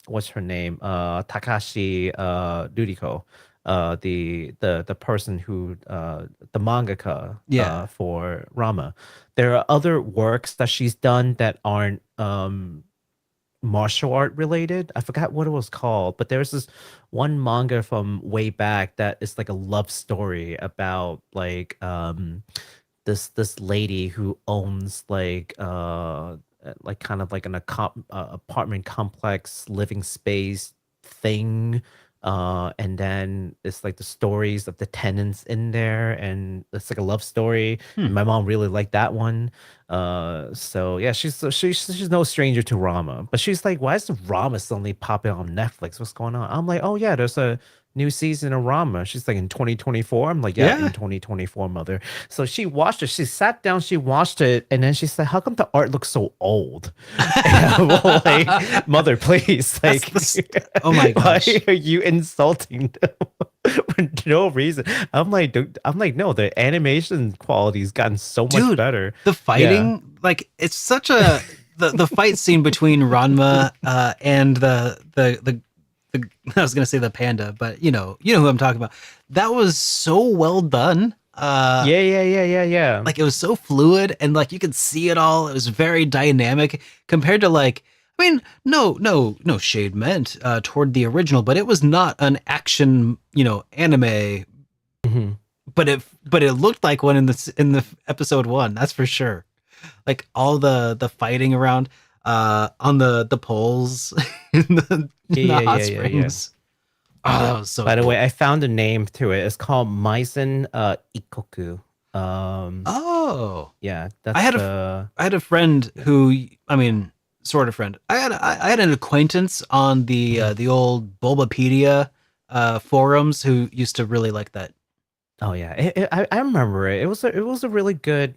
Speaker 2: what's her name, Takashi Ruriko. the person who the mangaka
Speaker 1: Yeah.
Speaker 2: for Rama. There are other works that she's done that aren't martial art related. I forgot what it was called, but there's this one manga from way back that is like a love story about this lady who owns like kind of like an apartment complex living space thing, and then it's like the stories of the tenants in there, and it's like a love story. And my mom really liked that one. So yeah, she's no stranger to Rama, but she's like, why is the Rama suddenly popping on Netflix? What's going on? I'm like, oh yeah, there's a new season of Rama. She's like, in 2024. I'm like, yeah,
Speaker 1: Yeah.
Speaker 2: in 2024, mother. So she watched it. She sat down, she watched it, and then she said, how come the art looks so old? And I'm like, mother, please, like,
Speaker 1: Oh my gosh.
Speaker 2: why are you insulting them for no reason? I'm like, no, the animation quality's gotten so much
Speaker 1: Dude,
Speaker 2: better.
Speaker 1: The fighting, like, it's such a the fight scene between Ranma and the I was gonna say the panda, but you know who I'm talking about. That was so well done.
Speaker 2: Yeah.
Speaker 1: Like, it was so fluid, and like you could see it all. It was very dynamic compared to, like, I mean, no shade meant toward the original, but it was not an action, anime.
Speaker 2: Mhm.
Speaker 1: But it looked like one in the episode 1. That's for sure. Like, all the fighting around on the poles in the hot springs. Oh, that was so
Speaker 2: By the
Speaker 1: cool.
Speaker 2: way, I found a name to it. It's called Maisen Ikoku.
Speaker 1: Oh,
Speaker 2: Yeah, that's
Speaker 1: I had a friend who, I mean, sort of friend. I had an acquaintance on the old Bulbapedia forums who used to really like that.
Speaker 2: Oh yeah, I remember it. It was a really good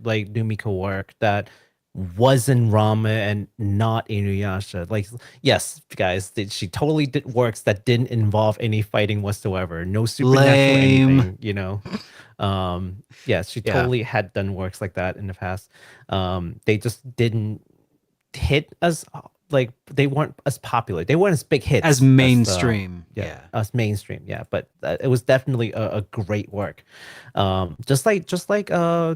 Speaker 2: like Numiko work that was in Rama and not Inuyasha. Like, yes, guys, she totally did works that didn't involve any fighting whatsoever. No supernatural
Speaker 1: Lame.
Speaker 2: anything. Yeah, she
Speaker 1: Yeah.
Speaker 2: totally had done works like that in the past. They just didn't hit as like they weren't as popular. They weren't as big hits
Speaker 1: As mainstream. Yeah.
Speaker 2: as mainstream. Yeah, but it was definitely a great work. Just like Akira.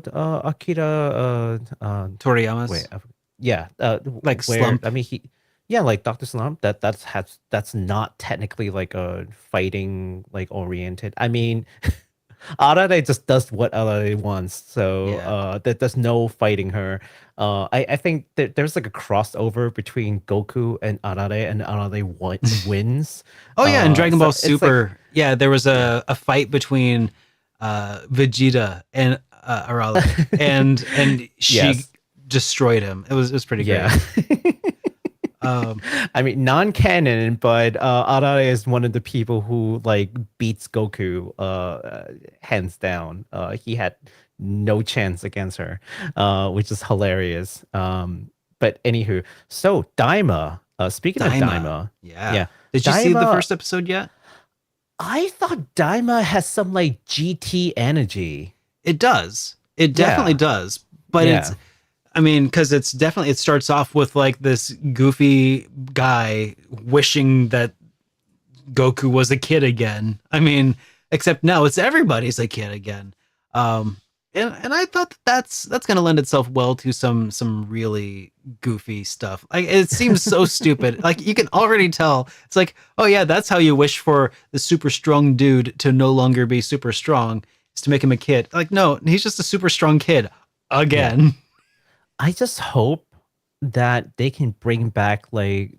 Speaker 1: Toriyama's.
Speaker 2: Wait, yeah,
Speaker 1: Like Slump.
Speaker 2: I mean, like Dr. Slump. That's not technically like a fighting like oriented. I mean, Arare just does what Arare wants, so
Speaker 1: Yeah.
Speaker 2: there's no fighting her. I think that there's like a crossover between Goku and Arare, and Arare wins.
Speaker 1: Oh yeah, in Dragon
Speaker 2: so
Speaker 1: Ball
Speaker 2: it's like-
Speaker 1: Super, yeah, there was a fight between Vegeta and Arale, and she
Speaker 2: Yes.
Speaker 1: destroyed him. It was pretty great.
Speaker 2: Yeah.
Speaker 1: Um,
Speaker 2: I mean, non-canon, but Arare is one of the people who like beats Goku hands down. He had no chance against her, which is hilarious. But anywho, so Daima. Speaking of Daima,
Speaker 1: yeah.
Speaker 2: yeah.
Speaker 1: Did you see the
Speaker 2: Daima-
Speaker 1: first episode yet?
Speaker 2: I thought Daima has some like GT energy.
Speaker 1: It does. It definitely does. But
Speaker 2: Yeah.
Speaker 1: it's, I mean, because it starts off with like this goofy guy wishing that Goku was a kid again. I mean, except now it's everybody's a kid again. And I thought that's going to lend itself well to some really goofy stuff. Like, it seems so stupid. Like, you can already tell. It's like, oh yeah, that's how you wish for the super strong dude to no longer be super strong, is to make him a kid. Like, no, he's just a super strong kid again.
Speaker 2: I just hope that they can bring back like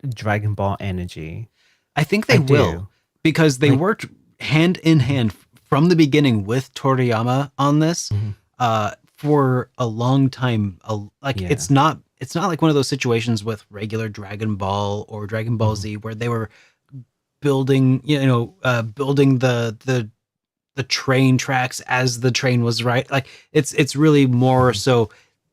Speaker 2: Dragon Ball energy.
Speaker 1: I think they
Speaker 2: I
Speaker 1: will,
Speaker 2: do.
Speaker 1: because they
Speaker 2: Like-
Speaker 1: worked hand in hand from the beginning with Toriyama on this for a long time.
Speaker 2: Yeah.
Speaker 1: It's not like one of those situations with regular Dragon Ball or Dragon Ball Z where they were building building the train tracks as the train was right. Like, it's really more so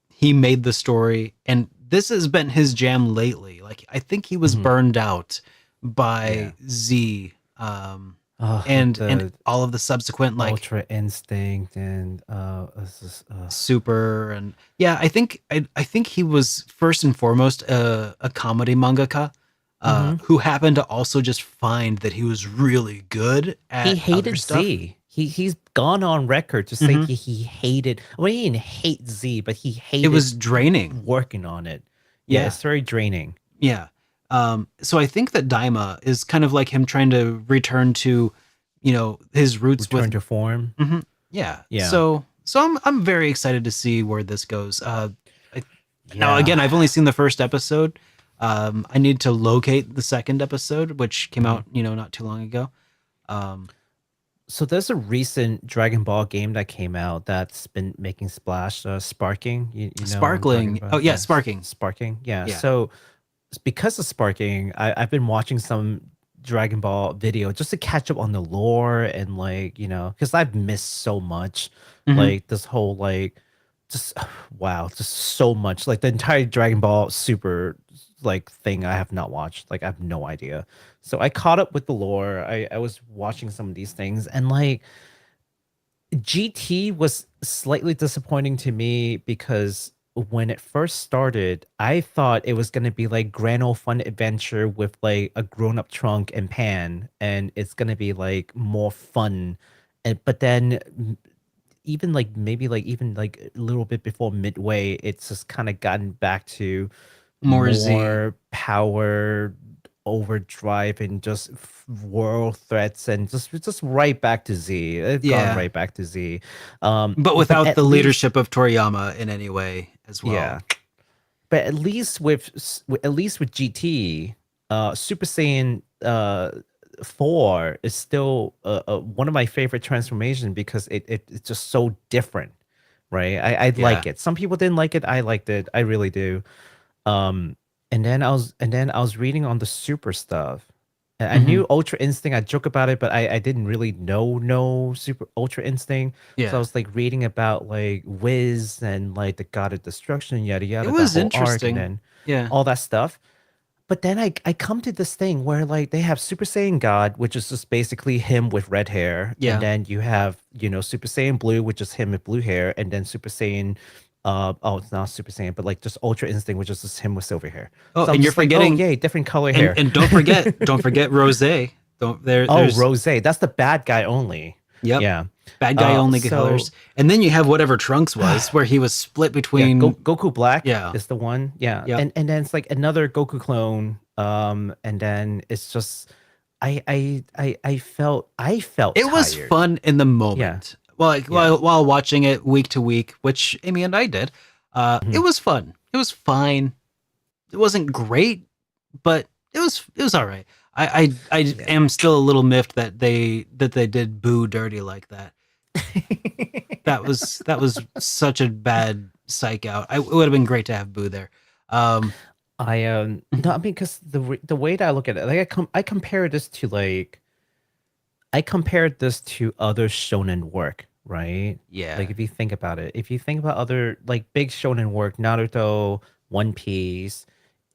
Speaker 1: he made the story, and this has been his jam lately. Like, I think he was burned out by Z and all of the subsequent, like,
Speaker 2: Ultra Instinct and
Speaker 1: Super, and yeah, I think he was first and foremost a comedy mangaka. who happened to also just find that he was really good at
Speaker 2: He
Speaker 1: other
Speaker 2: hated
Speaker 1: stuff.
Speaker 2: Z. He's gone on record to say he hated. Well, he didn't hate Z, but he hated.
Speaker 1: It was draining.
Speaker 2: Working on it. Yeah,
Speaker 1: Yeah.
Speaker 2: it's very draining.
Speaker 1: Yeah. So I think that Daima is kind of like him trying to return to, his roots
Speaker 2: Return to form.
Speaker 1: Yeah.
Speaker 2: Yeah.
Speaker 1: So I'm very excited to see where this goes. Now
Speaker 2: Yeah.
Speaker 1: again, I've only seen the first episode. I need to locate the second episode, which came out, not too long ago.
Speaker 2: So there's a recent Dragon Ball game that came out that's been making splash, Sparking. You know what I'm
Speaker 1: Sparkling.
Speaker 2: talking about?
Speaker 1: Oh yeah, Sparking.
Speaker 2: Sparking. Yeah.
Speaker 1: Yeah.
Speaker 2: So because of Sparking, I've been watching some Dragon Ball video just to catch up on the lore and because I've missed so much. Like this whole just wow, just so much. Like the entire Dragon Ball Super thing I have not watched. I have no idea. So I caught up with the lore. I was watching some of these things and GT was slightly disappointing to me because when it first started, I thought it was gonna be Grand Ole Fun Adventure with a grown-up Trunk and Pan, and it's gonna be more fun. But then even maybe even a little bit before midway, it's just kind of gotten back to
Speaker 1: More Z.
Speaker 2: power overdrive and just world threats and just right back to Z. It's gone right back to Z.
Speaker 1: But without
Speaker 2: at
Speaker 1: the
Speaker 2: least-
Speaker 1: leadership of Toriyama in any way as well.
Speaker 2: Yeah. But at least with GT, Super Saiyan 4 is still one of my favorite transformations because it's just so different, right? I like it. Some people didn't like it. I liked it. I really do. And then I was reading on the Super stuff. And I knew Ultra Instinct. I joke about it, but I didn't really know Super Ultra Instinct.
Speaker 1: Yeah.
Speaker 2: So I was reading about Wiz and the God of Destruction, yada yada.
Speaker 1: It was
Speaker 2: that whole arc,
Speaker 1: interesting.
Speaker 2: and then
Speaker 1: Yeah.
Speaker 2: all that stuff. But then I come to this thing where they have Super Saiyan God, which is just basically him with red hair.
Speaker 1: Yeah.
Speaker 2: And then you have, Super Saiyan Blue, which is him with blue hair, and then Super Saiyan it's not Super Saiyan, but just Ultra Instinct, which is just him with silver hair.
Speaker 1: Oh,
Speaker 2: So I'm
Speaker 1: and you're
Speaker 2: just
Speaker 1: forgetting
Speaker 2: yay, different color hair.
Speaker 1: and don't forget Rose. There's
Speaker 2: Rose, that's the bad guy only.
Speaker 1: Yep.
Speaker 2: Yeah.
Speaker 1: Bad guy only
Speaker 2: so-
Speaker 1: colors. And then you have whatever Trunks was, where he was split between
Speaker 2: Goku Black
Speaker 1: Yeah.
Speaker 2: is the one. Yeah.
Speaker 1: Yep.
Speaker 2: And then it's another Goku clone. And then it's just I felt
Speaker 1: It was
Speaker 2: tired.
Speaker 1: fun in the moment. Well, while watching it week to week, which Amy and I did, it was fun. It was fine. It wasn't great, but it was all right. I am still a little miffed that they did Boo dirty like that. that was such a bad psych out. It would have been great to have Boo there.
Speaker 2: No, I mean, because the way that I look at it, I compare this to I compared this to other shonen work, right?
Speaker 1: Yeah.
Speaker 2: If you think about it, if you think about other big shonen work, Naruto, One Piece,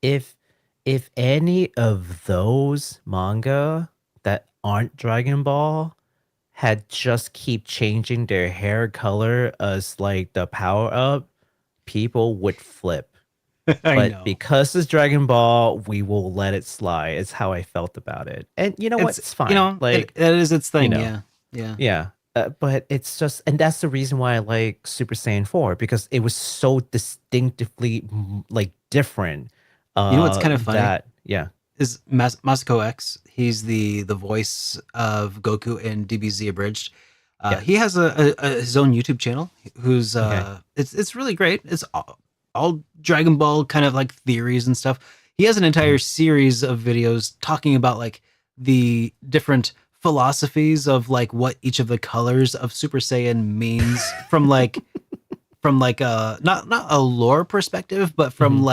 Speaker 2: if any of those manga that aren't Dragon Ball had just keep changing their hair color as the power up, people would flip.
Speaker 1: I know.
Speaker 2: But because it's Dragon Ball, we will let it slide. It's how I felt about it. And you know what? It's fine.
Speaker 1: It is its thing.
Speaker 2: you know.
Speaker 1: Yeah.
Speaker 2: Yeah. But it's just, and that's the reason why I like Super Saiyan 4, because it was so distinctively different.
Speaker 1: You know what's kind of funny?
Speaker 2: Yeah.
Speaker 1: Is Masako X. He's the voice of Goku in DBZ Abridged. He has his own YouTube channel. Who's it's really great. It's all Dragon Ball kind of theories and stuff. He has an entire series of videos talking about the different philosophies of what each of the colors of Super Saiyan means from not a lore perspective, but from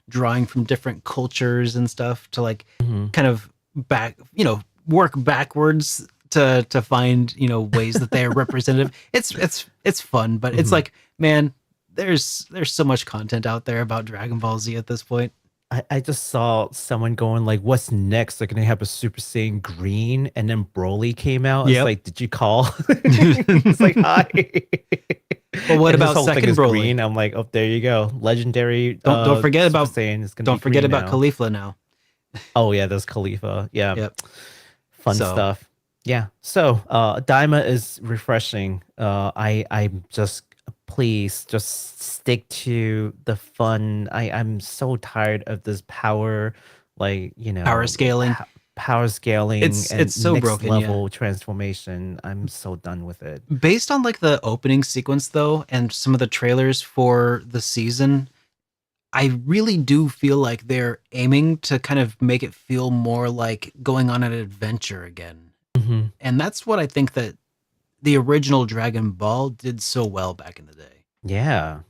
Speaker 1: drawing from different cultures and stuff to kind of work backwards to find ways that they are representative. It's fun, but it's man, there's so much content out there about Dragon Ball Z at this point.
Speaker 2: I just saw someone going what's next? They're gonna have a Super Saiyan Green, and then Broly came out.
Speaker 1: Yep.
Speaker 2: It's did you call? It's hi.
Speaker 1: Well, what
Speaker 2: And this
Speaker 1: about
Speaker 2: whole thing
Speaker 1: second
Speaker 2: is
Speaker 1: Broly?
Speaker 2: Green. I'm oh, there you go, legendary.
Speaker 1: Don't forget
Speaker 2: Super
Speaker 1: about
Speaker 2: Saiyan is gonna
Speaker 1: don't
Speaker 2: be
Speaker 1: forget
Speaker 2: green
Speaker 1: about
Speaker 2: now.
Speaker 1: Caulifla now.
Speaker 2: Oh yeah, there's Khalifa. Yeah,
Speaker 1: Yep.
Speaker 2: fun
Speaker 1: So-
Speaker 2: stuff. Yeah. So Daima is refreshing. I'm just please just stick to the fun. I'm so tired of this power, like
Speaker 1: Power scaling.
Speaker 2: power scaling,
Speaker 1: It's
Speaker 2: and
Speaker 1: so
Speaker 2: next
Speaker 1: broken, yeah.
Speaker 2: level transformation. I'm so done with it.
Speaker 1: Based on like the opening sequence though, and some of the trailers for the season, I really do feel like they're aiming to kind of make it feel more like going on an adventure again.
Speaker 2: Mhm.
Speaker 1: And that's what I think that the original Dragon Ball did so well back in the day.
Speaker 2: Yeah.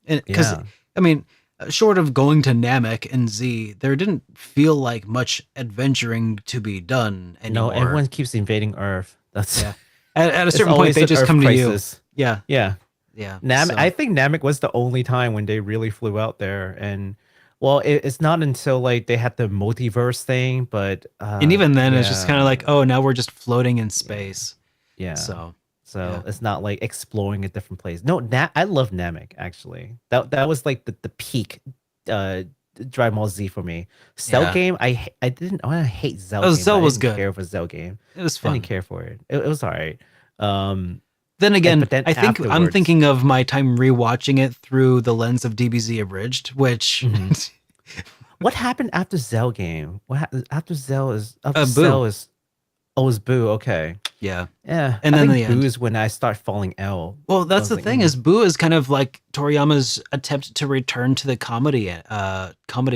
Speaker 1: And because
Speaker 2: Yeah.
Speaker 1: I mean, short of going to Namek and Z, there didn't feel like much adventuring to be done
Speaker 2: No,
Speaker 1: anymore.
Speaker 2: everyone keeps invading Earth. That's
Speaker 1: Yeah. At a
Speaker 2: it's
Speaker 1: certain point,
Speaker 2: always
Speaker 1: they
Speaker 2: an
Speaker 1: just
Speaker 2: Earth
Speaker 1: come to you.
Speaker 2: crisis.
Speaker 1: Yeah,
Speaker 2: Yeah.
Speaker 1: yeah.
Speaker 2: Namek.
Speaker 1: So-
Speaker 2: I think Namek was the only time when they really flew out there, and well, it's not until like they had the multiverse thing, but
Speaker 1: and even then, it's just
Speaker 2: yeah,
Speaker 1: kind of like, oh, now we're just floating in space.
Speaker 2: yeah.
Speaker 1: So
Speaker 2: So
Speaker 1: yeah.
Speaker 2: it's not like exploring a different place. No, I love Namek actually. That was like the peak Dragon Ball Z for me. Cell
Speaker 1: Yeah.
Speaker 2: game, I hate Cell
Speaker 1: Oh,
Speaker 2: game.
Speaker 1: Cell
Speaker 2: but I
Speaker 1: was
Speaker 2: didn't
Speaker 1: good.
Speaker 2: care for Cell game.
Speaker 1: It was
Speaker 2: I
Speaker 1: fun.
Speaker 2: didn't care for it. It was all right.
Speaker 1: Then again,
Speaker 2: but then
Speaker 1: I think I'm
Speaker 2: afterwards-
Speaker 1: thinking of my time rewatching it through the lens of DBZ Abridged, which
Speaker 2: Mhm. What happened after Cell game? After Cell is after
Speaker 1: Boo.
Speaker 2: Cell is oh, it's Boo. Okay,
Speaker 1: yeah.
Speaker 2: yeah.
Speaker 1: And
Speaker 2: I
Speaker 1: then
Speaker 2: think
Speaker 1: the
Speaker 2: Boo
Speaker 1: end.
Speaker 2: is when I start falling ill.
Speaker 1: Well, that's
Speaker 2: was
Speaker 1: the
Speaker 2: like,
Speaker 1: thing is Boo is kind of like Toriyama's attempt to return to the comedy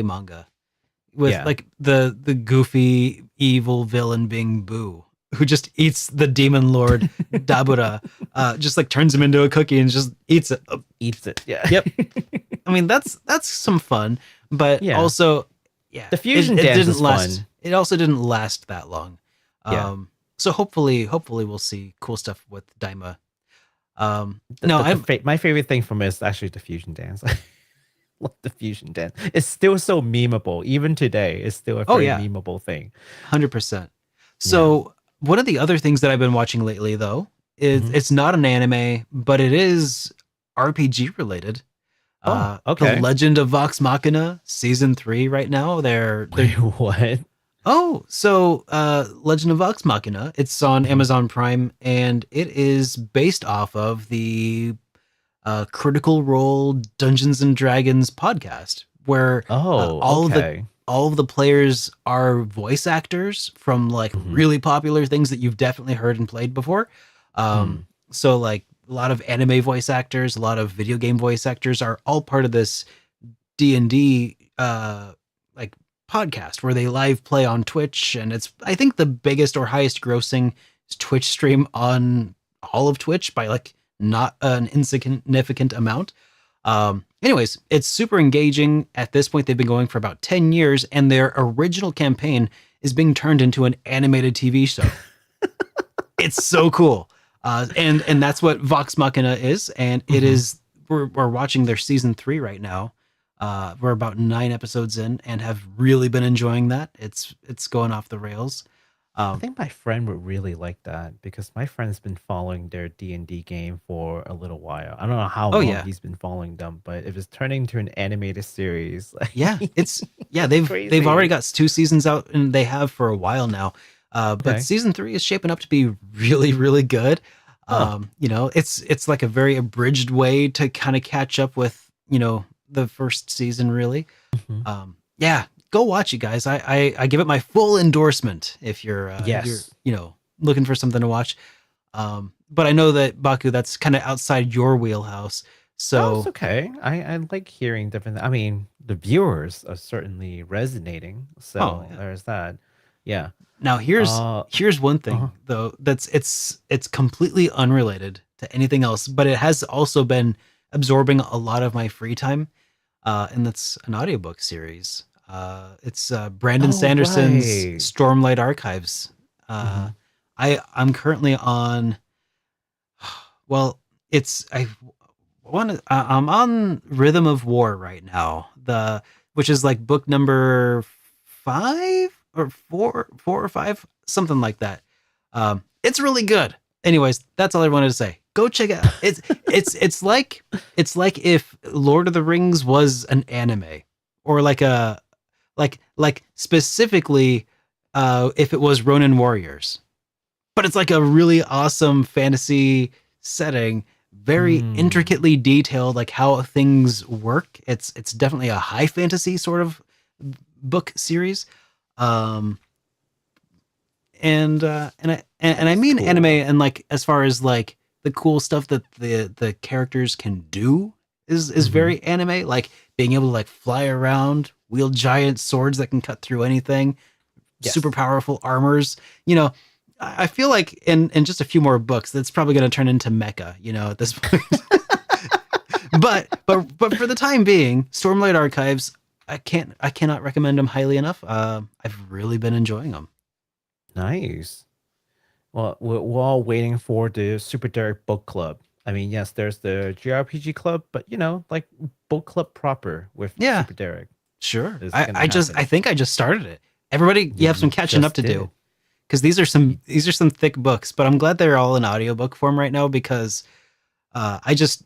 Speaker 1: manga with
Speaker 2: Yeah.
Speaker 1: like the goofy evil villain being Boo, who just eats the demon lord Dabura, just like turns him into a cookie and just eats it.
Speaker 2: Eats it. Yeah.
Speaker 1: Yep. I mean, that's some fun, but
Speaker 2: Yeah.
Speaker 1: also, yeah,
Speaker 2: The fusion
Speaker 1: it
Speaker 2: dance
Speaker 1: didn't
Speaker 2: is
Speaker 1: last.
Speaker 2: fun.
Speaker 1: It also didn't last that long.
Speaker 2: Yeah.
Speaker 1: So hopefully we'll see cool stuff with Daima.
Speaker 2: My favorite thing from it is actually the fusion dance. Love the fusion dance. It's still so memeable. Even today, it's still a
Speaker 1: Oh,
Speaker 2: very
Speaker 1: yeah.
Speaker 2: memeable thing.
Speaker 1: 100%. So one of the other things that I've been watching lately, though, is
Speaker 2: Mhm.
Speaker 1: it's not an anime, but it is RPG related.
Speaker 2: Oh, okay.
Speaker 1: The Legend of Vox Machina season 3 right now. They're
Speaker 2: Wait, what?
Speaker 1: Legend of Vox Machina. It's on Amazon Prime, and it is based off of the Critical Role Dungeons and Dragons podcast, where
Speaker 2: Oh,
Speaker 1: all
Speaker 2: okay.
Speaker 1: of the players are voice actors from like
Speaker 2: Mhm.
Speaker 1: really popular things that you've definitely heard and played before. So like a lot of anime voice actors, a lot of video game voice actors are all part of this D&D like podcast where they live play on Twitch, and it's I think the biggest or highest grossing Twitch stream on all of Twitch by like not an insignificant amount. Anyways, it's super engaging. At this point, they've been going for about 10 years, and their original campaign is being turned into an animated TV show. It's so cool. And that's what Vox Machina is. And it is, we're watching their season 3 right now. We're about 9 episodes in and have really been enjoying that. It's going off the rails.
Speaker 2: I think my friend would really like that because my friend's been following their D&D game for a little while. I don't know how long
Speaker 1: yeah.
Speaker 2: he's been following them, but if it's turning into an animated series, like,
Speaker 1: Yeah, they've
Speaker 2: Crazy.
Speaker 1: already got 2 seasons out, and they have for a while now. But
Speaker 2: Okay.
Speaker 1: season 3 is shaping up to be really, really good.
Speaker 2: Huh.
Speaker 1: It's like a very abridged way to kind of catch up with the first season, really.
Speaker 2: Mhm.
Speaker 1: Yeah, go watch it, guys. I give it my full endorsement if you're
Speaker 2: Yes.
Speaker 1: looking for something to watch. But I know that Baku, that's kind of outside your wheelhouse.
Speaker 2: Oh,
Speaker 1: So
Speaker 2: it's okay. I like hearing different. I mean, the viewers are certainly resonating. So
Speaker 1: Oh, yeah.
Speaker 2: there's that. Yeah.
Speaker 1: now here's one thing
Speaker 2: uh-huh.
Speaker 1: though that's it's completely unrelated to anything else, but it has also been absorbing a lot of my free time, and that's an audiobook series. It's Brandon
Speaker 2: Oh,
Speaker 1: Sanderson's
Speaker 2: right.
Speaker 1: Stormlight Archives.
Speaker 2: Mhm.
Speaker 1: I'm currently on. Well, I'm on Rhythm of War right now. Which is like book number 5 or 4 or 5, something like that. It's really good. Anyways, that's all I wanted to say. Go check it out. It's like if Lord of the Rings was an anime, or like a like specifically if it was Ronin Warriors. But it's like a really awesome fantasy setting, very intricately detailed, like how things work. It's definitely a high fantasy sort of book series. And I mean
Speaker 2: cool.
Speaker 1: anime, and like as far as like the cool stuff that the characters can do is very anime, like being able to like fly around, wield giant swords that can cut through anything, super powerful armors. You know, I feel like in just a few more books, that's probably going to turn into mecha, you know, at this point. but for the time being, Stormlight Archives, I cannot recommend them highly enough. I've really been enjoying them.
Speaker 2: Nice. Well, we're all waiting for the Super Derek Book Club. I mean, yes, there's the JRPG Club, but you know, like book club proper with Super Derek.
Speaker 1: Sure.
Speaker 2: is
Speaker 1: I
Speaker 2: gonna
Speaker 1: just
Speaker 2: happen.
Speaker 1: I think I just started it. Everybody, you have some catching
Speaker 2: just
Speaker 1: up to
Speaker 2: did.
Speaker 1: do, because these are some thick books. But I'm glad they're all in audiobook form right now, because I just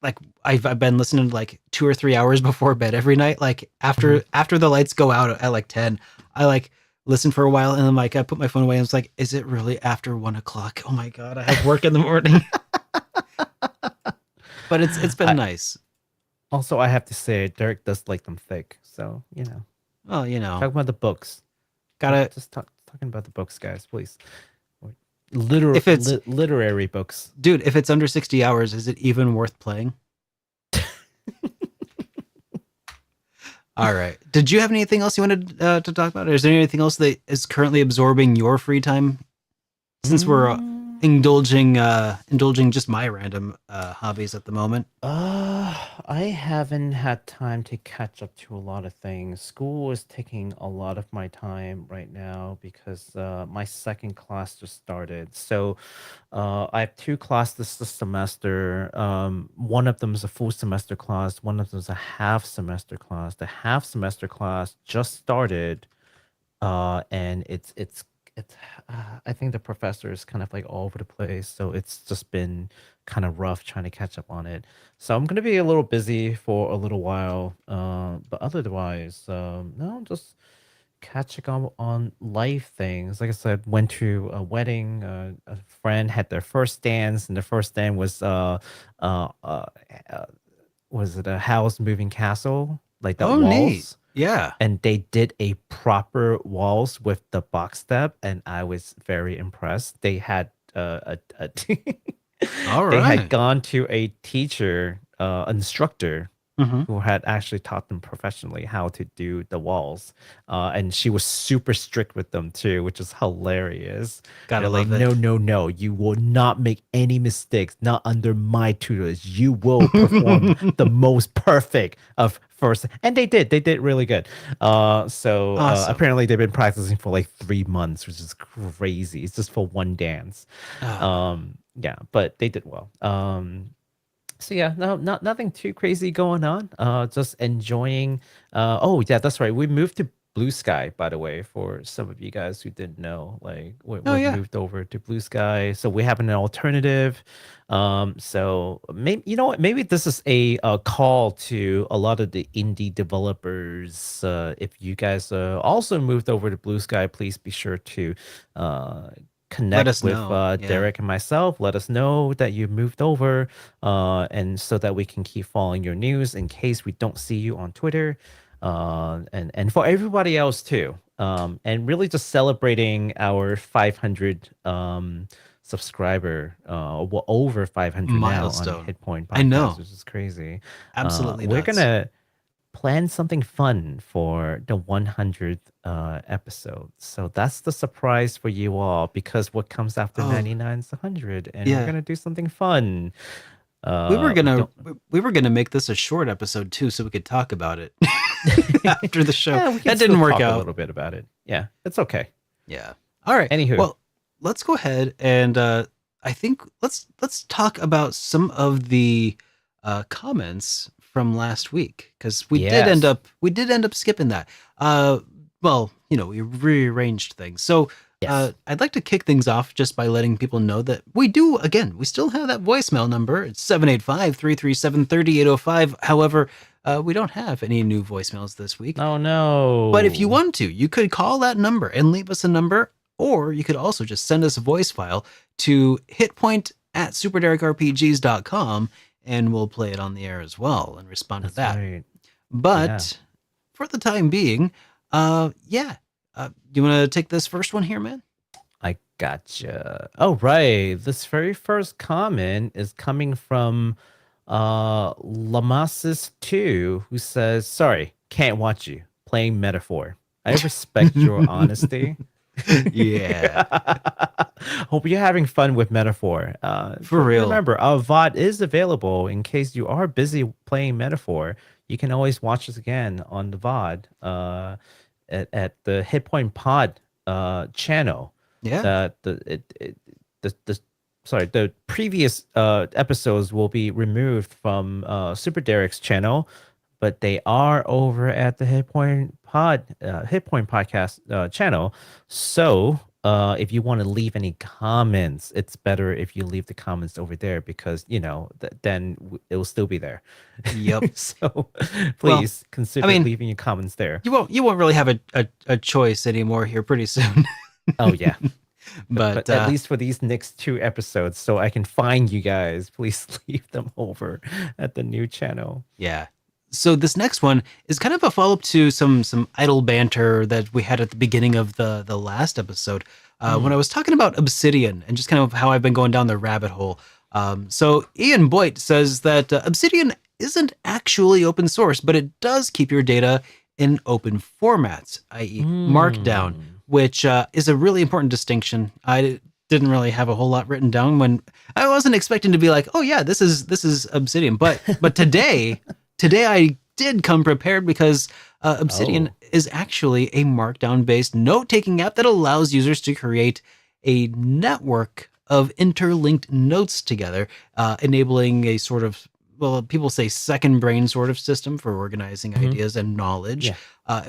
Speaker 1: like I've been listening to like 2 or 3 hours before bed every night. Like after the lights go out at like 10, I like listen for a while, and then like I put my phone away and it's like, is it really after 1 o'clock? Oh my god, I have work in the morning. But it's been nice.
Speaker 2: Also, I have to say, Derek does like them thick. So, you know,
Speaker 1: Well, you know,
Speaker 2: talk about the books.
Speaker 1: gotta
Speaker 2: Just talking about the books, guys, please.
Speaker 1: If it's-
Speaker 2: Literary books.
Speaker 1: dude, if it's under 60 hours, is it even worth playing? All right. Did you have anything else you wanted to talk about? Or is there anything else that is currently absorbing your free time? Since we're indulging just my random hobbies at the moment.
Speaker 2: I haven't had time to catch up to a lot of things. School is taking a lot of my time right now because my second class just started. So I have 2 classes this semester. One of them is a full semester class. One of them is a half semester class. The half semester class just started, and it's I think the professor is kind of like all over the place, so it's just been kind of rough trying to catch up on it. So I'm gonna be a little busy for a little while, but otherwise, no, just catching up on life things. Like I said, went to a wedding. A friend had their first dance, and the first dance was it a house moving castle, like the
Speaker 1: Oh,
Speaker 2: walls?
Speaker 1: neat. Yeah.
Speaker 2: And they did a proper walls with the box step, and I was very impressed. They had
Speaker 1: All
Speaker 2: they
Speaker 1: right.
Speaker 2: had gone to a teacher, instructor,
Speaker 1: Mhm.
Speaker 2: who had actually taught them professionally how to do the walls, and she was super strict with them too, which is hilarious.
Speaker 1: Gotta
Speaker 2: They're like,
Speaker 1: love it.
Speaker 2: no, you will not make any mistakes, not under my tutors. You will perform the most perfect of first, and they did really good. So
Speaker 1: Awesome.
Speaker 2: apparently they've been practicing for like 3 months, which is crazy. It's just for one dance.
Speaker 1: Ah.
Speaker 2: Yeah, but they did well. So yeah, no, nothing too crazy going on. Just enjoying. Oh yeah, that's right. We moved to Blue Sky, by the way, for some of you guys who didn't know. Like we
Speaker 1: yeah.
Speaker 2: moved over to Blue Sky, so we have an alternative. So maybe, you know what? Maybe this is a call to a lot of the indie developers. If you guys also moved over to Blue Sky, please be sure to connect
Speaker 1: us
Speaker 2: with
Speaker 1: know. Yeah.
Speaker 2: Derek and myself. Let us know that you moved over, and so that we can keep following your news in case we don't see you on Twitter, and for everybody else too. And really just celebrating our 500 subscriber, well, over 500 now
Speaker 1: Milestone.
Speaker 2: on HitPoint Podcast,
Speaker 1: I know.
Speaker 2: which is crazy.
Speaker 1: Absolutely
Speaker 2: We're
Speaker 1: nuts.
Speaker 2: gonna plan something fun for the 100th episode. So that's the surprise for you all, because what comes after
Speaker 1: Oh.
Speaker 2: 99 is 100, and
Speaker 1: Yeah.
Speaker 2: we're gonna do something fun.
Speaker 1: We were
Speaker 2: don't-
Speaker 1: gonna make this a short episode too, so we could talk about it after the show.
Speaker 2: Yeah, we can
Speaker 1: That
Speaker 2: still
Speaker 1: didn't work
Speaker 2: talk a
Speaker 1: out.
Speaker 2: little bit about it. Yeah, it's okay.
Speaker 1: Yeah. All right.
Speaker 2: Anywho.
Speaker 1: Well, let's go ahead and I think let's talk about some of the comments from last week, because we did end up skipping that. Well, you know, we rearranged things. So I'd like to kick things off just by letting people know that we still have that voicemail number. It's 785-337-3805. However, we don't have any new voicemails this week.
Speaker 2: Oh no!
Speaker 1: But if you want to, you could call that number and leave us a number, or you could also just send us a voice file to hitpoint@superderekRPGs.com, and we'll play it on the air as well and respond to that.
Speaker 2: Right.
Speaker 1: But for the time being, you want to take this first one here, man?
Speaker 2: I gotcha. Oh, right. This very first comment is coming from Lamasis2, who says, sorry, can't watch you playing Metaphor. I respect your honesty.
Speaker 1: Yeah.
Speaker 2: Hope you're having fun with Metaphor.
Speaker 1: For real.
Speaker 2: Remember, our VOD is available in case you are busy playing Metaphor. You can always watch us again on the VOD at the HitPoint Pod channel.
Speaker 1: Yeah.
Speaker 2: The previous episodes will be removed from Super Derek's channel, but they are over at the HitPoint Podcast channel. So if you want to leave any comments, it's better if you leave the comments over there because then it will still be there.
Speaker 1: Yep.
Speaker 2: So please consider leaving your comments there.
Speaker 1: You won't really have a choice anymore here pretty soon.
Speaker 2: Oh yeah.
Speaker 1: But
Speaker 2: at least for these next 2 episodes, so I can find you guys, please leave them over at the new channel.
Speaker 1: Yeah. So this next one is kind of a follow-up to some idle banter that we had at the beginning of the last episode when I was talking about Obsidian and just kind of how I've been going down the rabbit hole. So Ian Boyd says that Obsidian isn't actually open source, but it does keep your data in open formats, i.e. markdown, which is a really important distinction. I didn't really have a whole lot written down when I wasn't expecting to be like, oh yeah, this is Obsidian. But today I did come prepared because Obsidian is actually a markdown-based note-taking app that allows users to create a network of interlinked notes together, enabling a sort of, well, people say second brain sort of system for organizing ideas and knowledge.
Speaker 2: Yeah.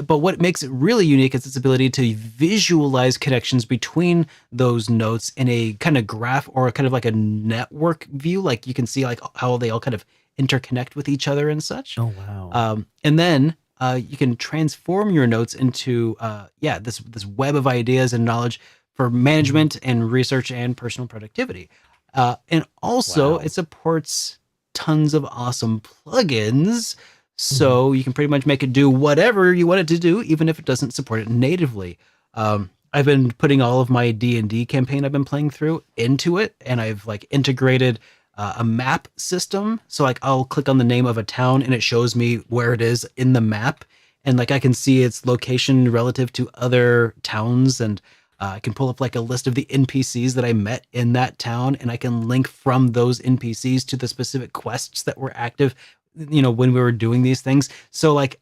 Speaker 1: But what makes it really unique is its ability to visualize connections between those notes in a kind of graph or kind of like a network view. Like you can see like how they all kind of interconnect with each other and such.
Speaker 2: Oh, wow.
Speaker 1: And then you can transform your notes into, this web of ideas and knowledge for management and research and personal productivity. And also it supports tons of awesome plugins. So you can pretty much make it do whatever you want it to do, even if it doesn't support it natively. I've been putting all of my D&D campaign I've been playing through into it, and I've like integrated a map system. So like I'll click on the name of a town and it shows me where it is in the map. And like I can see its location relative to other towns, and I can pull up like a list of the NPCs that I met in that town, and I can link from those NPCs to the specific quests that were active, when we were doing these things. So like,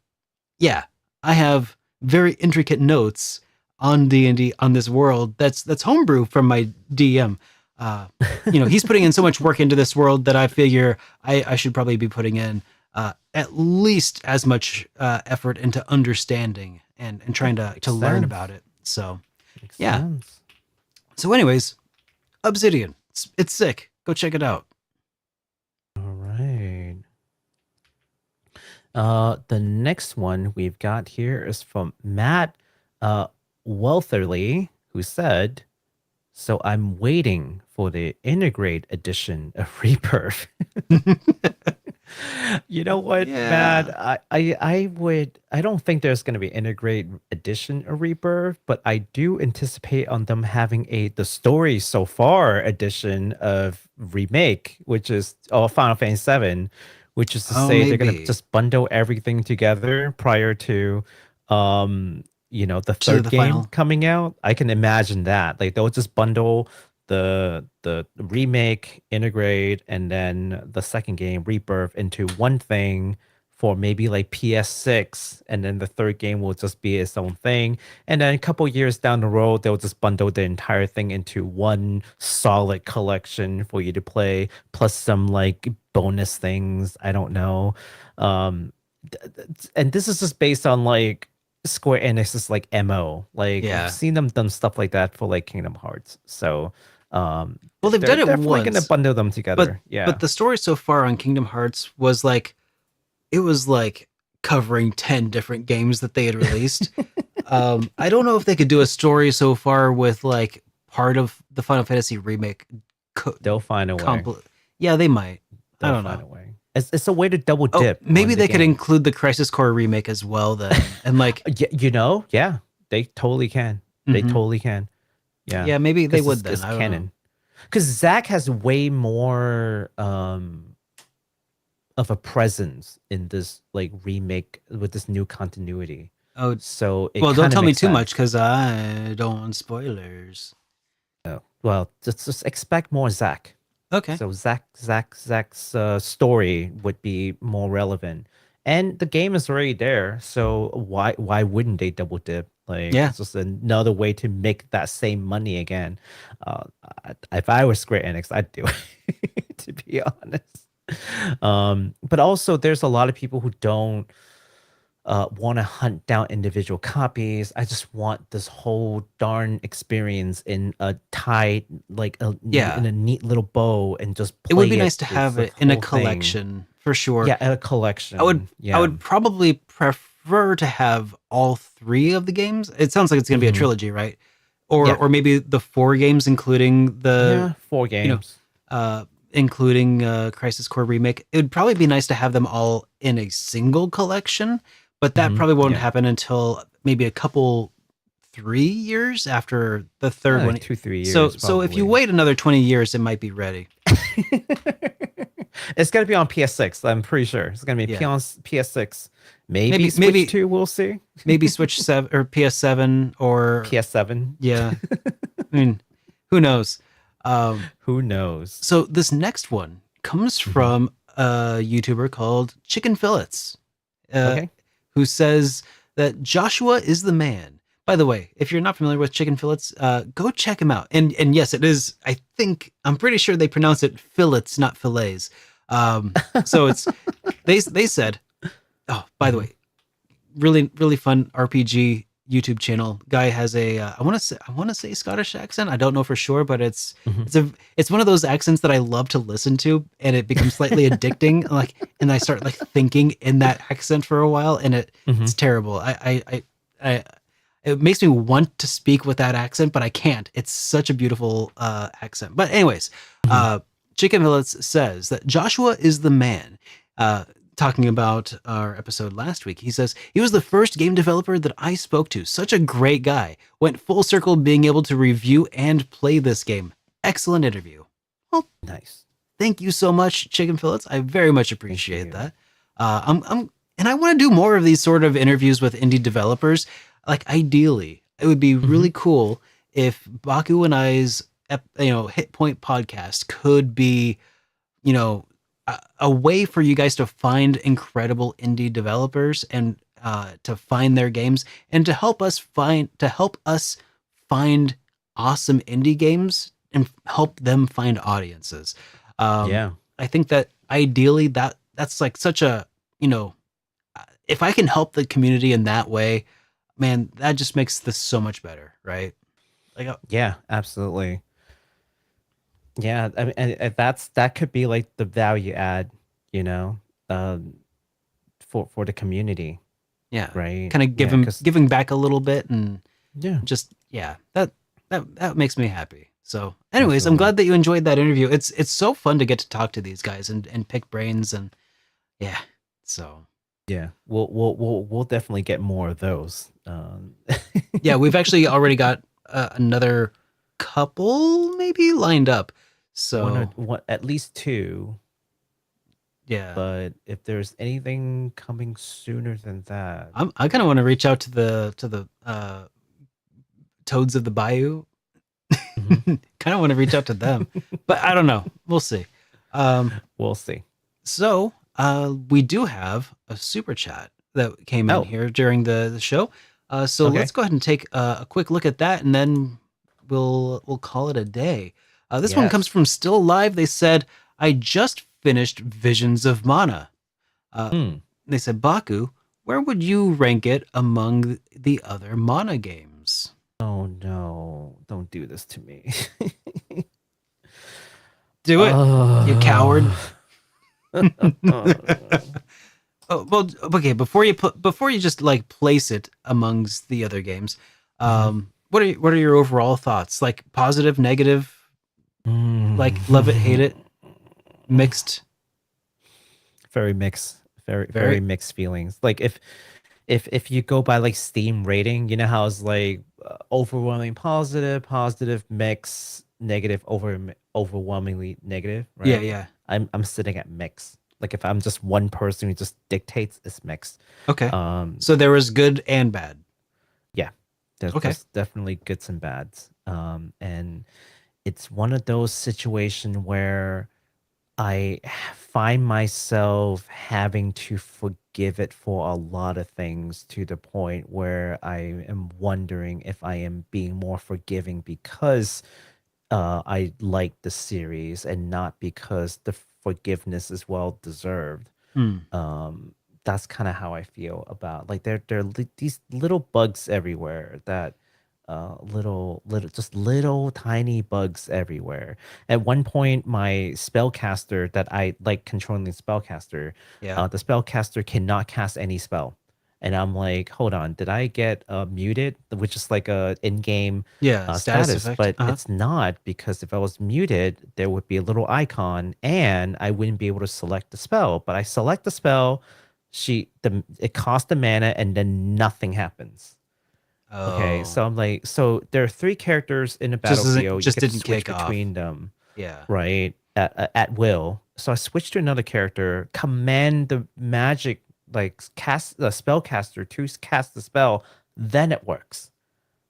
Speaker 1: yeah, I have very intricate notes on D&D on this world that's homebrew from my DM. He's putting in so much work into this world that I figure I should probably be putting in at least as much effort into understanding and trying to learn about it. So
Speaker 2: Makes
Speaker 1: yeah.
Speaker 2: sense.
Speaker 1: So anyways, Obsidian, it's sick. Go check it out.
Speaker 2: All right. The next one we've got here is from Matt Weltherly, who said, so I'm waiting for the Intergrade Edition of Rebirth. You know what,
Speaker 1: Yeah.
Speaker 2: Matt? I don't think there's going to be Intergrade Edition of Rebirth, but I do anticipate on them having the story so far edition of Remake, which is Final Fantasy VII, which is to say they're going
Speaker 1: maybe.
Speaker 2: to just bundle everything together prior to the
Speaker 1: To
Speaker 2: third
Speaker 1: the
Speaker 2: game
Speaker 1: final.
Speaker 2: coming out. I can imagine that. Like they'll just bundle the remake, integrate, and then the second game, Rebirth, into one thing for maybe like PS6, and then the third game will just be its own thing. And then a couple years down the road, they'll just bundle the entire thing into one solid collection for you to play, plus some like bonus things. I don't know. And this is just based on like Square Enix's like MO. Like
Speaker 1: Yeah.
Speaker 2: I've seen them done stuff like that for like Kingdom Hearts. So
Speaker 1: Well, they've
Speaker 2: they're
Speaker 1: done it
Speaker 2: definitely
Speaker 1: once.
Speaker 2: gonna bundle them together.
Speaker 1: But the story so far on Kingdom Hearts was like, it was like covering 10 different games that they had released. I don't know if they could do a story so far with like part of the Final Fantasy remake.
Speaker 2: They'll find a way.
Speaker 1: Yeah, they might. I
Speaker 2: They'll
Speaker 1: don't
Speaker 2: find
Speaker 1: know.
Speaker 2: a way. It's a way to double dip.
Speaker 1: Maybe
Speaker 2: on
Speaker 1: they
Speaker 2: the
Speaker 1: could
Speaker 2: game.
Speaker 1: include the Crisis Core remake as well then. And like,
Speaker 2: Yeah, they totally can. They
Speaker 1: Mhm.
Speaker 2: totally can. Yeah.
Speaker 1: Yeah, maybe they
Speaker 2: 'Cause
Speaker 1: would
Speaker 2: it's
Speaker 1: then. I don't know.
Speaker 2: canon. Because Zach has way more of a presence in this like remake with this new continuity.
Speaker 1: Oh,
Speaker 2: So it
Speaker 1: well, don't
Speaker 2: kinda
Speaker 1: tell me
Speaker 2: makes
Speaker 1: too
Speaker 2: sense.
Speaker 1: much because I don't want spoilers.
Speaker 2: Well, just expect more Zach.
Speaker 1: Okay.
Speaker 2: So Zach's story would be more relevant, and the game is already there. So why wouldn't they double dip? Like,
Speaker 1: Yeah.
Speaker 2: it's just another way to make that same money again. If I was Square Enix, I'd do it. To be honest. But also, there's a lot of people who don't want to hunt down individual copies. I just want this whole darn experience in a tight, like
Speaker 1: Yeah.
Speaker 2: in a neat little bow, and just
Speaker 1: It would be
Speaker 2: play
Speaker 1: nice to
Speaker 2: as
Speaker 1: have
Speaker 2: the
Speaker 1: it in a
Speaker 2: whole thing.
Speaker 1: collection for sure.
Speaker 2: Yeah, a collection.
Speaker 1: I would probably prefer to have all 3 of the games. It sounds like it's going to be a
Speaker 2: Mhm.
Speaker 1: trilogy, right? Or
Speaker 2: Yeah.
Speaker 1: or maybe the 4 games including the
Speaker 2: 4 games.
Speaker 1: including Crisis Core remake. It would probably be nice to have them all in a single collection, but that
Speaker 2: Mhm.
Speaker 1: probably won't
Speaker 2: Yeah.
Speaker 1: happen until maybe a couple 3 years after the third
Speaker 2: Like
Speaker 1: one.
Speaker 2: 2-3 years.
Speaker 1: So if you
Speaker 2: probably.
Speaker 1: wait another 20 years, it might be ready.
Speaker 2: It's gonna be on PS6. I'm pretty sure it's gonna be
Speaker 1: Yeah.
Speaker 2: on PS6. Maybe
Speaker 1: Maybe-
Speaker 2: Switch
Speaker 1: maybe-
Speaker 2: 2. We'll see.
Speaker 1: Maybe Switch 7 or PS7 or
Speaker 2: PS7.
Speaker 1: yeah. I mean, who knows?
Speaker 2: Who knows?
Speaker 1: So this next one comes from a YouTuber called Chicken Fillets,
Speaker 2: Okay.
Speaker 1: who says that Joshua is the man. By the way, if you're not familiar with Chicken Fillets, go check him out. And yes, it is. I'm pretty sure they pronounce it fillets, not fillets. So it's they said. Oh, by the way, really fun RPG YouTube channel. Guy has a I want to say Scottish accent. I don't know for sure, but it's one of those accents that I love to listen to, and it becomes slightly addicting. Like, and I start like thinking in that accent for a while, and it's terrible. It makes me want to speak with that accent, but I can't. It's such a beautiful accent. But anyways, Chicken Fillets says that Joshua is the man. Talking about our episode last week, he says, he was the first game developer that I spoke to. Such a great guy. Went full circle being able to review and play this game. Excellent interview. Well,
Speaker 2: Nice.
Speaker 1: thank you so much, Chicken Fillets. I very much appreciate
Speaker 2: you.
Speaker 1: that. And I want to do more of these sort of interviews with indie developers. Like, ideally, it would be really cool if Baku and I's, Hit Point podcast could be, a way for you guys to find incredible indie developers and to find their games and to help us find awesome indie games and help them find audiences.
Speaker 2: Yeah.
Speaker 1: I think that ideally that's like such a, if I can help the community in that way, man, that just makes this so much better, right? Like,
Speaker 2: Yeah, absolutely. Yeah, I mean, and that could be like the value add, for the community,
Speaker 1: yeah,
Speaker 2: right?
Speaker 1: kind of
Speaker 2: Yeah, 'cause-
Speaker 1: giving back a little bit and
Speaker 2: yeah,
Speaker 1: just that makes me happy. So anyways, I'm
Speaker 2: Absolutely.
Speaker 1: glad that you enjoyed that interview. It's so fun to get to talk to these guys and pick brains and yeah. So
Speaker 2: yeah. We'll definitely get more of those.
Speaker 1: yeah, we've actually already got another couple maybe lined up. So
Speaker 2: at least 2.
Speaker 1: yeah,
Speaker 2: But if there's anything coming sooner than that,
Speaker 1: I kind of want to reach out to the Toads of the Bayou. Kind of want to reach out to them, but I don't know. We'll see.
Speaker 2: we'll see.
Speaker 1: So we do have a super chat that came in here during the show. So
Speaker 2: Okay.
Speaker 1: let's go ahead and take a quick look at that, and then we'll call it a day. This one
Speaker 2: Yes.
Speaker 1: comes from Still Alive. They said, I just finished Visions of Mana. They said, Baku, where would you rank it among the other Mana games?
Speaker 2: Oh no! Don't do this to me.
Speaker 1: Do it, you coward. Oh, well, okay. Before you just like place it amongst the other games, what are your overall thoughts? Like positive, negative, like love it, hate it, mixed.
Speaker 2: Very mixed, very
Speaker 1: Very
Speaker 2: mixed feelings. Like if you go by like Steam rating, you know how it's like overwhelming positive, mix, negative, overwhelmingly negative,
Speaker 1: yeah,
Speaker 2: right?
Speaker 1: yeah.
Speaker 2: I'm sitting at mix. Like if I'm just one person who just dictates, it's mixed.
Speaker 1: Okay.
Speaker 2: Um,
Speaker 1: So there was good and bad.
Speaker 2: yeah,
Speaker 1: Okay.
Speaker 2: there's definitely goods and bads. And it's one of those situations where I find myself having to forgive it for a lot of things to the point where I am wondering if I am being more forgiving because I like the series and not because the forgiveness is well deserved.
Speaker 1: Hmm.
Speaker 2: That's kind of how I feel about like these little bugs everywhere that little tiny bugs everywhere. At one point, my spellcaster that I like controlling the spellcaster,
Speaker 1: Yeah.
Speaker 2: the spellcaster cannot cast any spell. And I'm like, hold on, did I get muted? Which is like a in-game
Speaker 1: Yeah. Status
Speaker 2: status,
Speaker 1: effect.
Speaker 2: but it's not because if I was muted, there would be a little icon and I wouldn't be able to select the spell. But I select the spell, it costs the mana and then nothing happens. Okay,
Speaker 1: Oh.
Speaker 2: so I'm like, so there are three characters in the
Speaker 1: Just doesn't
Speaker 2: battlefield.
Speaker 1: just
Speaker 2: You get to
Speaker 1: didn't
Speaker 2: switch
Speaker 1: kick off.
Speaker 2: between them,
Speaker 1: Yeah.
Speaker 2: right? At will. So I switched to another character, command the magic, like cast the spellcaster to cast the spell, then it works.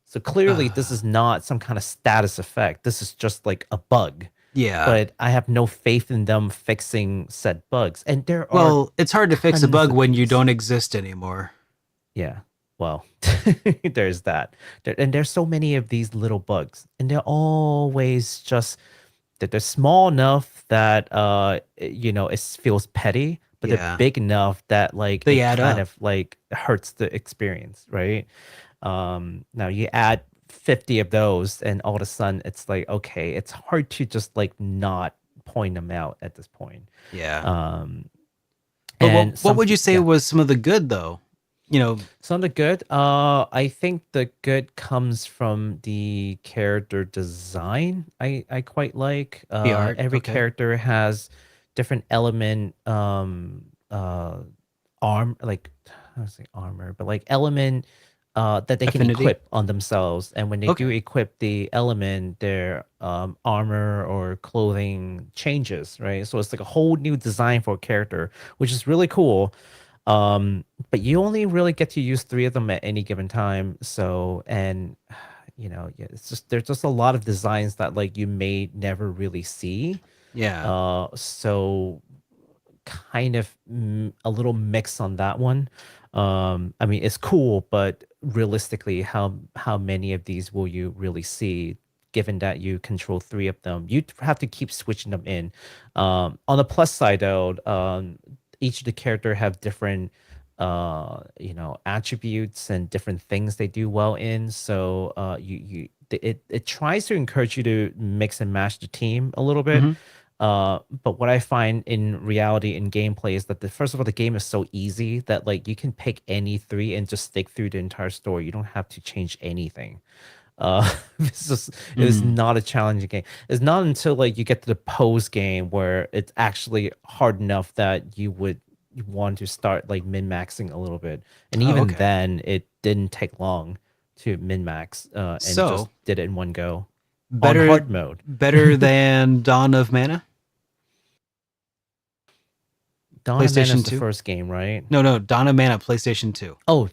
Speaker 2: So clearly, this is not some kind of status effect. This is just like a bug.
Speaker 1: Yeah.
Speaker 2: But I have no faith in them fixing said bugs. And there are
Speaker 1: Well, it's hard to fix a
Speaker 2: tons
Speaker 1: bug
Speaker 2: of
Speaker 1: when you
Speaker 2: these.
Speaker 1: don't exist anymore.
Speaker 2: Yeah. Well, there's that. And there's so many of these little bugs. And they're always just that they're small enough that it feels petty, but
Speaker 1: Yeah.
Speaker 2: they're big enough that like
Speaker 1: They
Speaker 2: it
Speaker 1: add
Speaker 2: kind
Speaker 1: up.
Speaker 2: of like hurts the experience, right? Now you add 50 of those and all of a sudden it's like, okay, it's hard to just like not point them out at this point.
Speaker 1: Yeah.
Speaker 2: Um
Speaker 1: But
Speaker 2: and
Speaker 1: what would you say
Speaker 2: yeah.
Speaker 1: was some of the good though? You know,
Speaker 2: Some of the good, I think the good comes from the character design. I quite like.
Speaker 1: the art.
Speaker 2: Every
Speaker 1: Okay.
Speaker 2: character has different element, arm like I don't say armor, but like element, that they can
Speaker 1: Affinity?
Speaker 2: equip on themselves. And when they do
Speaker 1: Okay.
Speaker 2: equip the element, their armor or clothing changes, right? So it's like a whole new design for a character, which is really cool. But you only really get to use 3 of them at any given time. So, and yeah, it's just there's just a lot of designs that like you may never really see.
Speaker 1: Yeah.
Speaker 2: So kind of a little mix on that one. I mean, it's cool, but realistically, how many of these will you really see? Given that you control 3 of them, you have to keep switching them in. On the plus side, though, each of the character have different attributes and different things they do well in. So it tries to encourage you to mix and match the team a little bit.
Speaker 1: Mhm.
Speaker 2: But what I find in reality in gameplay is that first of all, the game is so easy that like you can pick any 3 and just stick through the entire story. You don't have to change anything. It is not a challenging game. It's not until like you get to the post game where it's actually hard enough that you would want to start like min-maxing a little bit. And
Speaker 1: Oh,
Speaker 2: even
Speaker 1: okay.
Speaker 2: then it didn't take long to min-max and
Speaker 1: So,
Speaker 2: just did it in one go on
Speaker 1: better
Speaker 2: hard mode.
Speaker 1: better than Dawn of Mana?
Speaker 2: Dawn of Mana
Speaker 1: PlayStation
Speaker 2: is the
Speaker 1: 2?
Speaker 2: first game, right?
Speaker 1: No, Dawn of Mana, PlayStation 2.
Speaker 2: Oh,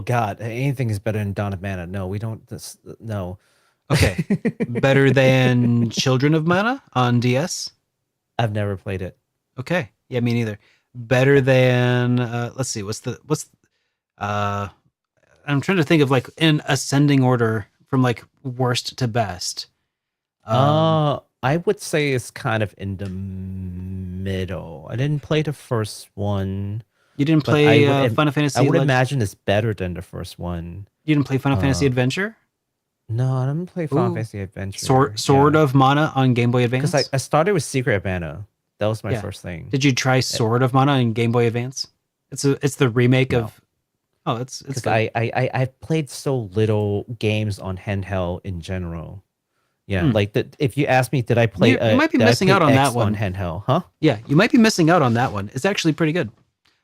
Speaker 2: God. Anything is better than Dawn of Mana. No, we don't. No.
Speaker 1: Okay. Better than Children of Mana on DS?
Speaker 2: I've never played it.
Speaker 1: Okay. Yeah, me neither. Better than let's see, I'm trying to think of like in ascending order from like worst to best.
Speaker 2: I would say it's kind of in the middle. I didn't play the first one.
Speaker 1: You didn't
Speaker 2: but
Speaker 1: play Final Fantasy
Speaker 2: I would
Speaker 1: Leg-
Speaker 2: imagine it's better than the first one.
Speaker 1: You didn't play Final Fantasy
Speaker 2: Uh,
Speaker 1: Adventure?
Speaker 2: No, I didn't play Final
Speaker 1: Ooh.
Speaker 2: Fantasy Adventure.
Speaker 1: Sword of Mana on Game Boy
Speaker 2: Because
Speaker 1: Advance?
Speaker 2: I started with Secret of Mana. That was my
Speaker 1: Yeah.
Speaker 2: first thing.
Speaker 1: Did you try Sword of Mana in Game Boy Advance? It's the remake
Speaker 2: No.
Speaker 1: of. Oh, it's
Speaker 2: Because
Speaker 1: good.
Speaker 2: I've played so little games on handheld in general. Yeah,
Speaker 1: Hmm.
Speaker 2: like if you ask me, did I play?
Speaker 1: You might be
Speaker 2: did I
Speaker 1: missing
Speaker 2: play
Speaker 1: out on
Speaker 2: X
Speaker 1: that one.
Speaker 2: handheld? Huh?
Speaker 1: Yeah, you might be missing out on that one. It's actually pretty good.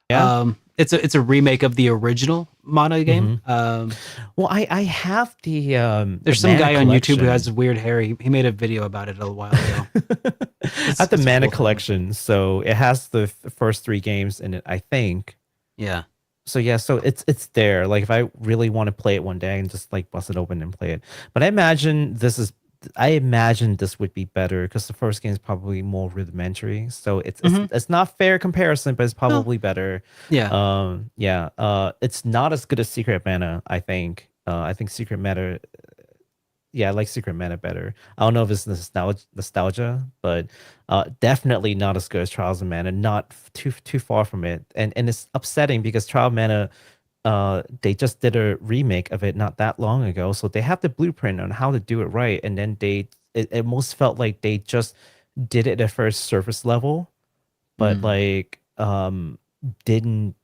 Speaker 2: Yeah.
Speaker 1: It's a remake of the original Mana game.
Speaker 2: Well, I have the
Speaker 1: There's
Speaker 2: the
Speaker 1: some
Speaker 2: Mana
Speaker 1: guy on YouTube who
Speaker 2: collection.
Speaker 1: has weird hair. He made a video about it a while ago.
Speaker 2: I have the
Speaker 1: it's a
Speaker 2: Mana
Speaker 1: cool thing.
Speaker 2: collection, so it has the first 3 games in it, I think.
Speaker 1: Yeah.
Speaker 2: So yeah, so it's there. Like if I really want to play it one day, I can just like bust it open and play it. But I imagine this would be better because the first game is probably more rudimentary. So it's not fair comparison, but it's probably better.
Speaker 1: Yeah.
Speaker 2: It's not as good as Secret Mana, I think. I think Secret Mana, I like Secret Mana better. I don't know if it's nostalgia, but definitely not as good as Trials of Mana. Not too far from it, and it's upsetting because Trial of Mana, they just did a remake of it not that long ago, so they have the blueprint on how to do it right, and then it almost felt like they just did it at first surface level, but like didn't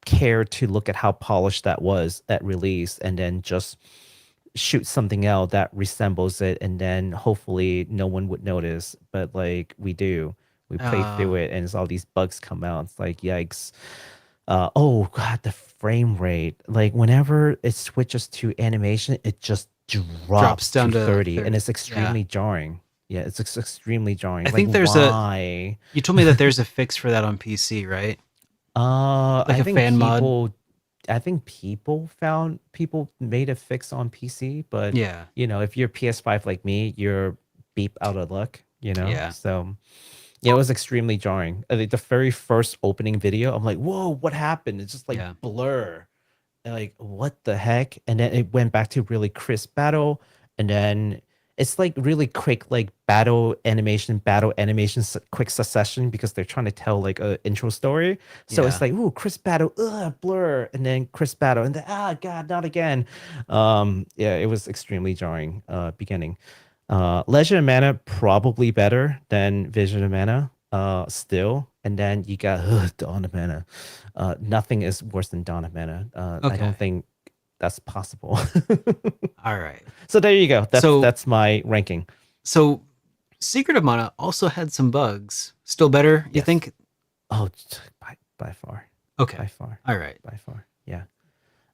Speaker 2: care to look at how polished that was at release, and then just shoot something out that resembles it, and then hopefully no one would notice, but like we play through it and it's all these bugs come out. It's like yikes. Oh god, the frame rate, like whenever it switches to animation, it just drops
Speaker 1: down
Speaker 2: to
Speaker 1: to
Speaker 2: 30,
Speaker 1: 30.
Speaker 2: and it's extremely jarring. Yeah, it's extremely jarring.
Speaker 1: I think there's
Speaker 2: why?
Speaker 1: You told me that there's a fix for that on PC, right?
Speaker 2: I
Speaker 1: a
Speaker 2: think
Speaker 1: fan mod?
Speaker 2: I think people made a fix on PC, but
Speaker 1: Yeah.
Speaker 2: if you're PS5 like me, you're beep out of luck,
Speaker 1: Yeah.
Speaker 2: So yeah, it was extremely jarring. The very first opening video, I'm like, whoa, what happened? It's just like blur. And like, what the heck? And then it went back to really crisp battle, and then it's like really quick, like battle animation, quick succession, because they're trying to tell like a intro story. So it's like, ooh, crisp battle, blur, and then crisp battle, and then god, not again. Yeah, it was extremely jarring beginning. Legend of Mana probably better than Vision of Mana, still, and then you got Dawn of Mana. Nothing is worse than Dawn of Mana. I don't think that's possible.
Speaker 1: All right.
Speaker 2: So there you go. That's my ranking.
Speaker 1: So Secret of Mana also had some bugs. Still better, you think?
Speaker 2: Oh, by far.
Speaker 1: Okay.
Speaker 2: By far.
Speaker 1: All right.
Speaker 2: By far. Yeah.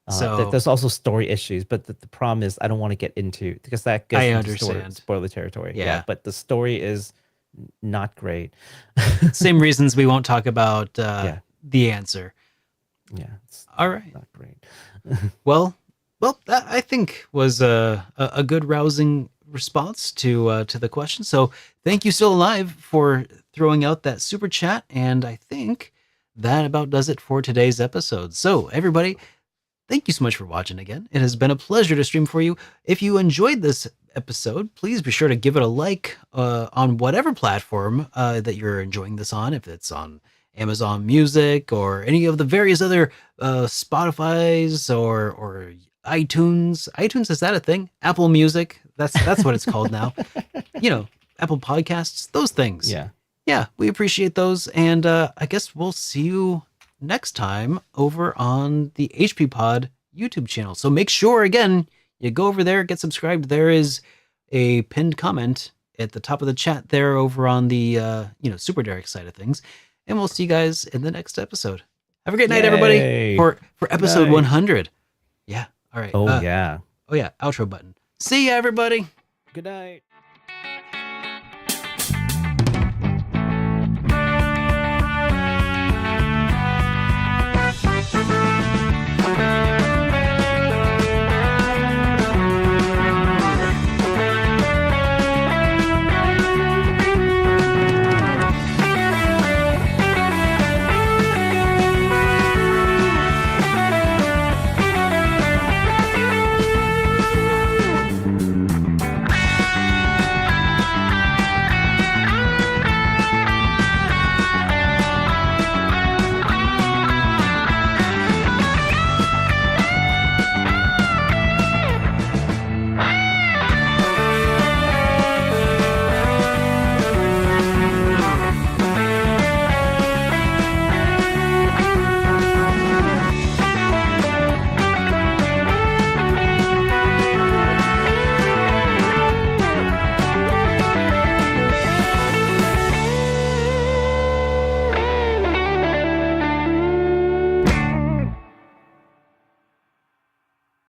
Speaker 1: So
Speaker 2: there's also story issues, but the problem is I don't want to get into, because that gets
Speaker 1: I
Speaker 2: into
Speaker 1: understand.
Speaker 2: spoiler territory.
Speaker 1: Yeah.
Speaker 2: But the story is not great.
Speaker 1: Same reasons we won't talk about the answer.
Speaker 2: Yeah. It's
Speaker 1: All right.
Speaker 2: not great.
Speaker 1: Well, that I think was a good rousing response to the question. So thank you, Still Alive, for throwing out that super chat. And I think that about does it for today's episode. So everybody, thank you so much for watching again. It has been a pleasure to stream for you. If you enjoyed this episode, please be sure to give it a like on whatever platform that you're enjoying this on. If it's on Amazon Music or any of the various other Spotify's or iTunes. iTunes, is that a thing? Apple Music. That's what it's called now. Apple Podcasts, those things. Yeah, we appreciate those. And I guess we'll see you next time over on the HP Pod YouTube channel. So make sure, again, you go over there, get subscribed. There is a pinned comment at the top of the chat there over on the Super Derek side of things. And we'll see you guys in the next episode. Have a great night, everybody, for episode 100. Yeah. All right.
Speaker 2: Oh, yeah.
Speaker 1: Oh, yeah. Outro button. See ya, everybody.
Speaker 2: Good night.